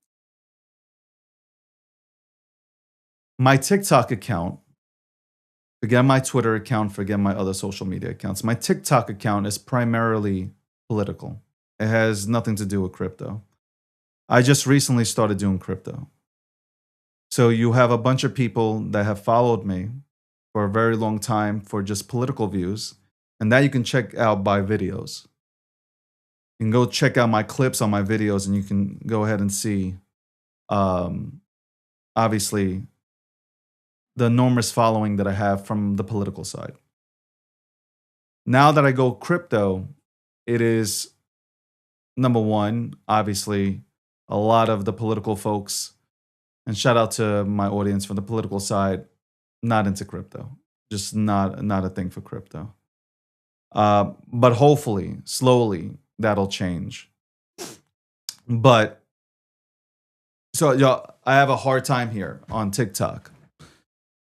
B: My TikTok account, forget my Twitter account, forget my other social media accounts. My TikTok account is primarily political. It has nothing to do with crypto. I just recently started doing crypto. So you have a bunch of people that have followed me for a very long time for just political views. And that you can check out by videos. You can go check out my clips on my videos and you can go ahead and see, obviously, the enormous following that I have from the political side. Now that I go crypto, it is, number one, obviously, a lot of the political folks, and shout out to my audience from the political side, not into crypto. Just not a thing for crypto. But hopefully, slowly, that'll change. But so, I have a hard time here on TikTok.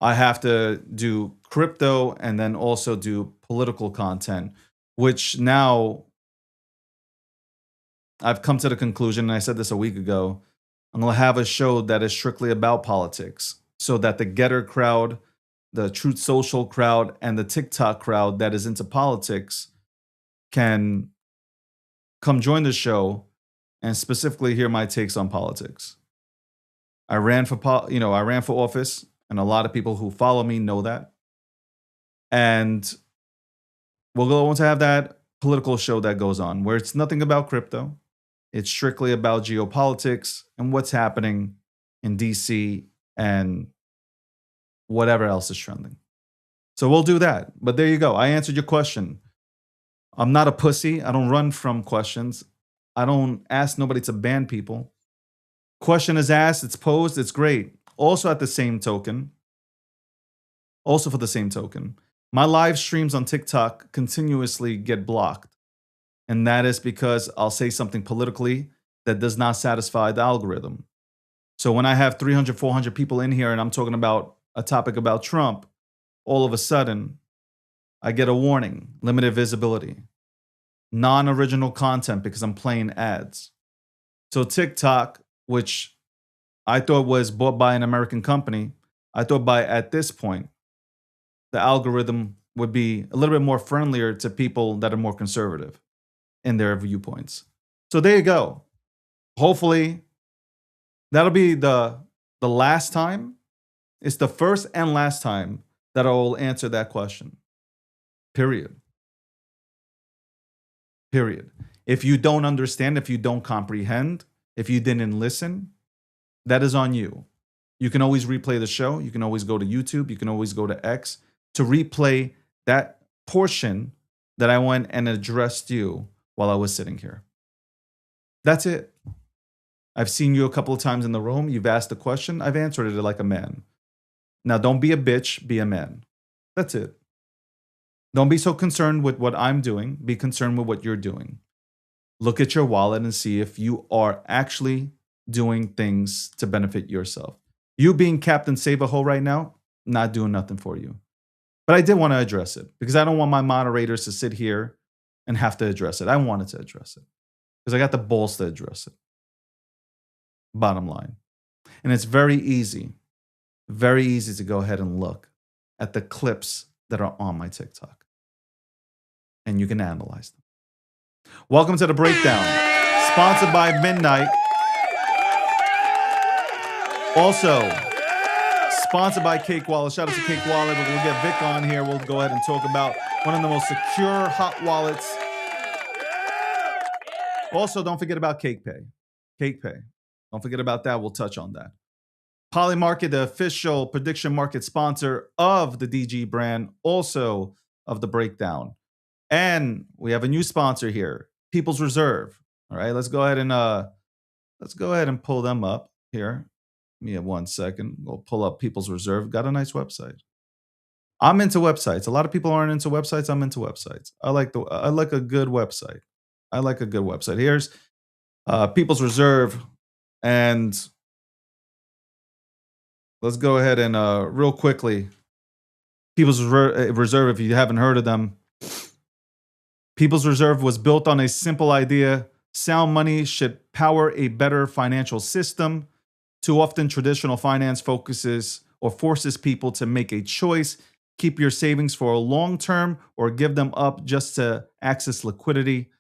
B: I have to do crypto and then also do political content, which now I've come to the conclusion, and I said this a week ago, I'm going to have a show that is strictly about politics so that the Getter crowd, the Truth Social crowd, and the TikTok crowd that is into politics can come join the show and specifically hear my takes on politics. I ran for office, and a lot of people who follow me know that. And we're going to have that political show that goes on where it's nothing about crypto. It's strictly about geopolitics and what's happening in DC and whatever else is trending. So we'll do that. But there you go. I answered your question. I'm not a pussy. I don't run from questions. I don't ask nobody to ban people. Question is asked, it's posed, it's great. Also for the same token, my live streams on TikTok continuously get blocked. And that is because I'll say something politically that does not satisfy the algorithm. So when I have 300, 400 people in here and I'm talking about a topic about Trump, all of a sudden I get a warning, limited visibility, non-original content because I'm playing ads. So TikTok, which I thought was bought by an American company, I thought by at this point, the algorithm would be a little bit more friendlier to people that are more conservative in their viewpoints. So there you go. Hopefully, that'll be the last time. It's the first and last time that I will answer that question. Period. If you don't understand, if you don't comprehend, if you didn't listen, that is on you. You can always replay the show. You can always go to YouTube. You can always go to X to replay that portion that I went and addressed you while I was sitting here. That's it. I've seen you a couple of times in the room. You've asked a question. I've answered it like a man. Now, don't be a bitch. Be a man. That's it. Don't be so concerned with what I'm doing. Be concerned with what you're doing. Look at your wallet and see if you are actually doing things to benefit yourself. You being Captain Save-A-Ho right now, not doing nothing for you. But I did want to address it because I don't want my moderators to sit here and have to address it. I wanted to address it because I got the balls to address it. Bottom line. And it's very easy to go ahead and look at the clips that are on my TikTok. And you can analyze them. Welcome to The Breakdown, sponsored by Midnight. Also, sponsored by Cake Wallet. Shout out to Cake Wallet. We're going to get Vic on here. We'll go ahead and talk about one of the most secure hot wallets. Also, don't forget about CakePay. CakePay. Don't forget about that. We'll touch on that. Polymarket, the official prediction market sponsor of the DG brand, also of The Breakdown. And we have a new sponsor here, People's Reserve. All right, let's go ahead and pull them up here. Give me 1 second. We'll pull up People's Reserve. Got a nice website. I'm into websites. A lot of people aren't into websites. I'm into websites. I like a good website. Here's People's Reserve, and let's go ahead and real quickly, People's Reserve, if you haven't heard of them. People's Reserve was built on a simple idea. Sound money should power a better financial system. Too often, traditional finance focuses or forces people to make a choice. Keep your savings for a long term or give them up just to access liquidity.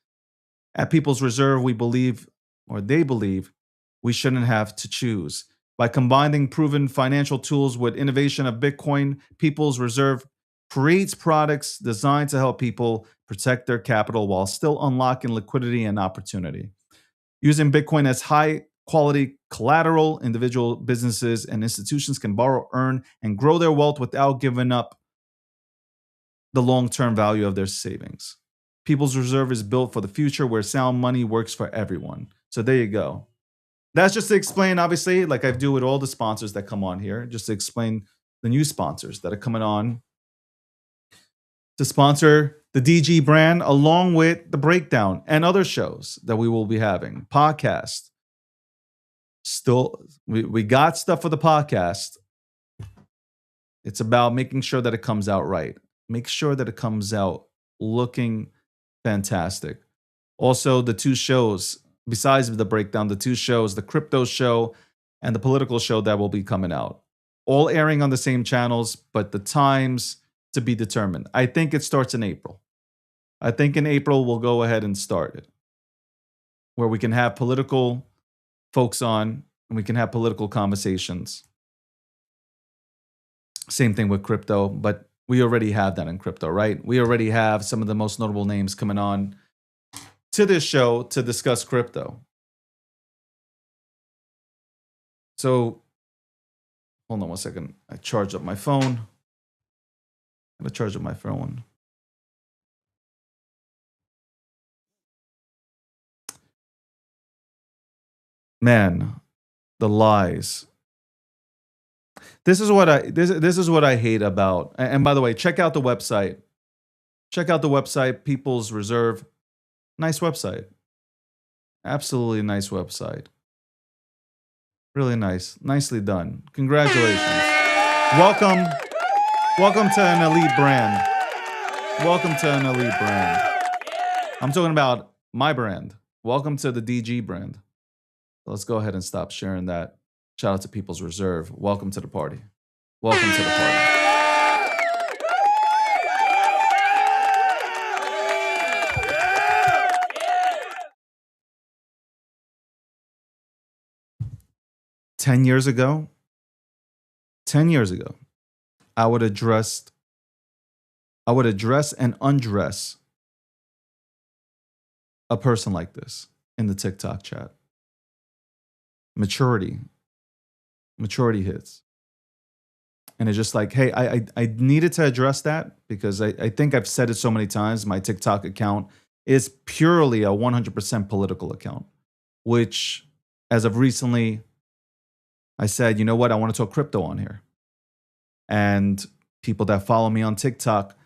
B: At People's Reserve, they believe, we shouldn't have to choose. By combining proven financial tools with innovation of Bitcoin, People's Reserve creates products designed to help people protect their capital while still unlocking liquidity and opportunity. Using Bitcoin as high quality collateral, individual businesses and institutions can borrow, earn, and grow their wealth without giving up the long-term value of their savings. People's Reserve is built for the future where sound money works for everyone. So there you go. That's just to explain, obviously, like I do with all the sponsors that come on here, just to explain the new sponsors that are coming on to sponsor the DG brand, along with The Breakdown and other shows that we will be having. Podcast. Still, we got stuff for the podcast. It's about making sure that it comes out right. Make sure that it comes out looking fantastic. Also, the two shows, besides The Breakdown, the two shows, the crypto show and the political show that will be coming out. All airing on the same channels, but the times to be determined. I think it starts in April. I think in April we'll go ahead and start it, where we can have political folks on and we can have political conversations. Same thing with crypto, but we already have that in crypto, right? We already have some of the most notable names coming on to this show to discuss crypto. So, hold on 1 second. I charged up my phone. I'm gonna charge up my phone. Man, the lies. This is what I hate about. And by the way, check out the website. Check out the website, People's Reserve. Nice website. Absolutely nice website. Really nice. Nicely done. Congratulations. Welcome. Welcome to an elite brand. Welcome to an elite brand. I'm talking about my brand. Welcome to the DG brand. Let's go ahead and stop sharing that. Shout out to People's Reserve. Welcome to the party. Welcome to the party. Ten years ago, I would address and undress a person like this in the TikTok chat. Maturity hits. And it's just like, hey, I needed to address that because I think I've said it so many times. My TikTok account is purely a 100% political account, which as of recently, I said, you know what? I want to talk crypto on here. And people that follow me on TikTok,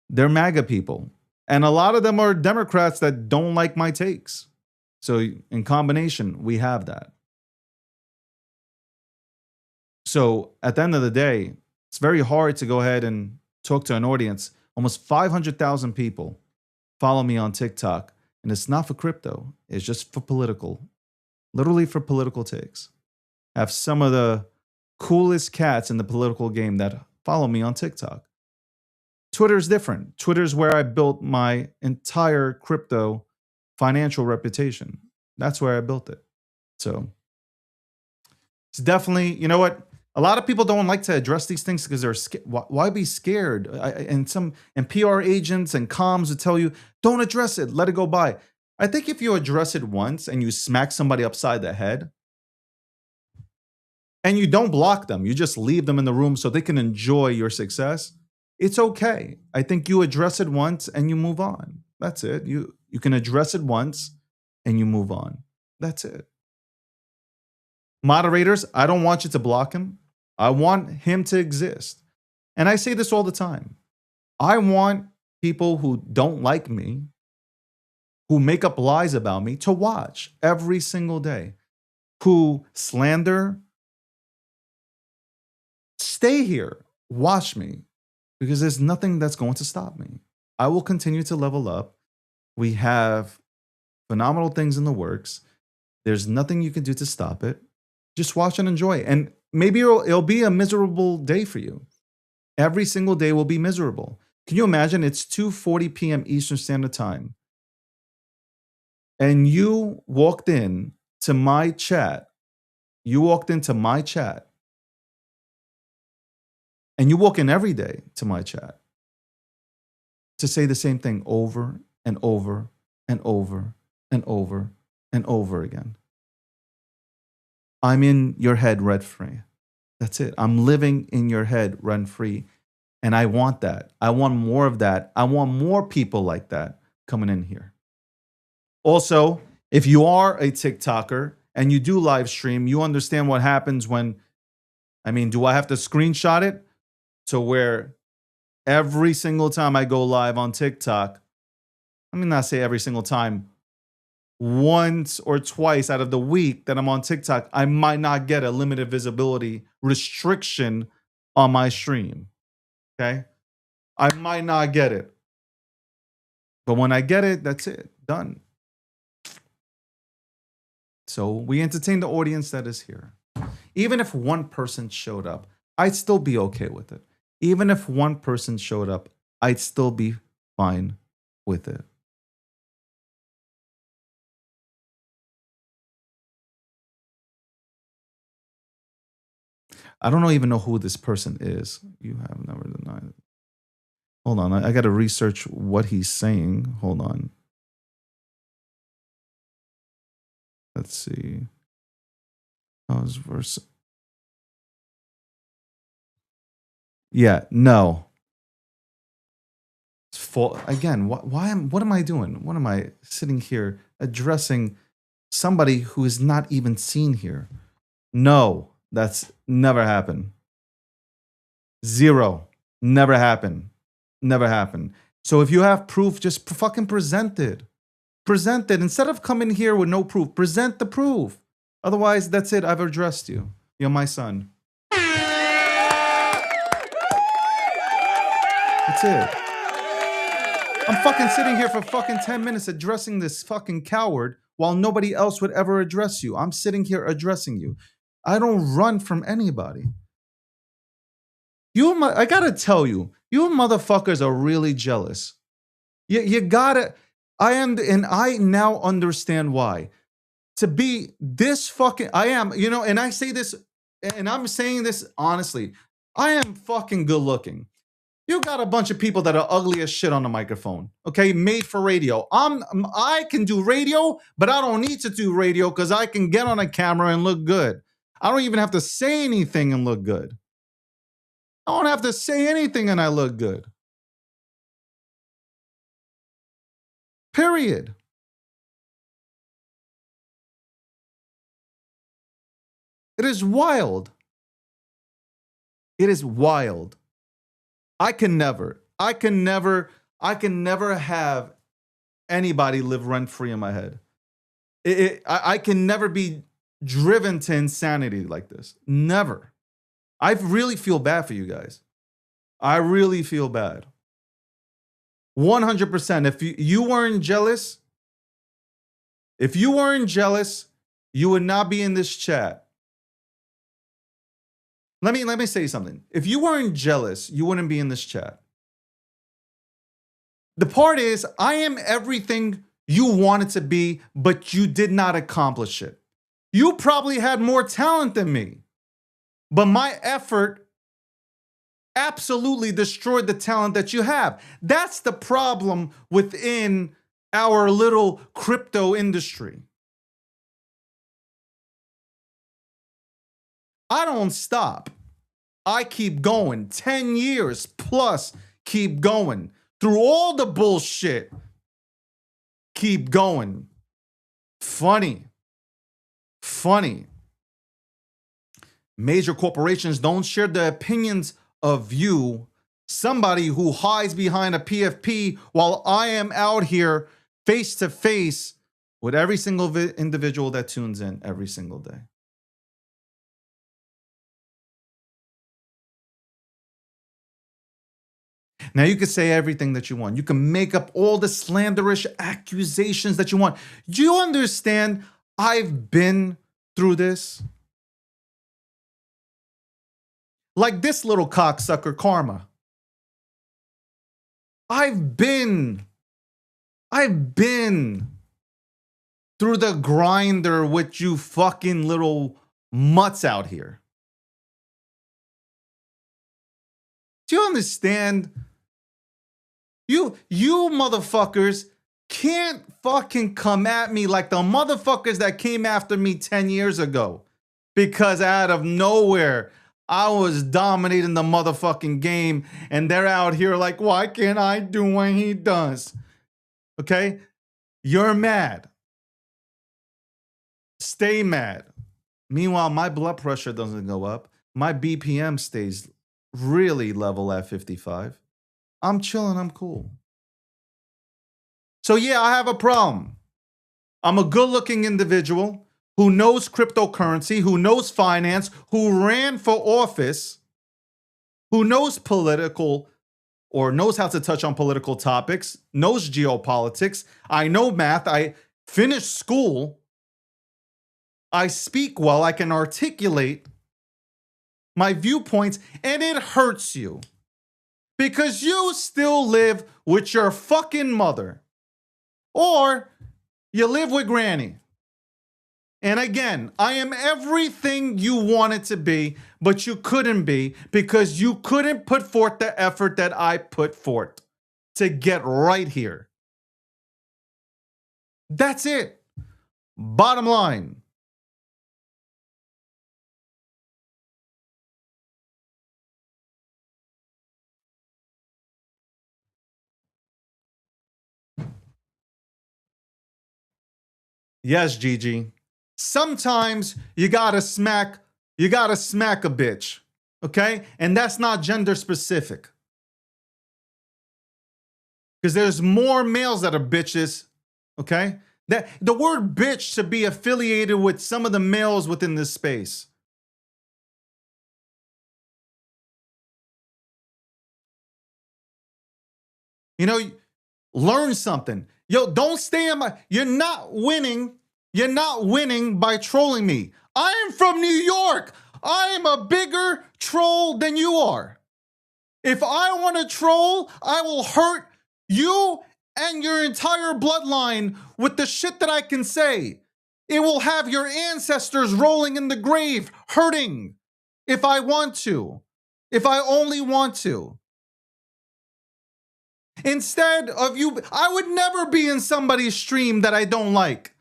B: they're MAGA people. And a lot of them are Democrats that don't like my takes. So in combination, we have that. So at the end of the day, it's very hard to go ahead and talk to an audience. Almost 500,000 people follow me on TikTok. And it's not for crypto. It's just for political, literally for political takes. I have some of the coolest cats in the political game that follow me on TikTok. Twitter is different. Twitter is where I built my entire crypto financial reputation. That's where I built it. So it's definitely, you know what? A lot of people don't like to address these things because they're scared. Why be scared? And PR agents and comms would tell you, don't address it, let it go by. I think if you address it once and you smack somebody upside the head, and you don't block them, you just leave them in the room so they can enjoy your success, it's okay. I think you address it once and you move on. That's it. You can address it once and you move on. That's it. Moderators, I don't want you to block him. I want him to exist. And I say this all the time. I want people who don't like me, who make up lies about me, to watch every single day, who slander. Stay here, watch me, because there's nothing that's going to stop me. I will continue to level up. We have phenomenal things in the works. There's nothing you can do to stop it. Just watch and enjoy. And maybe it'll be a miserable day for you. Every single day will be miserable. Can you imagine? It's 2:40 p.m. Eastern Standard Time. And you walked in to my chat. You walked into my chat. And you walk in every day to my chat to say the same thing over and over and over and over and over again. I'm in your head rent-free. That's it. I'm living in your head rent-free. And I want that. I want more of that. I want more people like that coming in here. Also, if you are a TikToker and you do live stream, you understand what happens when, do I have to screenshot it? To where every single time I go live on TikTok, not say every single time, once or twice out of the week that I'm on TikTok, I might not get a limited visibility restriction on my stream. Okay? I might not get it. But when I get it, that's it. Done. So we entertain the audience that is here. Even if one person showed up, I'd still be okay with it. Even if one person showed up, I'd still be fine with it. I don't even know who this person is. You have never denied it. Hold on. I got to research what he's saying. Hold on. Let's see. How's verse? Yeah, no. It's full again. What am I doing? What am I sitting here addressing somebody who is not even seen here. No, that's never happened. Zero. Never happened. Never happened. So if you have proof, just fucking present it. Present it. Instead of coming here with no proof, present the proof. Otherwise, that's it. I've addressed you. You're my son. That's it. I'm fucking sitting here for fucking 10 minutes addressing this fucking coward while nobody else would ever address you. I'm sitting here addressing you. I don't run from anybody. I gotta tell you, you motherfuckers are really jealous. You gotta, and I now understand why. To be this fucking, I am, and I say this, and I'm saying this honestly, I am fucking good looking. You got a bunch of people that are ugly as shit on the microphone, okay? Made for radio. I can do radio, but I don't need to do radio because I can get on a camera and look good. I don't even have to say anything and look good. I don't have to say anything and I look good. Period. It is wild. It is wild. I can never have anybody live rent free in my head. I can never be driven to insanity like this. Never. I really feel bad for you guys. I really feel bad. 100%. If you weren't jealous, you would not be in this chat. Let me say something. If you weren't jealous, you wouldn't be in this chat. The part is, I am everything you wanted to be, but you did not accomplish it. You probably had more talent than me, but my effort absolutely destroyed the talent that you have. That's the problem within our little crypto industry. I don't stop. I keep going. 10 years plus, keep going. Through all the bullshit, keep going. Funny. Major corporations don't share the opinions of you, somebody who hides behind a PFP, while I am out here face to face with every single individual that tunes in every single day. Now, you can say everything that you want. You can make up all the slanderous accusations that you want. Do you understand? I've been through this. Like this little cocksucker Karma. I've been through the grinder with you fucking little mutts out here. Do you understand? You motherfuckers can't fucking come at me like the motherfuckers that came after me 10 years ago. Because out of nowhere, I was dominating the motherfucking game, and they're out here like, why can't I do what he does? Okay? You're mad. Stay mad. Meanwhile, my blood pressure doesn't go up. My BPM stays really level at 55. I'm chilling, I'm cool. So yeah, I have a problem. I'm a good-looking individual who knows cryptocurrency, who knows finance, who ran for office, who knows political or knows how to touch on political topics, knows geopolitics. I know math. I finished school. I speak well. I can articulate my viewpoints, and it hurts you because you still live with your fucking mother, or you live with granny. And again, I am everything you wanted to be, but you couldn't be because you couldn't put forth the effort that I put forth to get right here. That's it. Bottom line. Yes, Gigi. Sometimes you gotta smack a bitch. Okay? And that's not gender specific. Because there's more males that are bitches. Okay? That the word bitch should be affiliated with some of the males within this space. You know, learn something. Yo, don't stay in my. You're not winning. You're not winning by trolling me. I am from New York. I am a bigger troll than you are. If I want to troll, I will hurt you and your entire bloodline with the shit that I can say. It will have your ancestors rolling in the grave, hurting. If I want to. If I only want to. Instead of you, I would never be in somebody's stream that I don't like.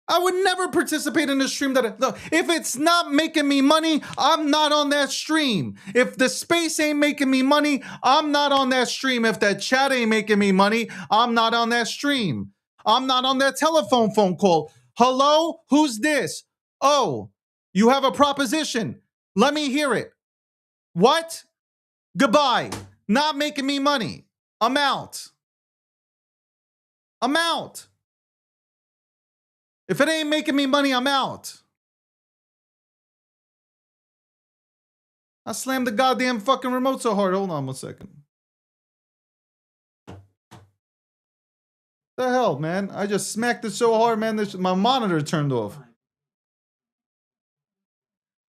B: I would never participate in a stream that no, if it's not making me money, I'm not on that stream. If the space ain't making me money, I'm not on that stream. If that chat ain't making me money, I'm not on that stream. I'm not on that telephone phone call. Hello? Who's this? Oh, you have a proposition. Let me hear it. What? Goodbye. Not making me money. I'm out. I'm out. If it ain't making me money, I'm out. I slammed the goddamn fucking remote so hard. Hold on 1 second. The hell, man? I just smacked it so hard, man. My monitor turned off.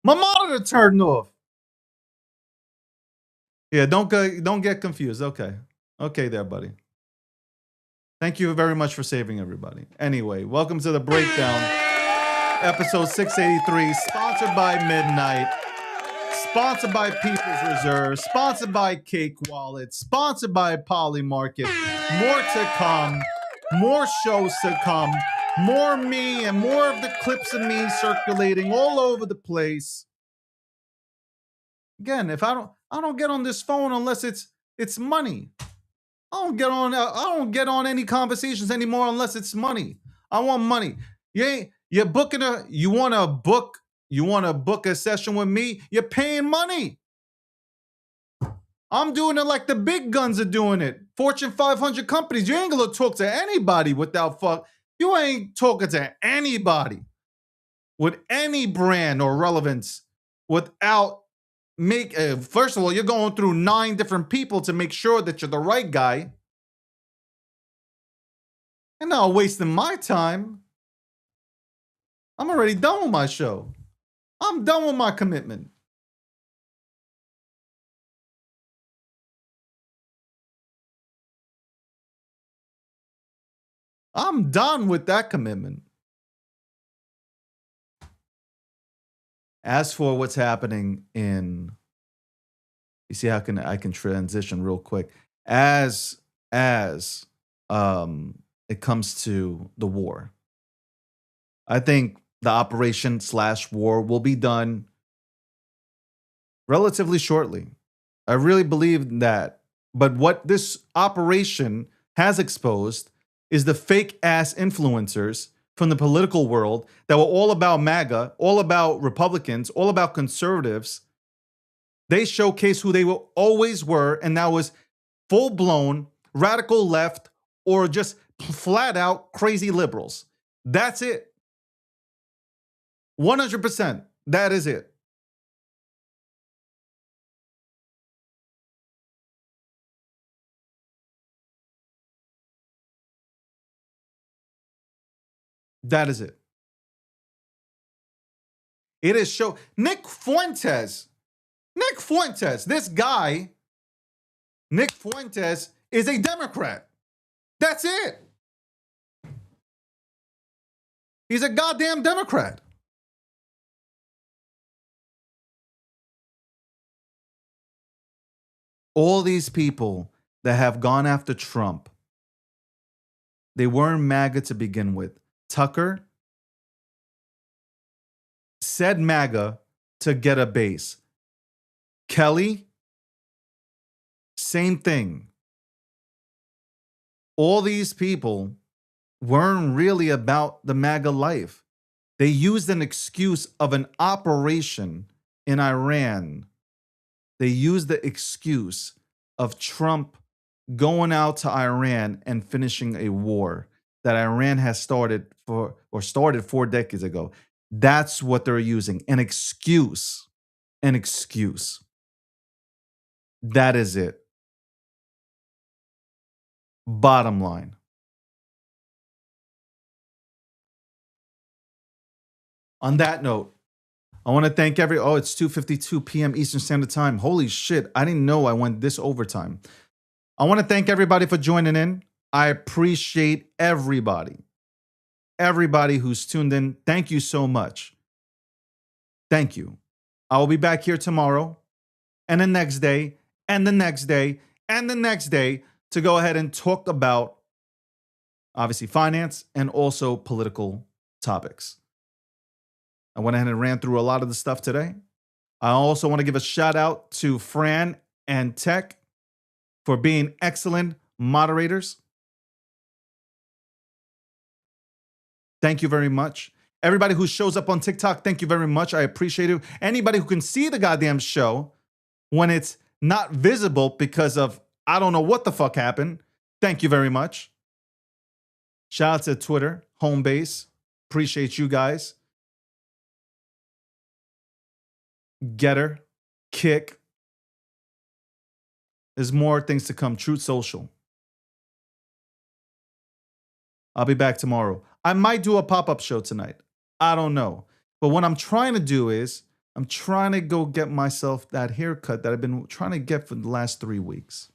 B: My monitor turned off. Yeah, don't get confused. Okay. Okay there, buddy. Thank you very much for saving everybody. Anyway, welcome to the breakdown. Episode 683, sponsored by Midnight, sponsored by People's Reserve, sponsored by Cake Wallet, sponsored by Poly Market. More to come, more shows to come, more me and more of the clips of me circulating all over the place. Again, if I don't get on this phone unless it's money. I don't get on any conversations anymore unless it's money. I want money. You want to book a session with me, you're paying money. I'm doing it like the big guns are doing it. Fortune 500 companies. You ain't gonna talk to anybody without you ain't talking to anybody with any brand or relevance without first of all, you're going through 9 different people to make sure that you're the right guy. And not wasting my time. I'm already done with my show. I'm done with my commitment. I'm done with that commitment. As for what's happening you see how I can transition real quick. As it comes to the war, I think the operation/war will be done relatively shortly. I really believe that. But what this operation has exposed is the fake ass influencers from the political world that were all about MAGA, all about Republicans, all about conservatives. They showcase who they always were, and that was full-blown radical left or just flat out crazy liberals. That's it. 100%. That is it. That is it. It is Nick Fuentes, this guy, Nick Fuentes, is a Democrat. That's it. He's a goddamn Democrat. All these people that have gone after Trump, they weren't MAGA to begin with. Tucker said MAGA to get a base. Kelly, same thing. All these people weren't really about the MAGA life. They used an excuse of an operation in Iran. They used the excuse of Trump going out to Iran and finishing a war that Iran has started 4 decades ago. That's what they're using. An excuse. An excuse. That is it. Bottom line. On that note, I want to thank it's 2:52 p.m. Eastern Standard Time. Holy shit, I didn't know I went this overtime. I want to thank everybody for joining in. I appreciate everybody. Everybody who's tuned in. Thank you so much. Thank you. I will be back here tomorrow and the next day and the next day and the next day to go ahead and talk about obviously finance and also political topics. I went ahead and ran through a lot of the stuff today. I also want to give a shout out to Fran and Tech for being excellent moderators. Thank you very much. Everybody who shows up on TikTok, thank you very much. I appreciate it. Anybody who can see the goddamn show when it's not visible because of I don't know what the fuck happened, thank you very much. Shout out to Twitter, Homebase. Appreciate you guys. Getter, Kick. There's more things to come. Truth Social. I'll be back tomorrow. I might do a pop-up show tonight. I don't know. But what I'm trying to do is I'm trying to go get myself that haircut that I've been trying to get for the last 3 weeks.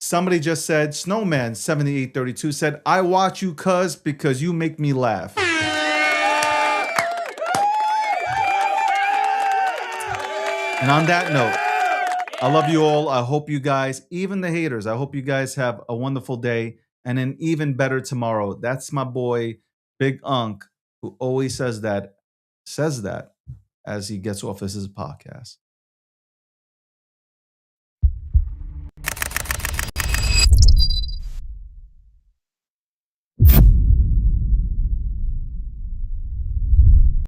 B: Somebody just said, Snowman7832 said, I watch you cuz because you make me laugh. And on that note, I love you all. I hope you guys, even the haters, I hope you guys have a wonderful day and an even better tomorrow. That's my boy, Big Unk, who always says that as he gets off his podcast.